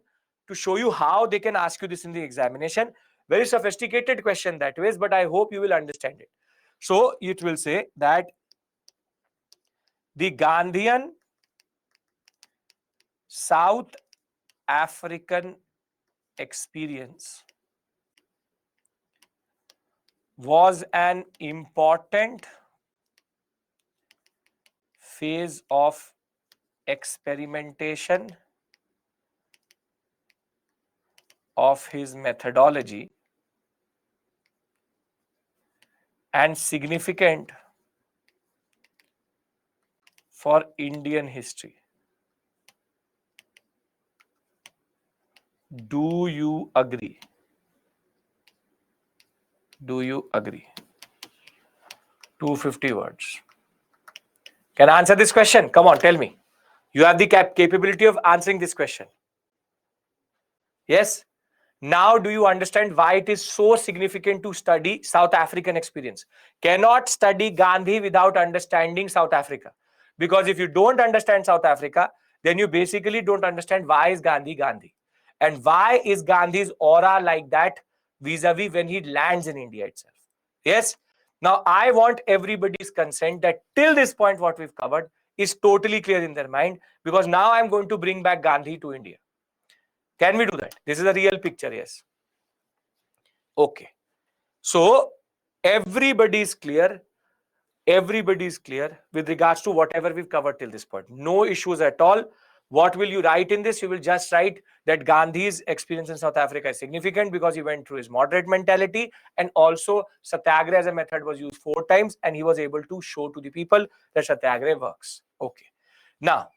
to show you how they can ask you this in the examination. Very sophisticated question that way, but I hope you will understand it. So it will say that the Gandhian South African experience was an important phase of experimentation of his methodology and significant for Indian history. Do you agree? Do you agree? 250 words. Can I answer this question? Come on, tell me. You have the capability of answering this question. Yes? Now do you understand why it is so significant to study South African experience? Cannot study Gandhi without understanding South Africa. Because if you don't understand South Africa, then you basically don't understand why is Gandhi Gandhi. And why is Gandhi's aura like that vis-a-vis when he lands in India itself. Yes? Now, I want everybody's consent that till this point, what we've covered is totally clear in their mind, because now I'm going to bring back Gandhi to India. Can we do that? This is a real picture, yes. Okay. So, everybody is clear. Everybody is clear with regards to whatever we've covered till this point. No issues at all. What will you write in this? You will just write that Gandhi's experience in South Africa is significant because he went through his moderate mentality, and also Satyagraha as a method was used 4 times and he was able to show to the people that Satyagraha works. Okay. Now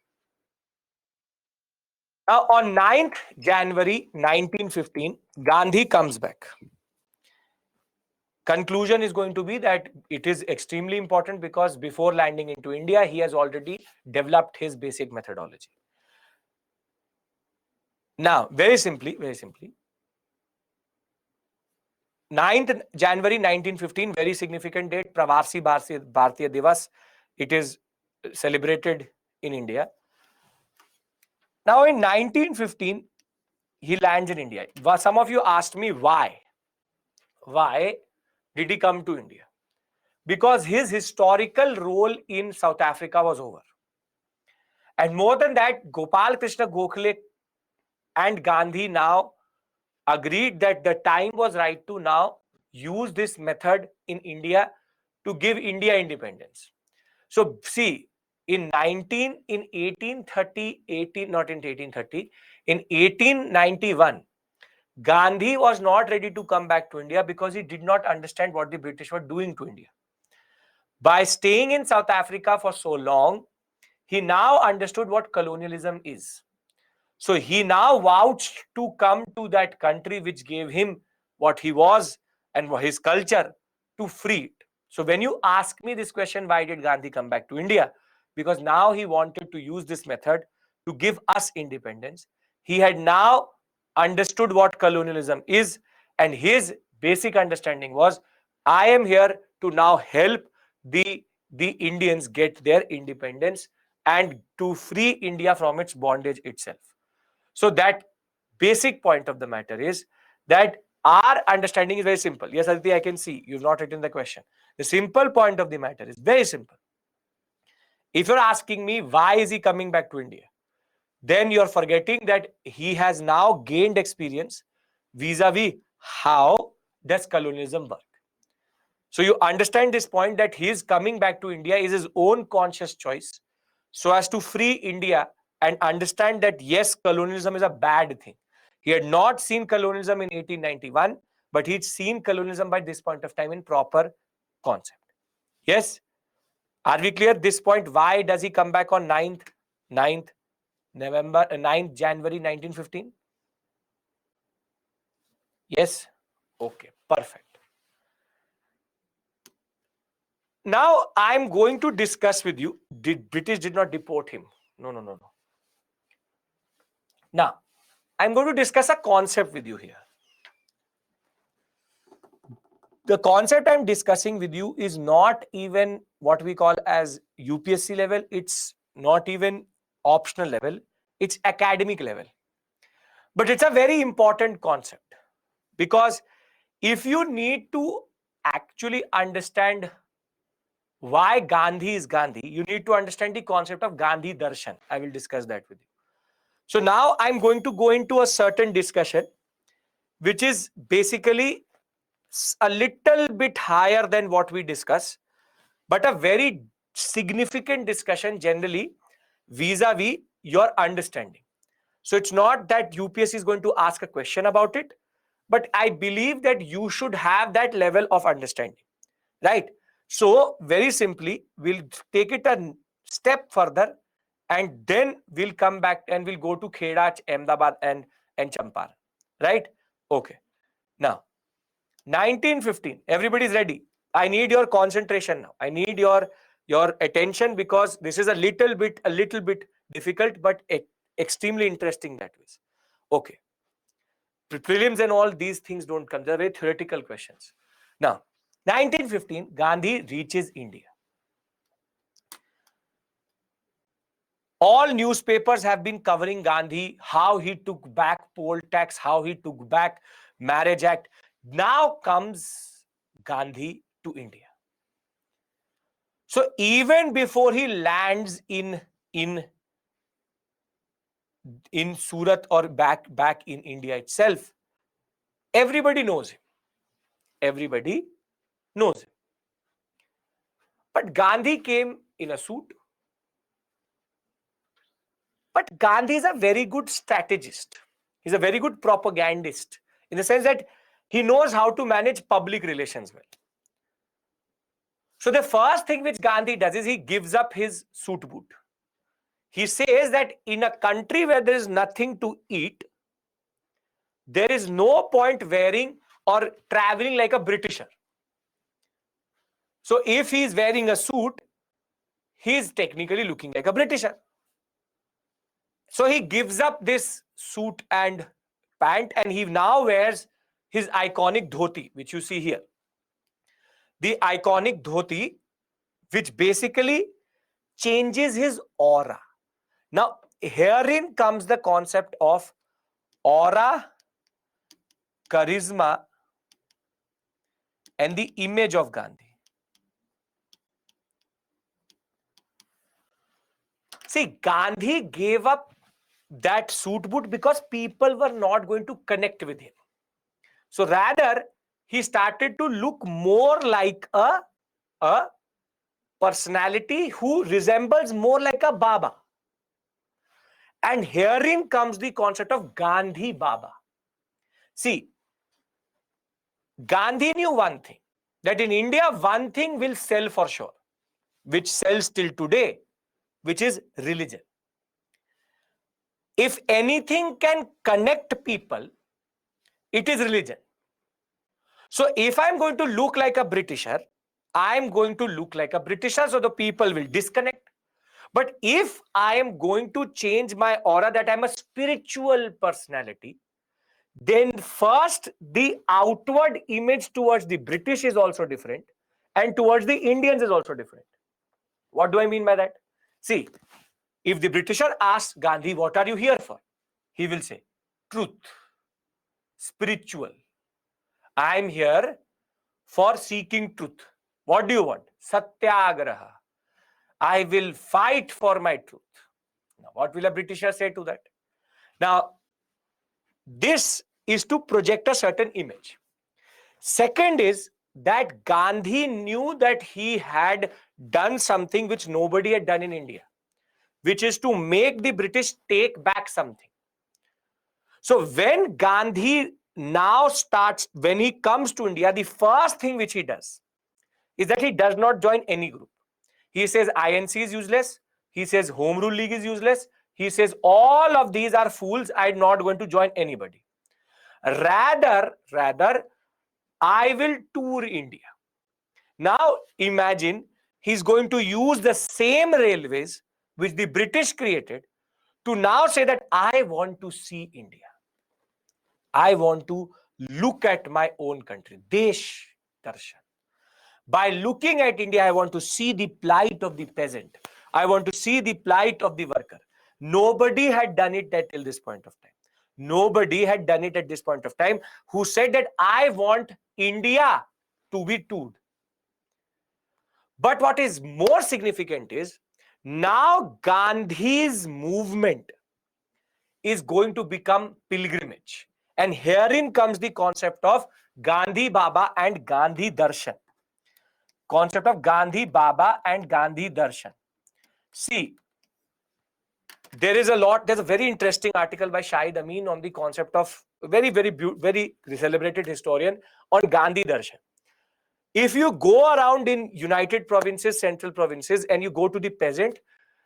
on 9th January 1915, Gandhi comes back. Conclusion is going to be that it is extremely important because before landing into India, he has already developed his basic methodology. Now, very simply, 9th January 1915, very significant date, Pravasi Bharatiya Divas. It is celebrated in India. Now, in 1915, he lands in India. Some of you asked me why. Why did he come to India? Because his historical role in South Africa was over. And more than that, Gopal Krishna Gokhale and Gandhi now agreed that the time was right to now use this method in India to give India independence. So see, in 1830, not in 1830, in 1891, Gandhi was not ready to come back to India because he did not understand what the British were doing to India. By staying in South Africa for so long, he now understood what colonialism is. So he now vouched to come to that country which gave him what he was and his culture, to free it. So when you ask me this question, why did Gandhi come back to India? Because now he wanted to use this method to give us independence. He had now understood what colonialism is, and his basic understanding was, I am here to now help the Indians get their independence and to free India from its bondage itself. So that basic point of the matter is that our understanding is very simple. Yes, Aditi, I can see you've not written the question. The simple point of the matter is very simple. If you're asking me why is he coming back to India, then you're forgetting that he has now gained experience vis-a-vis how does colonialism work. So you understand this point, that his coming back to India is his own conscious choice so as to free India and understand that yes, colonialism is a bad thing. He had not seen colonialism in 1891, but he'd seen colonialism by this point of time in proper concept. Yes? Are we clear this point? Why does he come back on 9th January 1915? Yes? Okay, perfect. Now, I'm going to discuss with you, British did not deport him. No. Now, I'm going to discuss a concept with you here. The concept I'm discussing with you is not even what we call as UPSC level. It's not even optional level. It's academic level. But it's a very important concept, because if you need to actually understand why Gandhi is Gandhi, you need to understand the concept of Gandhi Darshan. I will discuss that with you. So now I'm going to go into a certain discussion, which is basically a little bit higher than what we discuss, but a very significant discussion generally vis-a-vis your understanding. So it's not that UPSC is going to ask a question about it, but I believe that you should have that level of understanding, right? So very simply, we'll take it a step further, and then we'll come back and we'll go to Kheda, Ahmedabad and Champaran, right? Okay. Now, 1915, everybody's ready. I need your concentration now. I need your attention, because this is a little bit difficult, but extremely interesting that way. Okay. Prelims and all these things don't come. They're very theoretical questions. Now, 1915, Gandhi reaches India. All newspapers have been covering Gandhi, how he took back poll tax, how he took back Marriage Act. Now comes Gandhi to India. So even before he lands in Surat or back in India itself, everybody knows him. Everybody knows him. But Gandhi came in a suit. But Gandhi is a very good strategist. He's a very good propagandist in the sense that he knows how to manage public relations well. So the first thing which Gandhi does is he gives up his suit boot. He says that in a country where there is nothing to eat, there is no point wearing or traveling like a Britisher. So if he is wearing a suit, he is technically looking like a Britisher. So he gives up this suit and pant and he now wears his iconic dhoti, which you see here. The iconic dhoti, which basically changes his aura. Now, herein comes the concept of aura, charisma, and the image of Gandhi. See, Gandhi gave up that suit boot because people were not going to connect with him. So rather, he started to look more like a personality who resembles more like a Baba. And herein comes the concept of Gandhi Baba. See, Gandhi knew one thing, that in India, one thing will sell for sure, which sells till today, which is religion. If anything can connect people, it is religion. So if I'm going to look like a Britisher, I'm going to look like a Britisher, so the people will disconnect. But if I am going to change my aura that I'm a spiritual personality, then first the outward image towards the British is also different and towards the Indians is also different. What do I mean by that? See, if the Britisher asks Gandhi, what are you here for? He will say, truth, spiritual. I'm here for seeking truth. What do you want? Satyagraha. I will fight for my truth. Now, what will a Britisher say to that? Now, this is to project a certain image. Second is that Gandhi knew that he had done something which nobody had done in India, which is to make the British take back something. So when Gandhi now starts, when he comes to India, the first thing which he does is that he does not join any group. He says INC is useless. He says Home Rule League is useless. He says all of these are fools. I'm not going to join anybody. Rather, I will tour India. Now imagine he's going to use the same railways which the British created to now say that I want to see India. I want to look at my own country. Desh Darshan. By looking at India, I want to see the plight of the peasant. I want to see the plight of the worker. Nobody had done it till this point of time. Nobody had done it at this point of time who said that I want India to be toured. But what is more significant is now Gandhi's movement is going to become pilgrimage. And herein comes the concept of Gandhi Baba and Gandhi Darshan. Concept of Gandhi Baba and Gandhi Darshan. See, there's a very interesting article by Shahid Amin on the concept of very celebrated historian on Gandhi Darshan. If you go around in United Provinces, Central Provinces, and you go to the peasant,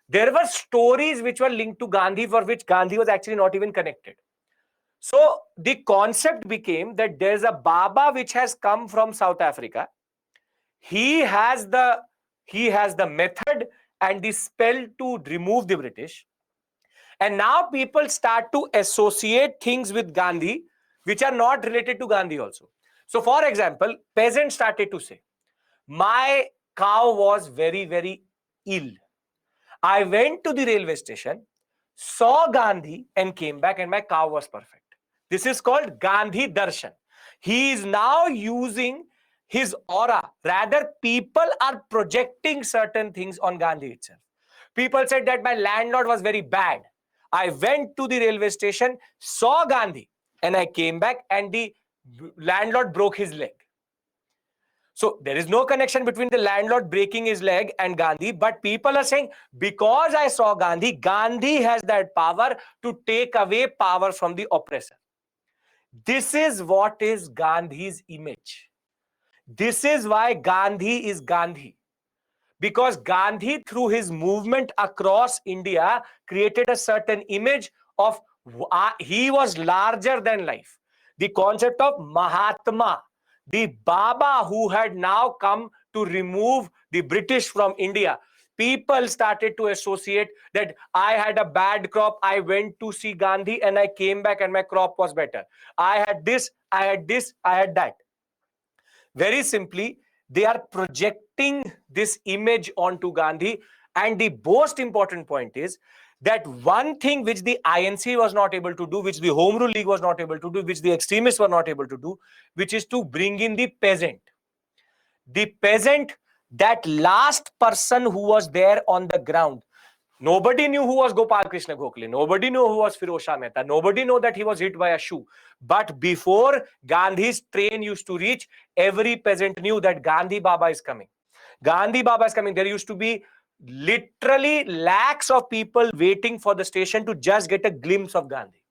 there were stories which were linked to Gandhi for which Gandhi was actually not even connected. So the concept became that there's a Baba which has come from South Africa. He has the method and the spell to remove the British. And now people start to associate things with Gandhi which are not related to Gandhi also. So for example, peasants started to say, my cow was very ill. I went to the railway station, saw Gandhi and came back and my cow was perfect. This is called Gandhi Darshan. He is now using his aura. Rather, people are projecting certain things on Gandhi itself. People said that my landlord was very bad. I went to the railway station, saw Gandhi, and I came back and the landlord broke his leg. So there is no connection between the landlord breaking his leg and Gandhi, but people are saying, because I saw Gandhi, Gandhi has that power to take away power from the oppressor. This is what is Gandhi's image. This is why Gandhi is Gandhi. Because Gandhi, through his movement across India, created a certain image of he was larger than life. The concept of Mahatma, the Baba who had now come to remove the British from India. People started to associate that I had a bad crop, I went to see Gandhi and I came back and my crop was better. I had this, I had this, I had that. Very simply, they are projecting this image onto Gandhi. And the most important point is that one thing which the INC was not able to do, which the Home Rule League was not able to do, which the extremists were not able to do, which is to bring in the peasant. The peasant, that last person who was there on the ground. Nobody knew who was Gopal Krishna Gokhale. Nobody knew who was Firoz Shah Mehta. Nobody knew that he was hit by a shoe. But before Gandhi's train used to reach, every peasant knew that Gandhi Baba is coming. Gandhi Baba is coming. There used to be literally lakhs of people waiting for the station to just get a glimpse of Gandhi.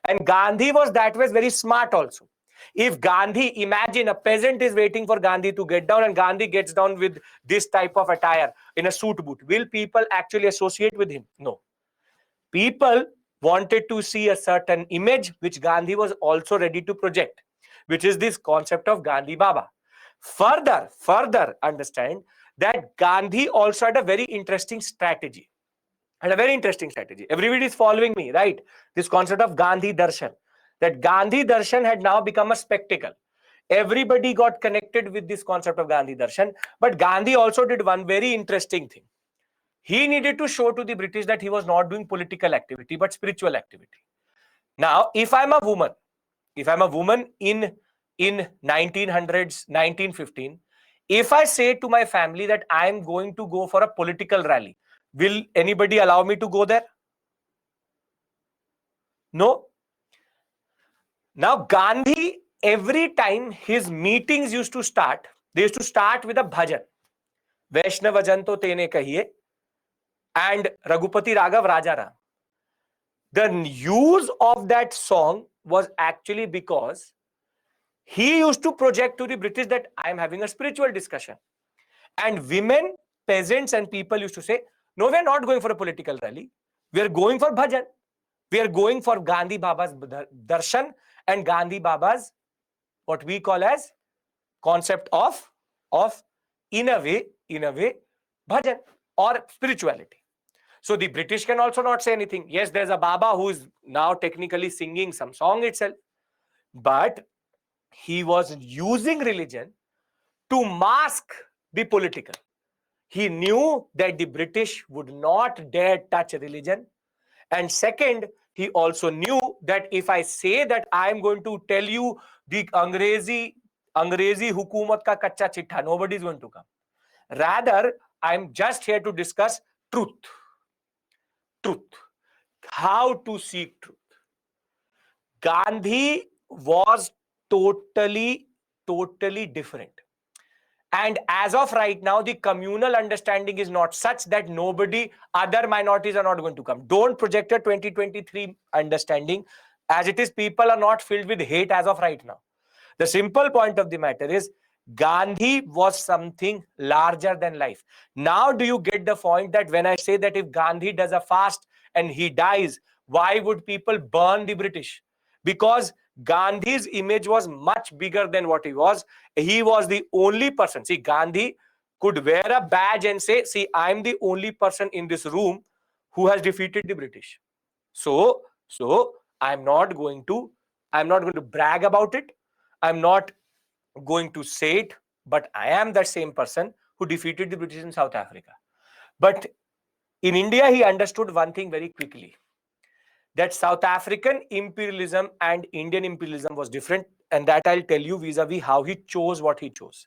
And Gandhi was that way very smart also. If Gandhi, imagine a peasant is waiting for Gandhi to get down and Gandhi gets down with this type of attire in a suit boot, will people actually associate with him? No. People wanted to see a certain image which Gandhi was also ready to project, which is this concept of Gandhi Baba. Further understand that Gandhi also had a very interesting strategy. Everybody is following me, right? This concept of Gandhi Darshan. That Gandhi Darshan had now become a spectacle. Everybody got connected with this concept of Gandhi Darshan. But Gandhi also did one very interesting thing. He needed to show to the British that he was not doing political activity, but spiritual activity. Now, if I'm a woman in 1900s, 1915, if I say to my family that I'm going to go for a political rally, will anybody allow me to go there? No. Now, Gandhi, every time his meetings used to start, they used to start with a bhajan. Vaishnav Janto Tene Kahiye and Raghupati Raghav Rajaram. The use of that song was actually because he used to project to the British that I am having a spiritual discussion. And women, peasants and people used to say, no, we are not going for a political rally. We are going for bhajan. We are going for Gandhi Baba's darshan and Gandhi Baba's what we call as concept of in a way, bhajan or spirituality. So the British can also not say anything. Yes, there's a Baba who is now technically singing some song itself. But he was using religion to mask the political. He knew that the British would not dare touch religion. And second, he also knew that if I say that I am going to tell you the Angrezi hukumat ka kacha chitta, nobody is going to come. Rather, I am just here to discuss truth. How to seek truth. Gandhi was totally different. And as of right now, the communal understanding is not such that other minorities are not going to come. Don't project a 2023 understanding. As it is, people are not filled with hate as of right now. The simple point of the matter is, Gandhi was something larger than life. Now do you get the point that when I say that if Gandhi does a fast and he dies, why would people burn the British? Because Gandhi's image was much bigger than what he was. He was the only person. See, Gandhi could wear a badge and say, see, I'm the only person in this room who has defeated the British. So I'm not going to brag about it. I'm not going to say it, but I am that same person who defeated the British in South Africa. But in India, he understood one thing very quickly, that South African imperialism and Indian imperialism was different. and that I'll tell you vis-a-vis how he chose what he chose.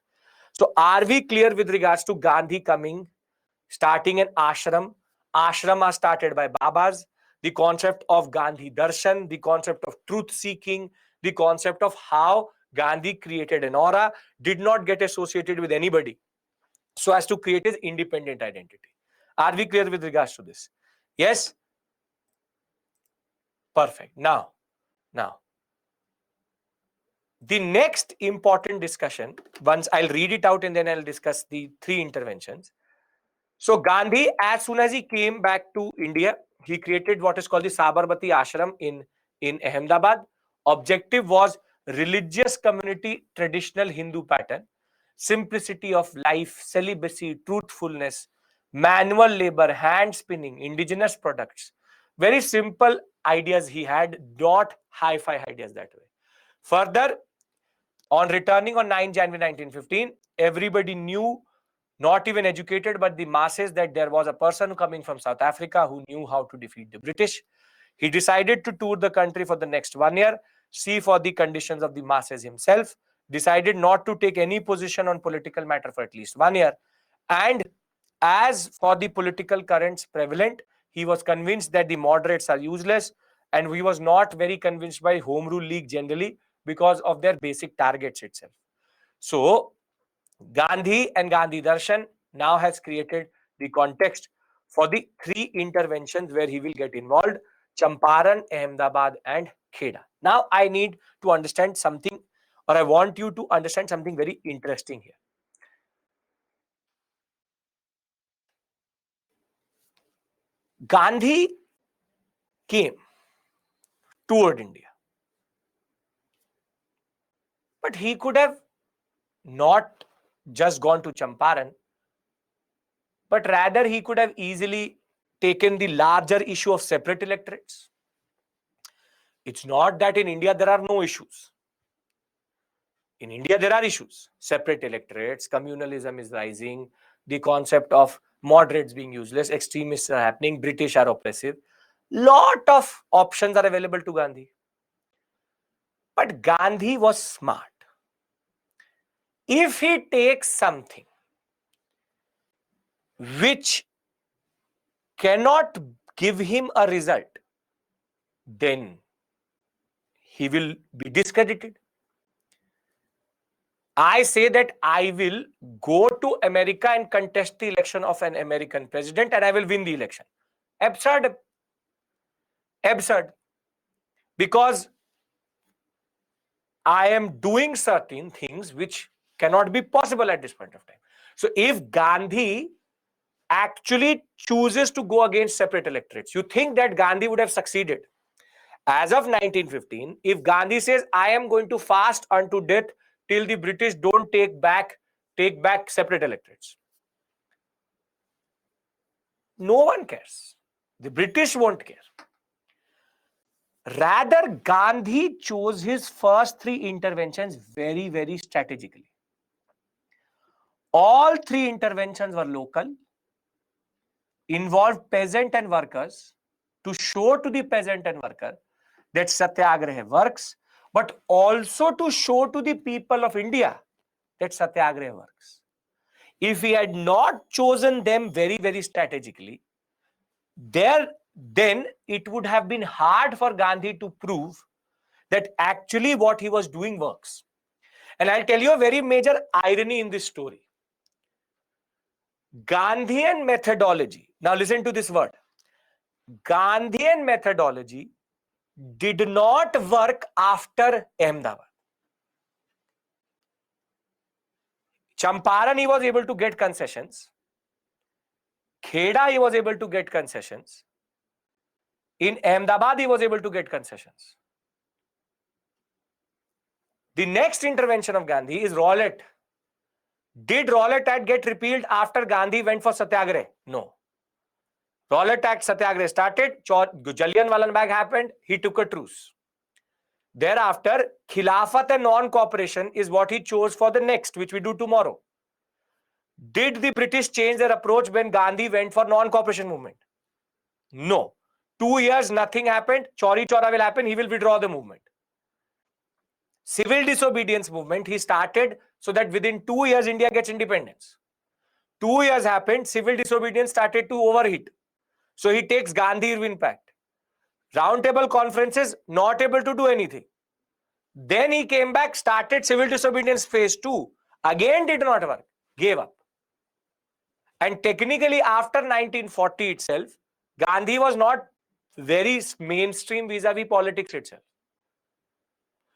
So are we clear with regards to Gandhi coming, starting an ashram? Ashram are started by Babas. The concept of Gandhi Darshan, the concept of truth seeking, the concept of how Gandhi created an aura, did not get associated with anybody so as to create his independent identity. Are we clear with regards to this? Yes? Perfect. Now, the next important discussion, once I'll read it out and then I'll discuss the three interventions. So Gandhi, as soon as he came back to India, he created what is called the Sabarmati Ashram in Ahmedabad. Objective was religious community, traditional Hindu pattern, simplicity of life, celibacy, truthfulness, manual labor, hand spinning, indigenous products. Very simple ideas he had, not hi-fi ideas that way. Further, on returning on 9 January 1915, everybody knew, not even educated, but the masses, that there was a person coming from South Africa who knew how to defeat the British. He decided to tour the country for the next 1 year, see for the conditions of the masses himself, decided not to take any position on political matter for at least 1 year. And as for the political currents prevalent, he was convinced that the moderates are useless, and he was not very convinced by Home Rule League generally because of their basic targets itself. So Gandhi and Gandhi Darshan now has created the context for the three interventions where he will get involved: Champaran, Ahmedabad, and Kheda. Now I need to understand something, or I want you to understand something very interesting here. Gandhi came, toured India, but he could have not just gone to Champaran, but rather he could have easily taken the larger issue of separate electorates. It's not that in India there are no issues. In India, there are issues. Separate electorates, communalism is rising, the concept of moderates being useless, extremists are happening, British are oppressive. Lot of options are available to Gandhi. But Gandhi was smart. If he takes something which cannot give him a result, then he will be discredited. I say that I will go to America and contest the election of an American president and I will win the election. Absurd. Absurd. Because I am doing certain things which cannot be possible at this point of time. So if Gandhi actually chooses to go against separate electorates, you think that Gandhi would have succeeded? As of 1915, if Gandhi says, I am going to fast unto death till the British don't take back separate electorates, no one cares. The British won't care. Rather, Gandhi chose his first three interventions very, very strategically. All three interventions were local, involved peasant and workers, to show to the peasant and worker that Satyagraha works, but also to show to the people of India that Satyagraha works. If he had not chosen them very, very strategically, then it would have been hard for Gandhi to prove that actually what he was doing works. And I'll tell you a very major irony in this story. Gandhian methodology. Now listen to this word. Gandhian methodology did not work after Ahmedabad. Champaran, he was able to get concessions. Kheda, he was able to get concessions. In Ahmedabad, he was able to get concessions. The next intervention of Gandhi is Rowlatt. Did Rowlatt Act get repealed after Gandhi went for Satyagraha? No. Rowlatt Act, Satyagraha started, Jallianwala Bagh happened, he took a truce. Thereafter, Khilafat and non-cooperation is what he chose for the next, which we do tomorrow. Did the British change their approach when Gandhi went for non-cooperation movement? No. 2 years, nothing happened. Chauri Chaura will happen. He will withdraw the movement. Civil disobedience movement he started so that within 2 years India gets independence. 2 years happened, civil disobedience started to overheat. So he takes Gandhi Irwin Pact. Roundtable conferences, not able to do anything. Then he came back, started civil disobedience phase 2. Again did not work, gave up. And technically after 1940 itself, Gandhi was not very mainstream vis-a-vis politics itself.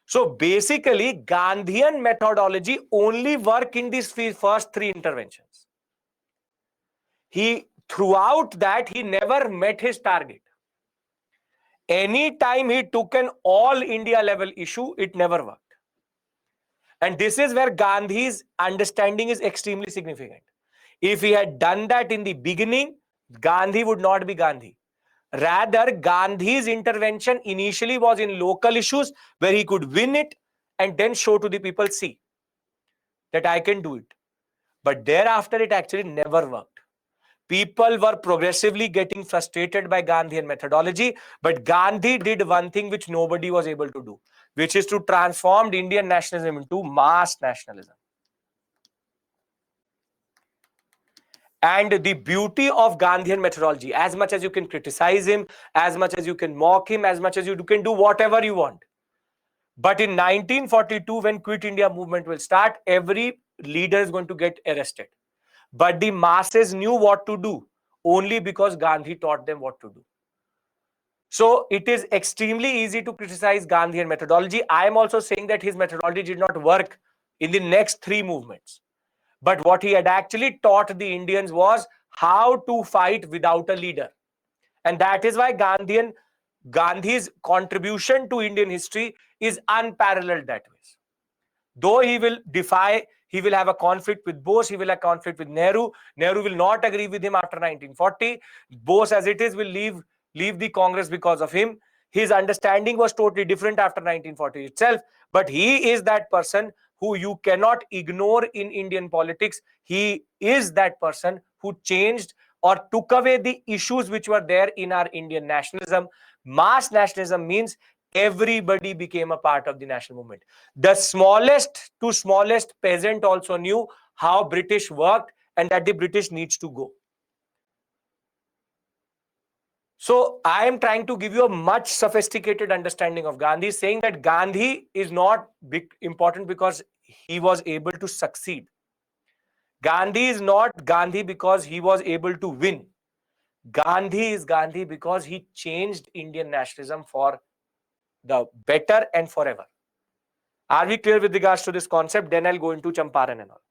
So basically, Gandhian methodology only work in these first 3 interventions. Throughout that, he never met his target. Anytime he took an all India level issue, it never worked. And this is where Gandhi's understanding is extremely significant. If he had done that in the beginning, Gandhi would not be Gandhi. Rather, Gandhi's intervention initially was in local issues where he could win it and then show to the people, see, that I can do it. But thereafter, it actually never worked. People were progressively getting frustrated by Gandhian methodology, but Gandhi did one thing which nobody was able to do, which is to transform Indian nationalism into mass nationalism. And the beauty of Gandhian methodology, as much as you can criticize him, as much as you can mock him, as much as you can do whatever you want. But in 1942, when Quit India movement will start, every leader is going to get arrested. But the masses knew what to do only because Gandhi taught them what to do. So it is extremely easy to criticize Gandhian methodology. I am also saying that his methodology did not work in the next 3 movements. But what he had actually taught the Indians was how to fight without a leader. And that is why Gandhi's contribution to Indian history is unparalleled that way. Though he will have a conflict with Bose, he will have a conflict with Nehru. Nehru will not agree with him after 1940. Bose, as it is, will leave the Congress because of him. His understanding was totally different after 1940 itself. But he is that person who you cannot ignore in Indian politics. He is that person who changed or took away the issues which were there in our Indian nationalism. Mass nationalism means everybody became a part of the national movement. The smallest to smallest peasant also knew how British worked and that the British needs to go. So I am trying to give you a much sophisticated understanding of Gandhi, saying that Gandhi is not important because he was able to succeed. Gandhi is not Gandhi because he was able to win. Gandhi is Gandhi because he changed Indian nationalism for the better and forever. Are we clear with regards to this concept? Then I'll go into Champaran and all.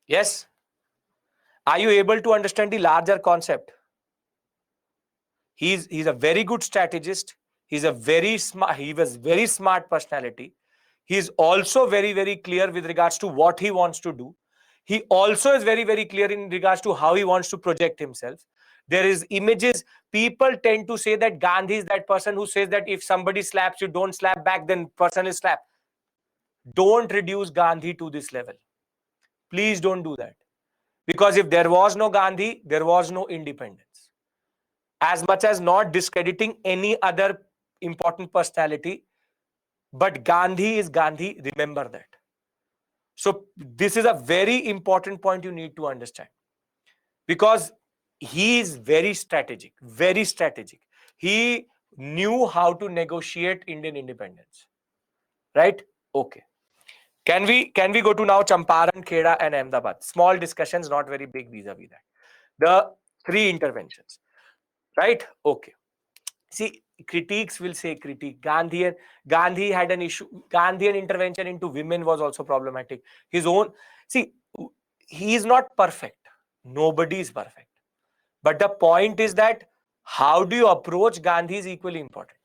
Yes? Are you able to understand the larger concept? He's a very good strategist. He was very smart personality. He's also very, very clear with regards to what he wants to do. He also is very, very clear in regards to how he wants to project himself. There is images. People tend to say that Gandhi is that person who says that if somebody slaps you, don't slap back, then person is slapped. Don't reduce Gandhi to this level. Please don't do that. Because if there was no Gandhi, there was no independence. As much as not discrediting any other important personality, but Gandhi is Gandhi, remember that. So this is a very important point you need to understand. Because he is very strategic, very strategic. He knew how to negotiate Indian independence. Right? Okay. Can we go to now Champaran, Kheda and Ahmedabad? Small discussions, not very big vis-a-vis that. The 3 interventions. Right? Okay. See, critiques will say critique. Gandhi had an issue. Gandhian intervention into women was also problematic. His own, see, he is not perfect. Nobody is perfect. But the point is that how do you approach Gandhi is equally important.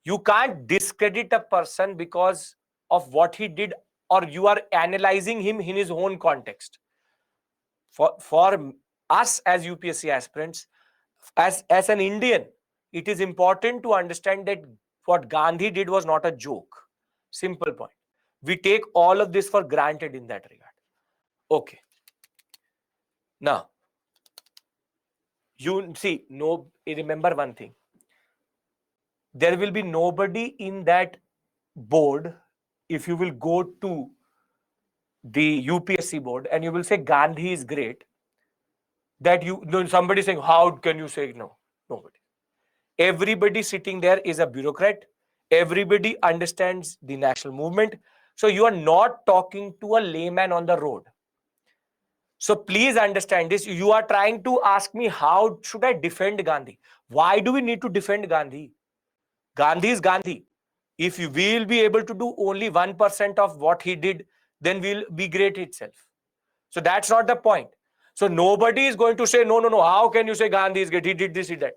You can't discredit a person because of what he did, or you are analyzing him in his own context. For us as UPSC aspirants, as an Indian, it is important to understand that what Gandhi did was not a joke. Simple point. We take all of this for granted in that regard. Okay. Now, you see, remember one thing. There will be nobody in that board, if you will go to the UPSC board and you will say Gandhi is great, that you no, somebody saying, how can you say no? Nobody. Everybody sitting there is a bureaucrat. Everybody understands the national movement. So you are not talking to a layman on the road. So please understand this. You are trying to ask me, how should I defend Gandhi? Why do we need to defend Gandhi? Gandhi is Gandhi. If we will be able to do only 1% of what he did, then we'll be great itself. So that's not the point. So nobody is going to say, no, no, no, how can you say Gandhi is great? He did this, he did that.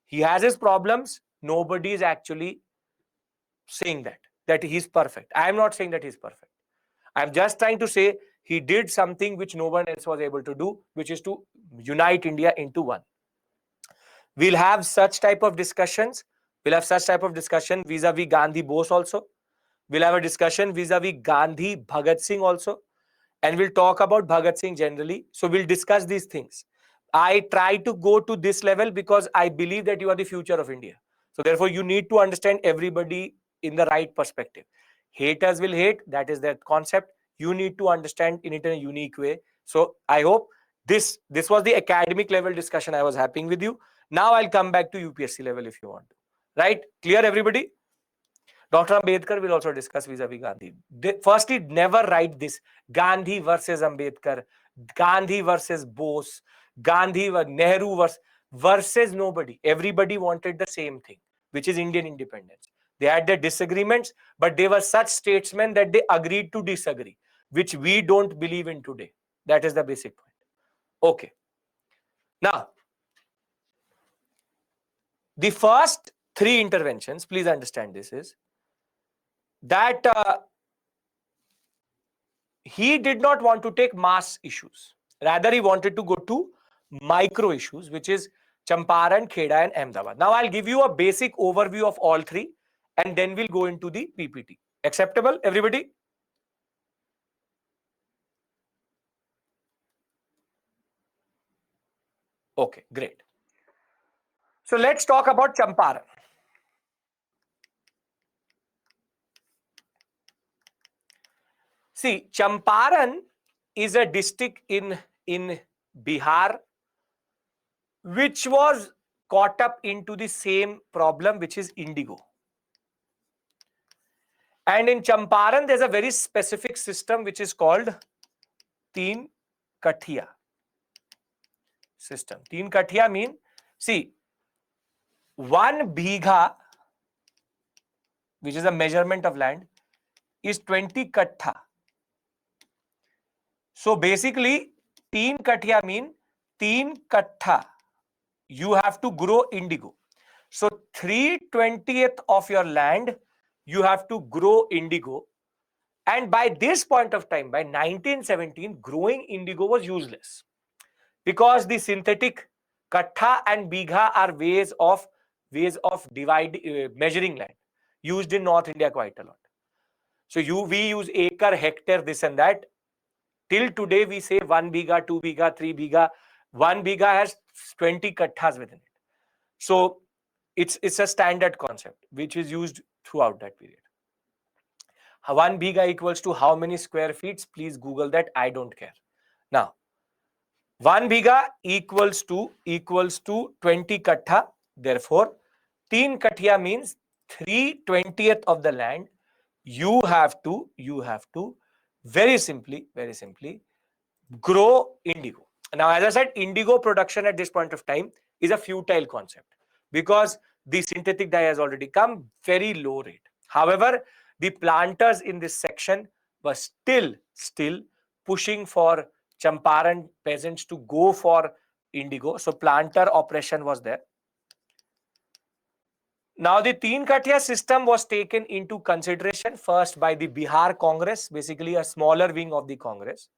He has his problems. Nobody is actually saying that he's perfect. I am not saying that he's perfect. I'm just trying to say he did something which no one else was able to do, which is to unite India into one. We'll have such type of discussions. We'll have such type of discussion vis-a-vis Gandhi Bose also. We'll have a discussion vis-a-vis Gandhi Bhagat Singh also. And we'll talk about Bhagat Singh generally. So we'll discuss these things. I try to go to this level because I believe that you are the future of India. So therefore, you need to understand everybody in the right perspective. Haters will hate. That is their concept. You need to understand in it in a unique way. So I hope this was the academic level discussion I was having with you. Now I'll come back to UPSC level if you want to. Right? Clear, everybody? Dr. Ambedkar will also discuss vis-a-vis Gandhi. Firstly, never write this Gandhi versus Ambedkar, Gandhi versus Bose, Gandhi Nehru versus nobody. Everybody wanted the same thing, which is Indian independence. They had their disagreements, but they were such statesmen that they agreed to disagree, which we don't believe in today. That is the basic point. Okay. Now, the first three interventions, please understand this, is that he did not want to take mass issues. Rather, he wanted to go to micro issues, which is Champaran, Kheda, and Ahmedabad. Now, I'll give you a basic overview of all three, and then we'll go into the PPT. Acceptable, everybody? Okay, great. So let's talk about Champaran. See, Champaran is a district in Bihar, which was caught up into the same problem, which is indigo. And in Champaran, there's a very specific system which is called Teen Kathia system. Teen Kathia mean, see, 1 bigha, which is a measurement of land, is 20 kattha. So basically, Teen Kathia mean 3 kattha. You have to grow indigo. So 3/20th of your land, you have to grow indigo. And by this point of time, by 1917, growing indigo was useless, because the synthetic kattha and bigha are ways of measuring land used in North India quite a lot. So we use acre, hectare, this and that. Till today, we say 1 bigha, 2 bigha, 3 bigha. 1 bigha has 20 katthas within it. So it's a standard concept which is used throughout that period. 1 bigha equals to how many square feet? Please Google that. I don't care. Now, 1 bigha equals to 20 kattha. Therefore, 3 kathia means 3/20th of the land. You have to very simply grow indigo. Now, as I said, indigo production at this point of time is a futile concept, because the synthetic dye has already come, very low rate. However, the planters in this section were still pushing for Champaran peasants to go for indigo. So planter oppression was there. Now, the Teen Kathia system was taken into consideration first by the Bihar Congress, basically a smaller wing of the Congress.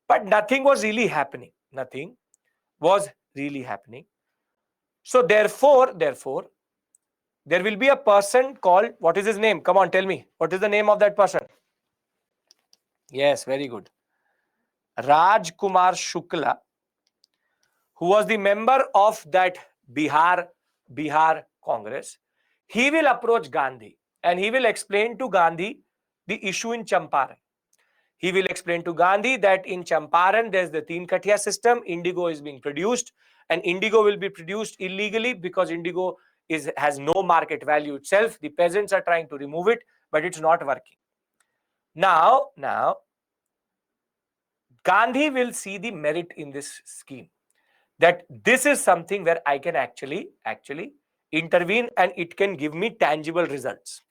But nothing was really happening. Nothing was really happening. So therefore, there will be a person called, what is his name? Come on, tell me. What is the name of that person? Yes, very good. Raj Kumar Shukla, who was the member of that Bihar Congress. He will approach Gandhi and he will explain to Gandhi the issue in Champaran. He will explain to Gandhi that in Champaran there's the Teen Kathia system, indigo is being produced, and indigo will be produced illegally because indigo has no market value itself. The peasants are trying to remove it, but it's not working. Now, Gandhi will see the merit in this scheme, that this is something where I can actually intervene and it can give me tangible results.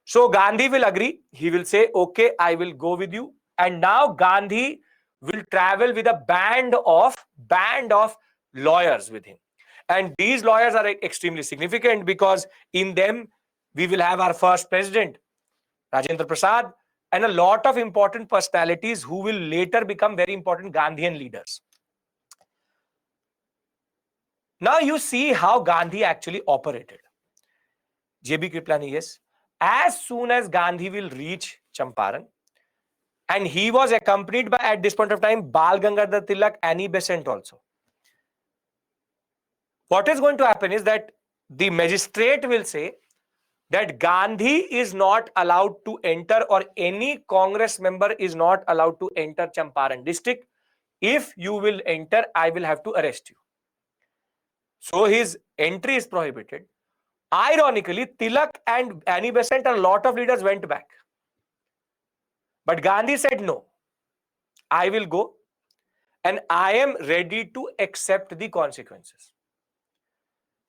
So Gandhi will agree. He will say, okay, I will go with you. And now Gandhi will travel with a band of lawyers with him. And these lawyers are extremely significant because in them we will have our first president, Rajendra Prasad, and a lot of important personalities who will later become very important Gandhian leaders. Now you see how Gandhi actually operated. JB Kriplani, yes. As soon as Gandhi will reach Champaran, and he was accompanied by, at this point of time, Bal Gangadhar Tilak, Annie Besant also. What is going to happen is that the magistrate will say that Gandhi is not allowed to enter, or any Congress member is not allowed to enter Champaran district. If you will enter, I will have to arrest you. So his entry is prohibited. Ironically, Tilak and Annie Besant and a lot of leaders went back. But Gandhi said, no, I will go and I am ready to accept the consequences.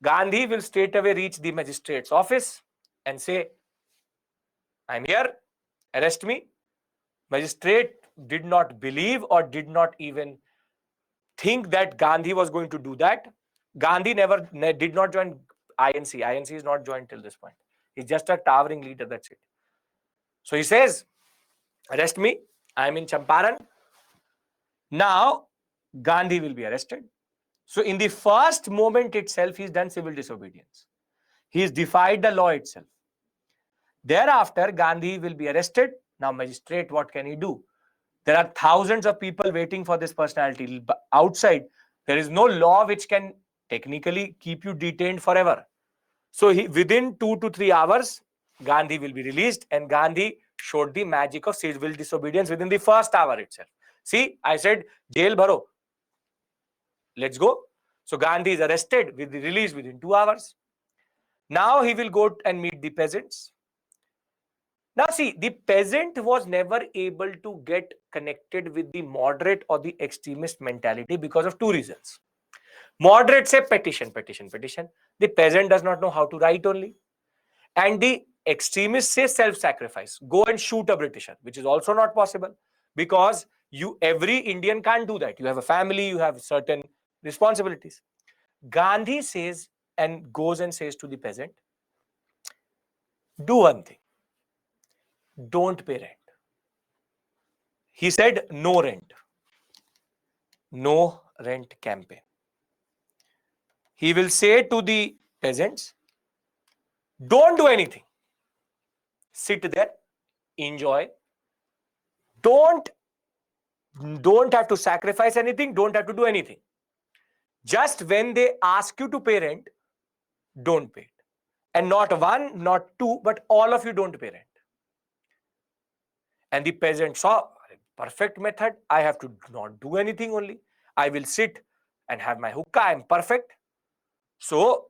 Gandhi will straight away reach the magistrate's office and say, I'm here, arrest me. Magistrate did not believe or did not even think that Gandhi was going to do that. Gandhi did not join INC. INC is not joined till this point. He's just a towering leader, that's it. So he says, arrest me, I'm in Champaran. Now, Gandhi will be arrested. So in the first moment itself, he's done civil disobedience. He's defied the law itself. Thereafter, Gandhi will be arrested. Now, magistrate, what can he do? There are thousands of people waiting for this personality. Outside, there is no law which can technically keep you detained forever. So within 2 to 3 hours, Gandhi will be released, and Gandhi showed the magic of civil disobedience within the first hour itself. See, I said, jail bharo. Let's go. So Gandhi is arrested, with the release within 2 hours. Now he will go and meet the peasants. Now see, the peasant was never able to get connected with the moderate or the extremist mentality because of 2 reasons. Moderate say petition, petition, petition. The peasant does not know how to write only. And the extremists say self-sacrifice. Go and shoot a Britisher, which is also not possible because every Indian can't do that. You have a family, you have certain responsibilities. Gandhi says and goes and says to the peasant, do one thing. Don't pay rent. He said no rent. No rent campaign. He will say to the peasants, don't do anything. Sit there, enjoy. Don't have to sacrifice anything. Don't have to do anything. Just when they ask you to pay rent, don't pay it. And not one, not two, but all of you don't pay rent. And the peasant saw, perfect method. I have to not do anything only. I will sit and have my hookah. I am perfect. So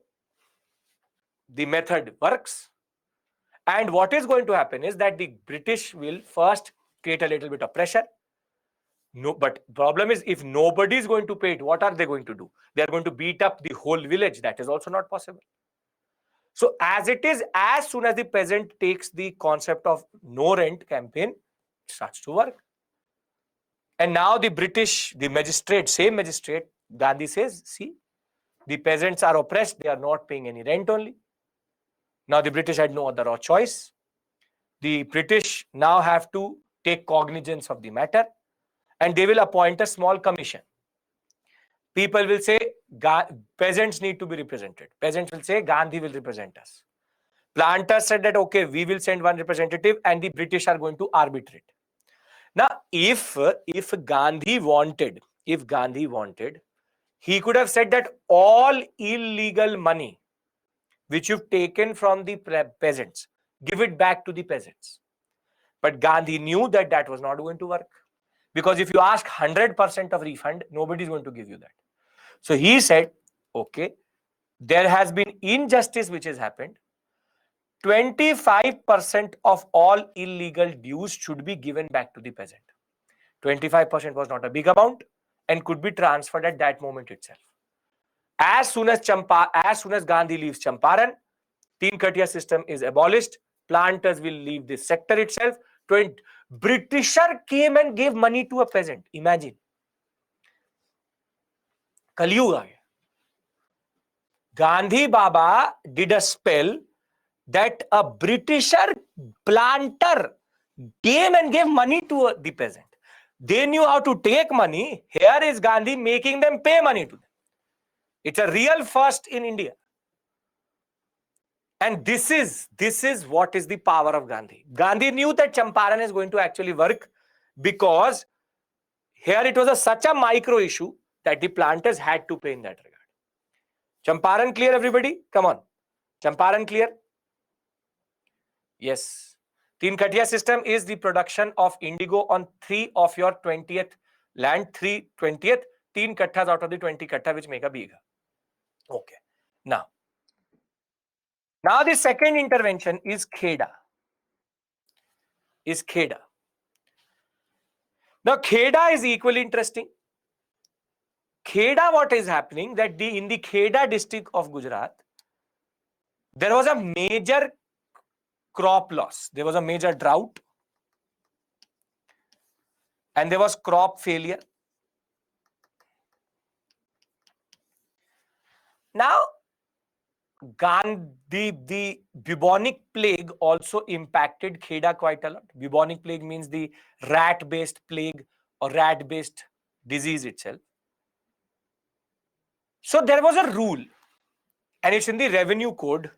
the method works. And what is going to happen is that the British will first create a little bit of pressure. No, but problem is, if nobody is going to pay it, what are they going to do? They are going to beat up the whole village. That is also not possible. So as it is, as soon as the peasant takes the concept of no rent campaign, it starts to work. And now the British, the magistrate, same magistrate, Gandhi says, see, the peasants are oppressed. They are not paying any rent only. Now the British had no other choice. The British now have to take cognizance of the matter, and they will appoint a small commission. People will say, peasants need to be represented. Peasants will say, Gandhi will represent us. Planters said that, okay, we will send one representative and the British are going to arbitrate. Now, if Gandhi wanted, he could have said that all illegal money which you've taken from the peasants, give it back to the peasants. But Gandhi knew that that was not going to work. Because if you ask 100% of refund, nobody is going to give you that. So he said, okay, there has been injustice which has happened. 25% of all illegal dues should be given back to the peasant. 25% was not a big amount and could be transferred at that moment itself. As soon as Gandhi leaves Champaran, Teen Katia system is abolished. Planters will leave this sector itself. Britisher came and gave money to a peasant. Imagine. Kaliyug aa gaya. Gandhi Baba did a spell that a Britisher planter came and gave money to the peasant. They knew how to take money. Here is Gandhi making them pay money to them. It's a real first in India. And this is what is the power of Gandhi. Gandhi knew that Champaran is going to actually work because here it was such a micro issue that the planters had to pay in that regard. Champaran clear, everybody? Come on. Champaran clear? Yes. Teen Katia system is the production of indigo on 3 of your 20th land, 3/20th, 3 katthas out of the 20 kattha which make a bigha. Okay. Now the second intervention is Kheda. Now Kheda is equally interesting. Kheda, what is happening that in the Kheda district of Gujarat, there was a major crop loss. There was a major drought and there was crop failure. Now, the bubonic plague also impacted Kheda quite a lot. Bubonic plague means the rat-based plague or rat-based disease itself. So there was a rule, and it's in the revenue code.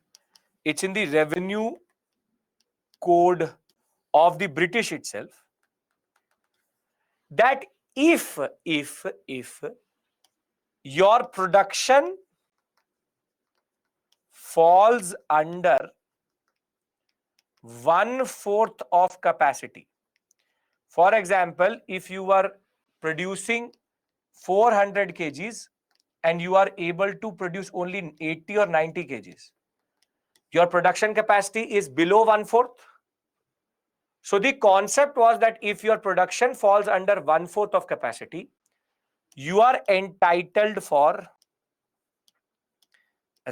It's in the revenue code of the British itself, that if your production falls under 1/4 of capacity, for example, if you are producing 400 kgs and you are able to produce only 80 or 90 kgs, your production capacity is below 1/4. So the concept was that if your production falls under 1/4 of capacity, you are entitled for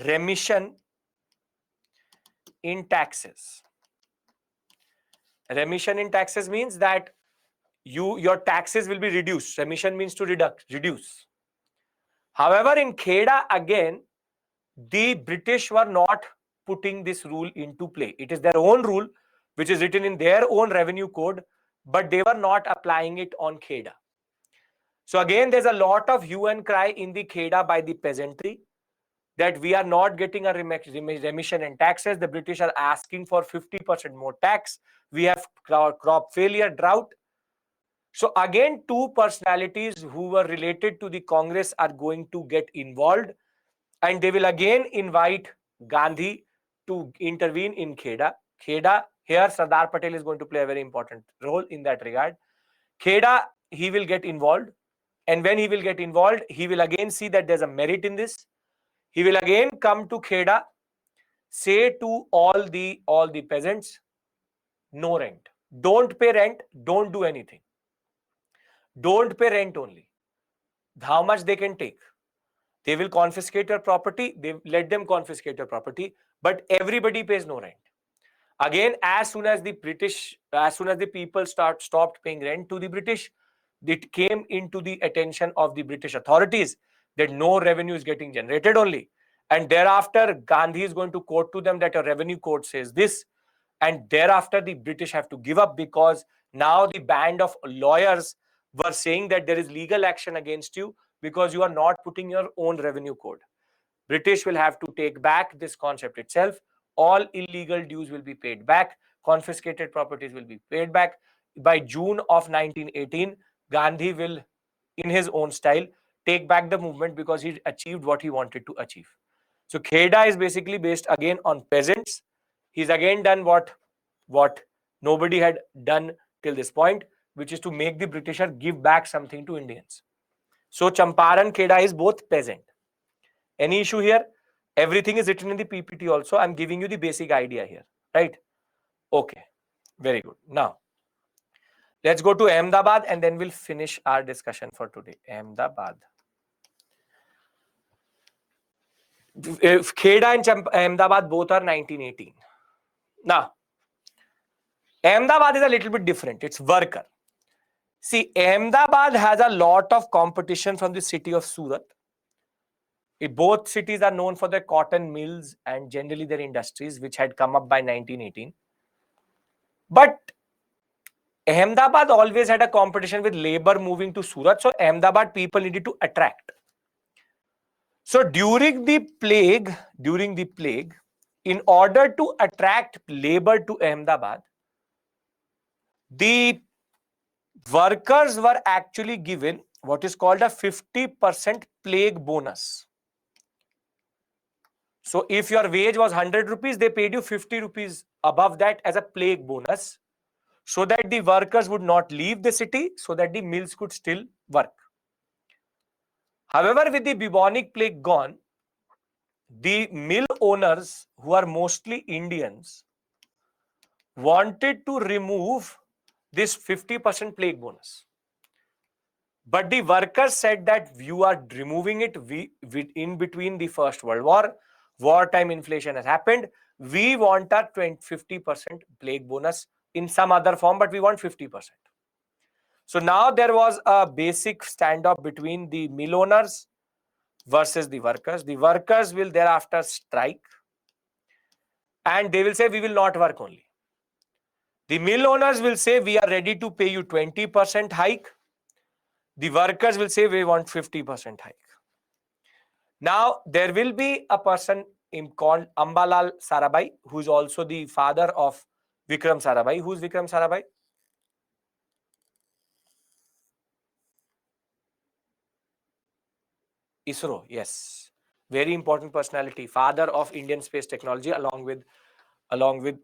remission in taxes. Remission in taxes means that your taxes will be reduced. Remission means to reduce. However, in Kheda, again, the British were not putting this rule into play. It is their own rule, which is written in their own revenue code, but they were not applying it on Kheda. So again, there's a lot of hue and cry in the Kheda by the peasantry that we are not getting a remission in taxes. The British are asking for 50% more tax. We have crop failure, drought. So again, two personalities who were related to the Congress are going to get involved, and they will again invite Gandhi to intervene in Kheda. Kheda, here Sardar Patel is going to play a very important role in that regard. Kheda, he will get involved, and when he will get involved, he will again see that there's a merit in this. He will again come to Kheda, say to all the peasants, no rent. Don't pay rent, don't do anything. Don't pay rent only. How much they can take. They will confiscate your property. They let them confiscate your property, but everybody pays no rent. Again, as soon as the people stopped paying rent to the British, it came into the attention of the British authorities that no revenue is getting generated only. And thereafter, Gandhi is going to quote to them that a revenue code says this. And thereafter, the British have to give up because now the band of lawyers were saying that there is legal action against you because you are not putting your own revenue code. British will have to take back this concept itself. All illegal dues will be paid back. Confiscated properties will be paid back. By June of 1918, Gandhi will, in his own style, take back the movement because he achieved what he wanted to achieve. So Kheda is basically based again on peasants. He's again done what what nobody had done till this point, which is to make the Britisher give back something to Indians. So Champaran, Kheda is both present. Any issue here? Everything is written in the PPT also. I'm giving you the basic idea here, right? Okay, very good. Now, let's go to Ahmedabad and then we'll finish our discussion for today. Ahmedabad. Kheda and Ahmedabad both are 1918. Now, Ahmedabad is a little bit different. It's worker. See, Ahmedabad has a lot of competition from the city of Surat. Both cities are known for their cotton mills and generally their industries, which had come up by 1918. But Ahmedabad always had a competition with labor moving to Surat. So Ahmedabad people needed to attract. So during the plague, in order to attract labor to Ahmedabad, the workers were actually given what is called a 50% plague bonus. So if your wage was 100 rupees, they paid you 50 rupees above that as a plague bonus, so that the workers would not leave the city, so that the mills could still work. However, with the bubonic plague gone, the mill owners, who are mostly Indians, wanted to remove this 50% plague bonus. But the workers said that you are removing it in between the First World War. Wartime inflation has happened. We want our 50% plague bonus in some other form, but we want 50%. So now there was a basic standoff between the mill owners versus the workers. The workers will thereafter strike and they will say, we will not work only. The mill owners will say, we are ready to pay you 20% hike. The workers will say, we want 50% hike. Now, there will be a person called Ambalal Sarabhai, who is also the father of Vikram Sarabhai. Who is Vikram Sarabhai? ISRO, yes. Very important personality. Father of Indian space technology along with Homi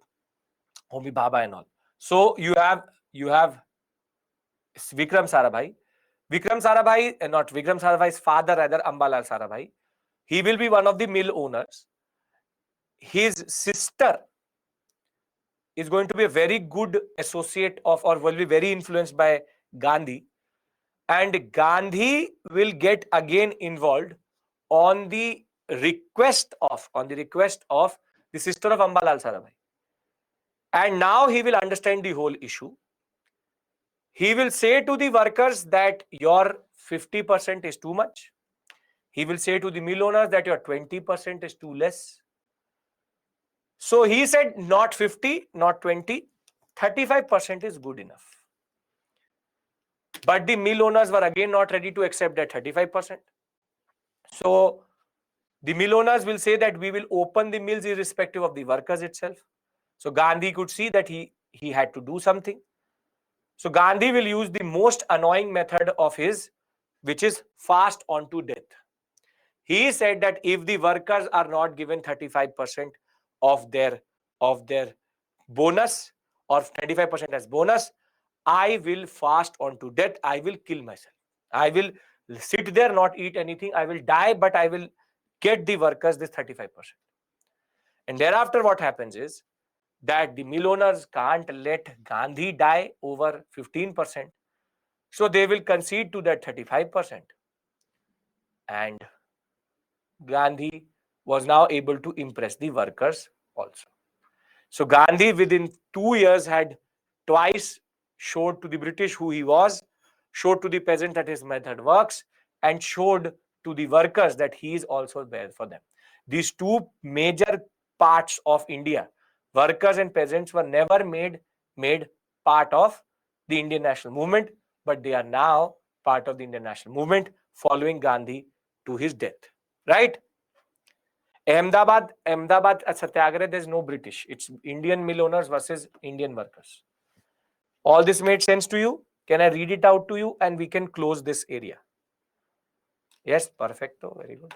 Bhabha and all. So you have Vikram Sarabhai. Vikram Sarabhai, not Vikram Sarabhai's father, rather Ambalal Sarabhai. He will be one of the mill owners. His sister is going to be a very good associate of, or will be very influenced by Gandhi. And Gandhi will get again involved on the request of the sister of Ambalal Sarabhai. And now he will understand the whole issue. He will say to the workers that your 50% is too much. He will say to the mill owners that your 20% is too less. So he said not 50, not 20, 35% is good enough. But the mill owners were again not ready to accept that 35%. So the mill owners will say that we will open the mills irrespective of the workers itself. So Gandhi could see that he had to do something. So Gandhi will use the most annoying method of his, which is fast on to death. He said that if the workers are not given 35% of their bonus or 25% as bonus, I will fast on to death. I will kill myself. I will sit there, not eat anything. I will die, but I will get the workers this 35%. And thereafter what happens is that the mill owners can't let Gandhi die over 15%. So they will concede to that 35%. And Gandhi was now able to impress the workers also. So Gandhi within 2 years had twice showed to the British who he was, showed to the peasant that his method works, and showed to the workers that he is also there for them. These two major parts of India, workers and peasants, were never made part of the Indian national movement, but they are now part of the Indian national movement following Gandhi to his death. Right? Ahmedabad Satyagraha, there's no British. It's Indian mill owners versus Indian workers. All this made sense to you? Can I read it out to you and we can close this area? Yes, perfecto. Very good.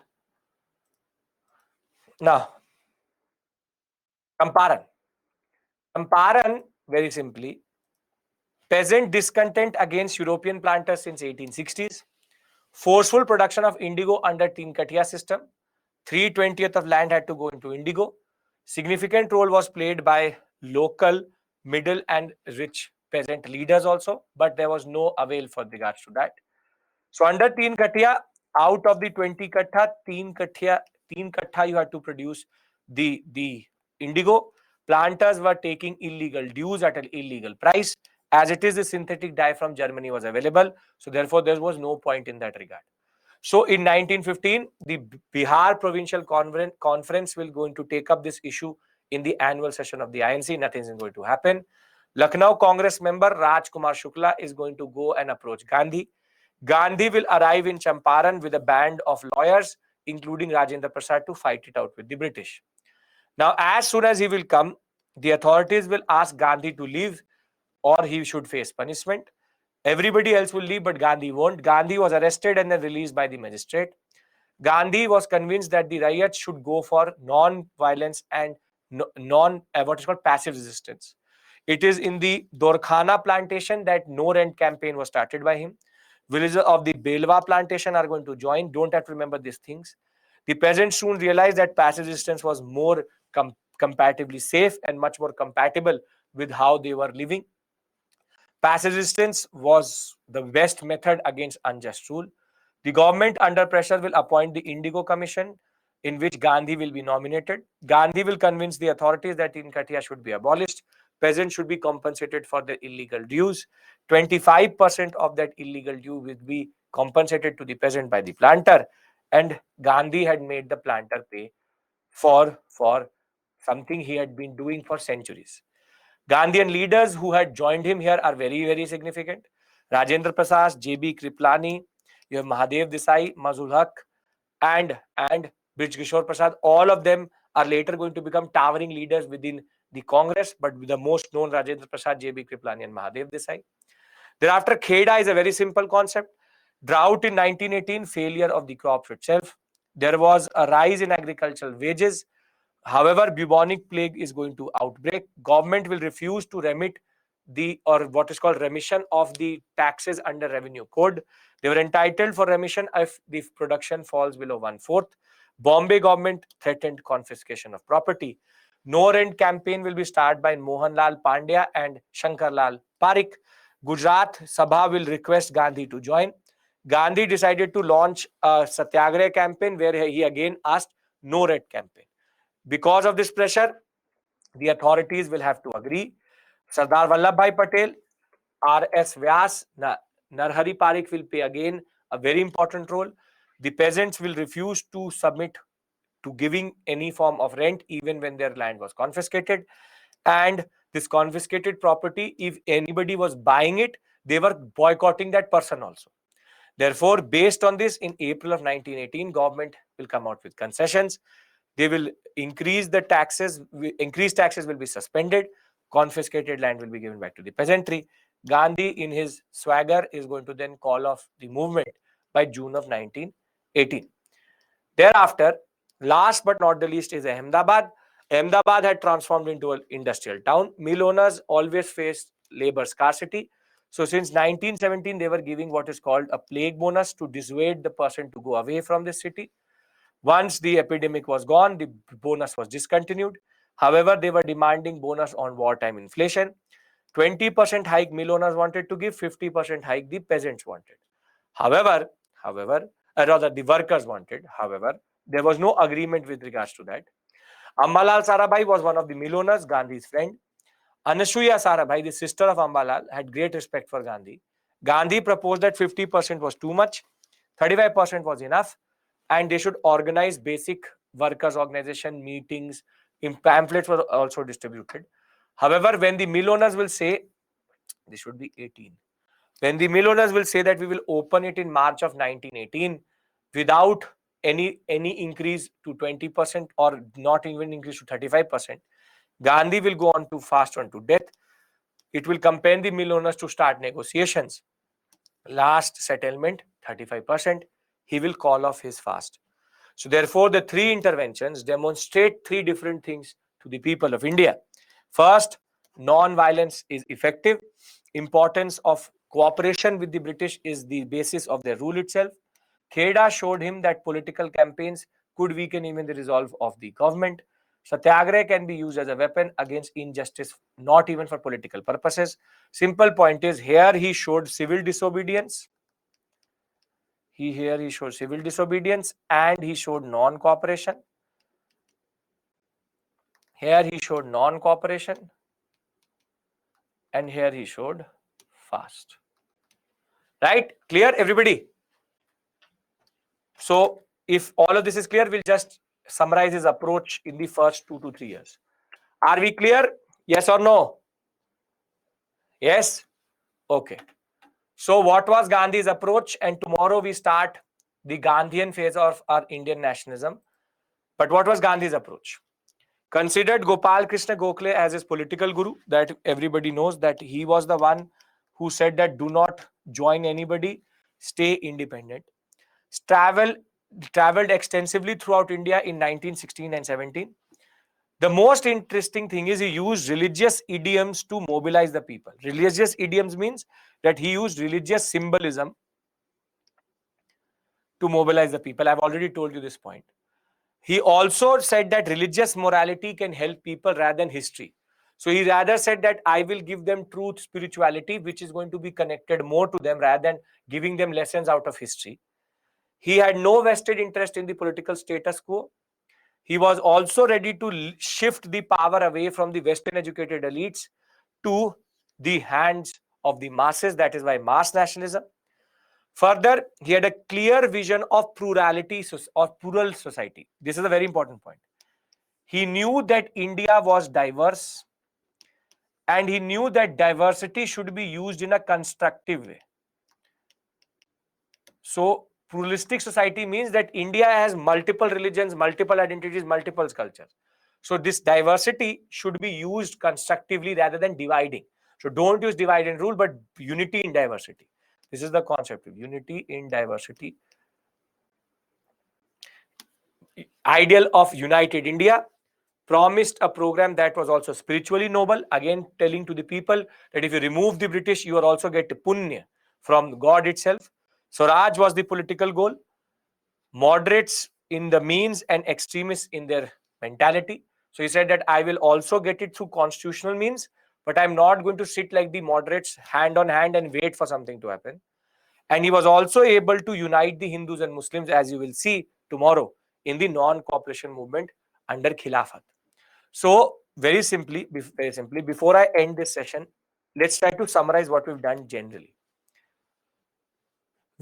Now, Champaran. Champaran, very simply, peasant discontent against European planters since 1860s, forceful production of indigo under Teen Katia system, 3/20th of land had to go into indigo. Significant role was played by local, middle and rich peasant leaders also, but there was no avail for regards to that. So under Teen Katia, out of the 20 kattha, Teen kattha you had to produce the indigo. Planters were taking illegal dues at an illegal price. As it is, the synthetic dye from Germany was available. So therefore, there was no point in that regard. So in 1915, the Bihar Provincial Conference will going to take up this issue in the annual session of the INC. Nothing is going to happen. Lucknow Congress member Raj Kumar Shukla is going to go and approach Gandhi. Gandhi will arrive in Champaran with a band of lawyers, including Rajendra Prasad, to fight it out with the British. Now, as soon as he will come, the authorities will ask Gandhi to leave or he should face punishment. Everybody else will leave, but Gandhi won't. Gandhi was arrested and then released by the magistrate. Gandhi was convinced that the riots should go for non-violence and what is called passive resistance. It is in the Dorkhana plantation that no rent campaign was started by him. Villagers of the Belwa plantation are going to join. Don't have to remember these things. The peasants soon realized that passive resistance was more comparatively safe and much more compatible with how they were living. Passive resistance was the best method against unjust rule. The government, under pressure, will appoint the Indigo Commission, in which Gandhi will be nominated. Gandhi will convince the authorities that Teen Katia should be abolished. Peasants should be compensated for their illegal dues. 25% of that illegal due will be compensated to the peasant by the planter. And Gandhi had made the planter pay for something he had been doing for centuries. Gandhian leaders who had joined him here are very, very significant. Rajendra Prasad, J.B. Kriplani, you have Mahadev Desai, Mazul Haq, and Brij Kishore Prasad. All of them are later going to become towering leaders within the Congress, but the most known Rajendra Prasad, J.B. Kriplani, and Mahadev Desai. Thereafter, Kheda is a very simple concept. Drought in 1918, failure of the crops itself. There was a rise in agricultural wages. However, bubonic plague is going to outbreak. Government will refuse to remit what is called remission of the taxes under revenue code. They were entitled for remission if the production falls below 1/4. Bombay government threatened confiscation of property. No rent campaign will be started by Mohanlal Pandya and Shankarlal Parikh. Gujarat Sabha will request Gandhi to join. Gandhi decided to launch a Satyagraha campaign where he again asked no rent campaign. Because of this pressure, the authorities will have to agree. Sardar Vallabhbhai Patel, R.S. Vyas, Narhari Parikh will play again a very important role. The peasants will refuse to submit to giving any form of rent even when their land was confiscated. And this confiscated property, if anybody was buying it, they were boycotting that person also. Therefore, based on this, in April of 1918, government will come out with concessions. They will increase the taxes. Increased taxes will be suspended. Confiscated land will be given back to the peasantry. Gandhi, in his swagger, is going to then call off the movement by June of 1918. Thereafter, last but not the least, is Ahmedabad. Ahmedabad had transformed into an industrial town. Mill owners always faced labor scarcity. So since 1917, they were giving what is called a plague bonus to dissuade the person to go away from the city. Once the epidemic was gone, the bonus was discontinued. However, they were demanding bonus on wartime inflation. 20% hike mill owners wanted to give, 50% hike the peasants wanted. However, rather the workers wanted. However, there was no agreement with regards to that. Ambalal Sarabhai was one of the mill owners, Gandhi's friend. Anasuya Sarabhai, the sister of Ambalal, had great respect for Gandhi. Gandhi proposed that 50% was too much, 35% was enough, and they should organize basic workers' organization meetings. Pamphlets were also distributed. However, when the mill owners will say, this should be 18. When the mill owners will say that we will open it in March of 1918 without any increase to 20% or not even increase to 35%, Gandhi will go on to fast on to death. It will compel the mill owners to start negotiations. Last settlement, 35%. He will call off his fast. So therefore, the three interventions demonstrate three different things to the people of India. First, Non-violence is effective. Importance of cooperation with the British is the basis of their rule itself. Kheda showed him that political campaigns could weaken even the resolve of the government. Satyagraha can be used as a weapon against injustice, not even for political purposes. Simple point is, here he showed civil disobedience. Here he showed civil disobedience and he showed non-cooperation. Here he showed non-cooperation and here he showed fast. Right? Clear, everybody? So if all of this is clear, we'll just summarize his approach in the first 2 to 3 years. Are we clear? Yes or no? Yes? Okay. So what was Gandhi's approach? And tomorrow we start the Gandhian phase of our Indian nationalism. But what was Gandhi's approach? Considered Gopal Krishna Gokhale as his political guru, that everybody knows that he was the one who said that do not join anybody, stay independent. Traveled extensively throughout India in 1916 and 17. The most interesting thing is he used religious idioms to mobilize the people. Religious idioms means that he used religious symbolism to mobilize the people. I've already told you this point. He also said that religious morality can help people rather than history. So he rather said that I will give them truth, spirituality, which is going to be connected more to them rather than giving them lessons out of history. He had no vested interest in the political status quo. He was also ready to shift the power away from the Western educated elites to the hands of the masses. That is why mass nationalism. Further, he had a clear vision of plurality or plural society. This is a very important point. He knew that India was diverse and he knew that diversity should be used in a constructive way. So, pluralistic society means that India has multiple religions, multiple identities, multiple cultures. So, this diversity should be used constructively rather than dividing. So, don't use divide and rule, but unity in diversity. This is the concept of unity in diversity. Ideal of united India. Promised a program that was also spiritually noble, again telling to the people that if you remove the British, you are also get punya from God itself. Swaraj was the political goal. Moderates in the means and extremists in their mentality. So he said that I will also get it through constitutional means, but I'm not going to sit like the moderates hand on hand and wait for something to happen. And he was also able to unite the Hindus and Muslims, as you will see tomorrow, in the non-cooperation movement under Khilafat. So very simply, before I end this session, let's try to summarize what we've done generally.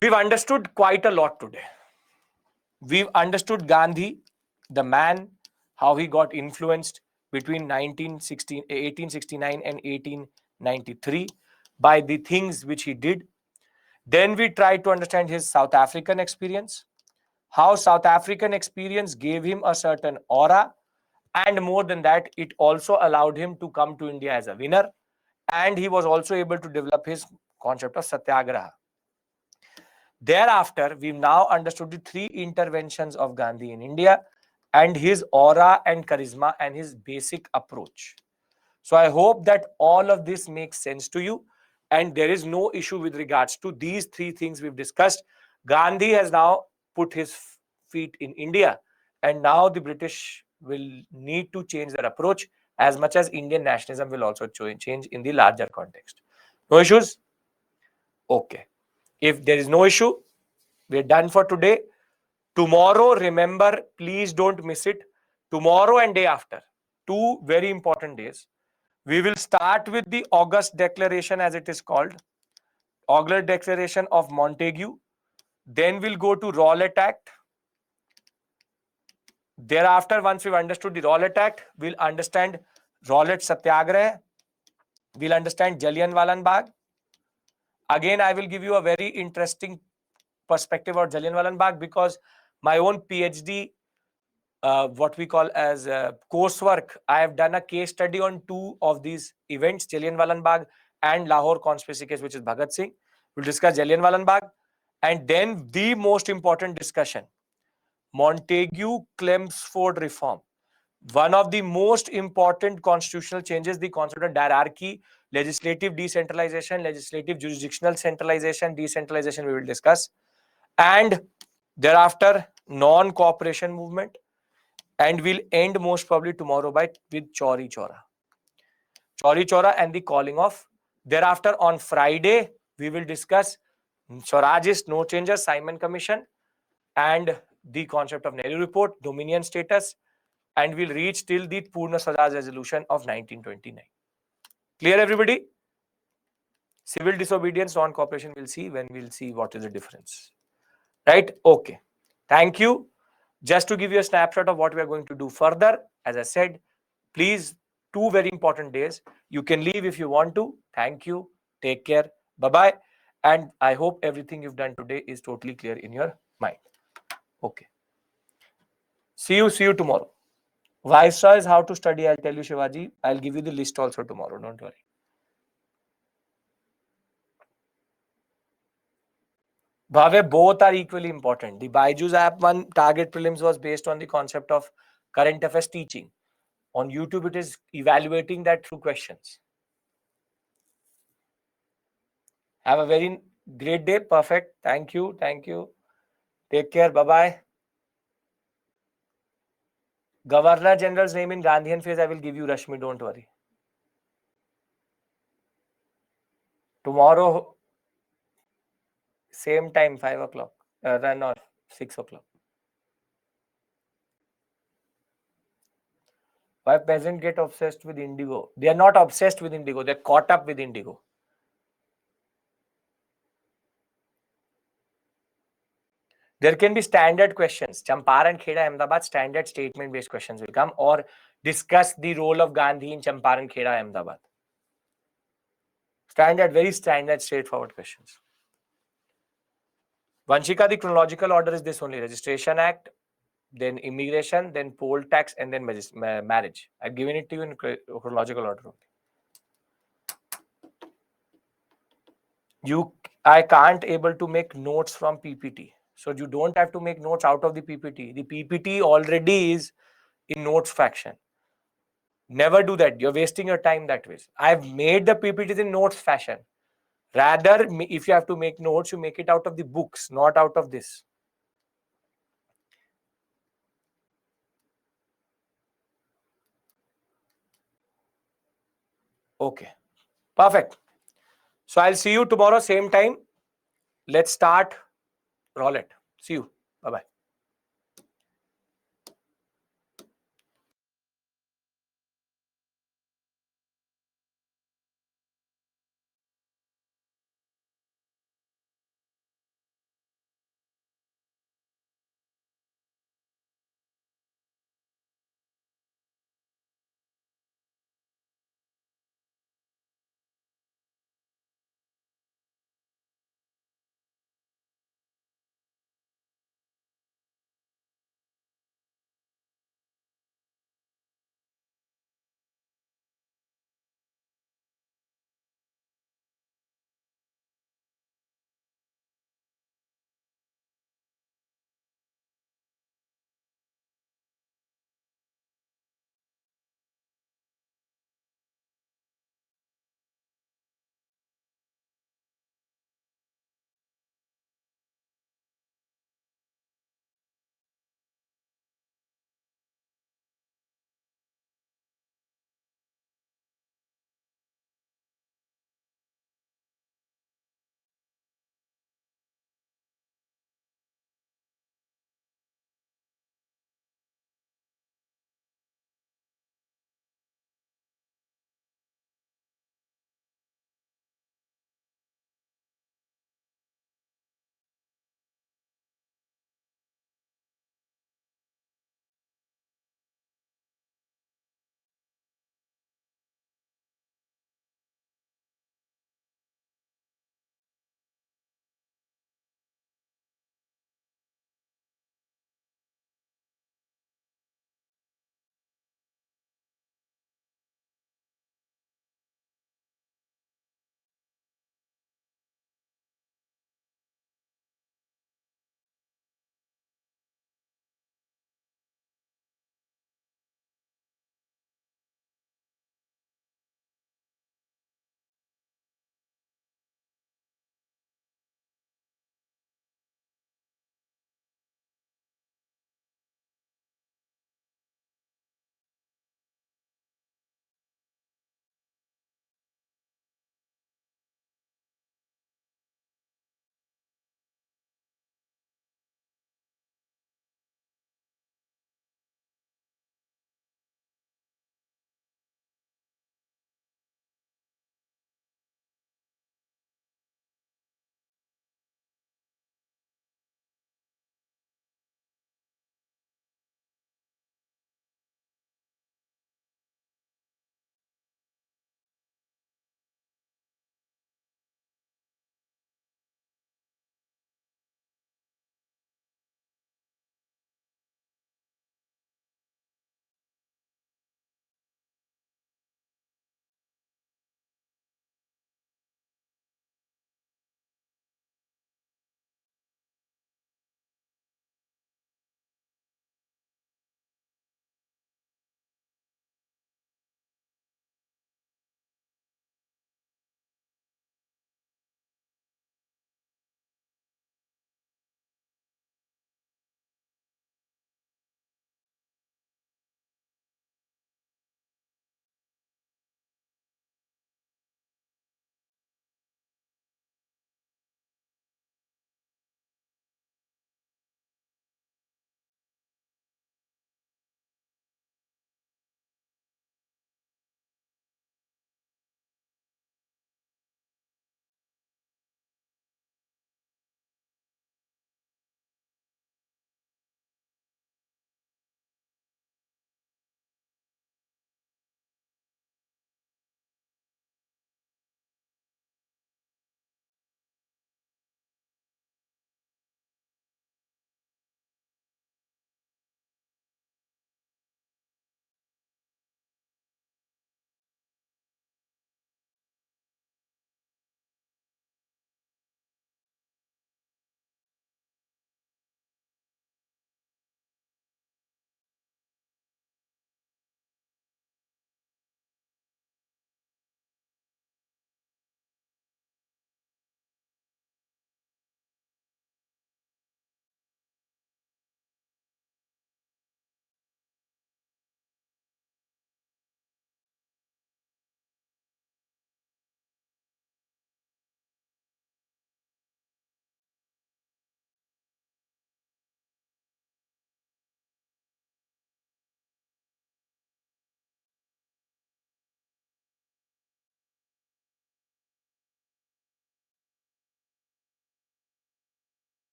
We've understood quite a lot today. We've understood Gandhi, the man, how he got influenced between 1869 and 1893 by the things which he did. Then we tried to understand his South African experience, how South African experience gave him a certain aura, and more than that, it also allowed him to come to India as a winner, and he was also able to develop his concept of Satyagraha. Thereafter, we've now understood the 3 interventions of Gandhi in India and his aura and charisma and his basic approach. So I hope that all of this makes sense to you and there is no issue with regards to these 3 things we've discussed. Gandhi has now put his feet in India and now the British will need to change their approach as much as Indian nationalism will also change in the larger context. No issues? Okay. If there is no issue, we're done for today. Tomorrow, remember, please don't miss it. Tomorrow and day after, 2 very important days. We will start with the August Declaration, as it is called. August Declaration of Montague. Then we'll go to Rowlatt Act. Thereafter, once we've understood the Rowlatt Act, we'll understand Rowlatt Satyagraha. We'll understand Jallianwala Bagh. Again, I will give you a very interesting perspective of Jallianwala Bagh because my own PhD, what we call as coursework, I have done a case study on 2 of these events, Jallianwala Bagh and Lahore conspiracy case, which is Bhagat Singh. We'll discuss Jallianwala Bagh. And then the most important discussion, Montague Chelmsford reform. One of the most important constitutional changes, the concept of hierarchy, legislative decentralization, legislative jurisdictional centralization, decentralization we will discuss, and thereafter non-cooperation movement, and we'll end most probably tomorrow with Chauri Chora. Chauri Chora and the calling off. Thereafter on Friday, we will discuss Swarajist, no changes, Simon Commission, and the concept of Nehru Report, Dominion status, and we'll reach till the Purna Swaraj resolution of 1929. Clear, everybody? Civil disobedience, non-cooperation, we'll see when we'll see what is the difference. Right? Okay. Thank you. Just to give you a snapshot of what we are going to do further, as I said, please, 2 very important days. You can leave if you want to. Thank you. Take care. Bye-bye. And I hope everything you've done today is totally clear in your mind. Okay. See you tomorrow. Viceroy is how to study. I'll tell you, Shivaji. I'll give you the list also tomorrow. Don't worry. Bhave, both are equally important. The Byju's app one target prelims was based on the concept of current affairs teaching. On YouTube, it is evaluating that through questions. Have a very great day. Perfect. Thank you. Thank you. Take care. Bye-bye. Governor General's name in Gandhian phase, I will give you, Rashmi. Don't worry. Tomorrow, same time, 5 o'clock. No, 6 o'clock. Why peasants get obsessed with indigo? They are not obsessed with indigo. They're caught up with indigo. There can be standard questions. Champaran, Kheda, Ahmedabad, standard statement-based questions will come, or discuss the role of Gandhi in Champaran, Kheda, Ahmedabad. Standard, very standard, straightforward questions. Vanshika, the chronological order is this only: Registration Act, then immigration, then poll tax, and then marriage. I've given it to you in chronological order only. I can't able to make notes from PPT. So you don't have to make notes out of the PPT. The PPT already is in notes faction. Never do that. You're wasting your time that way. I've made the PPTs in notes fashion. Rather, if you have to make notes, you make it out of the books, not out of this. Okay. Perfect. So I'll see you tomorrow, same time. Let's start. Roll it. See you. Bye-bye.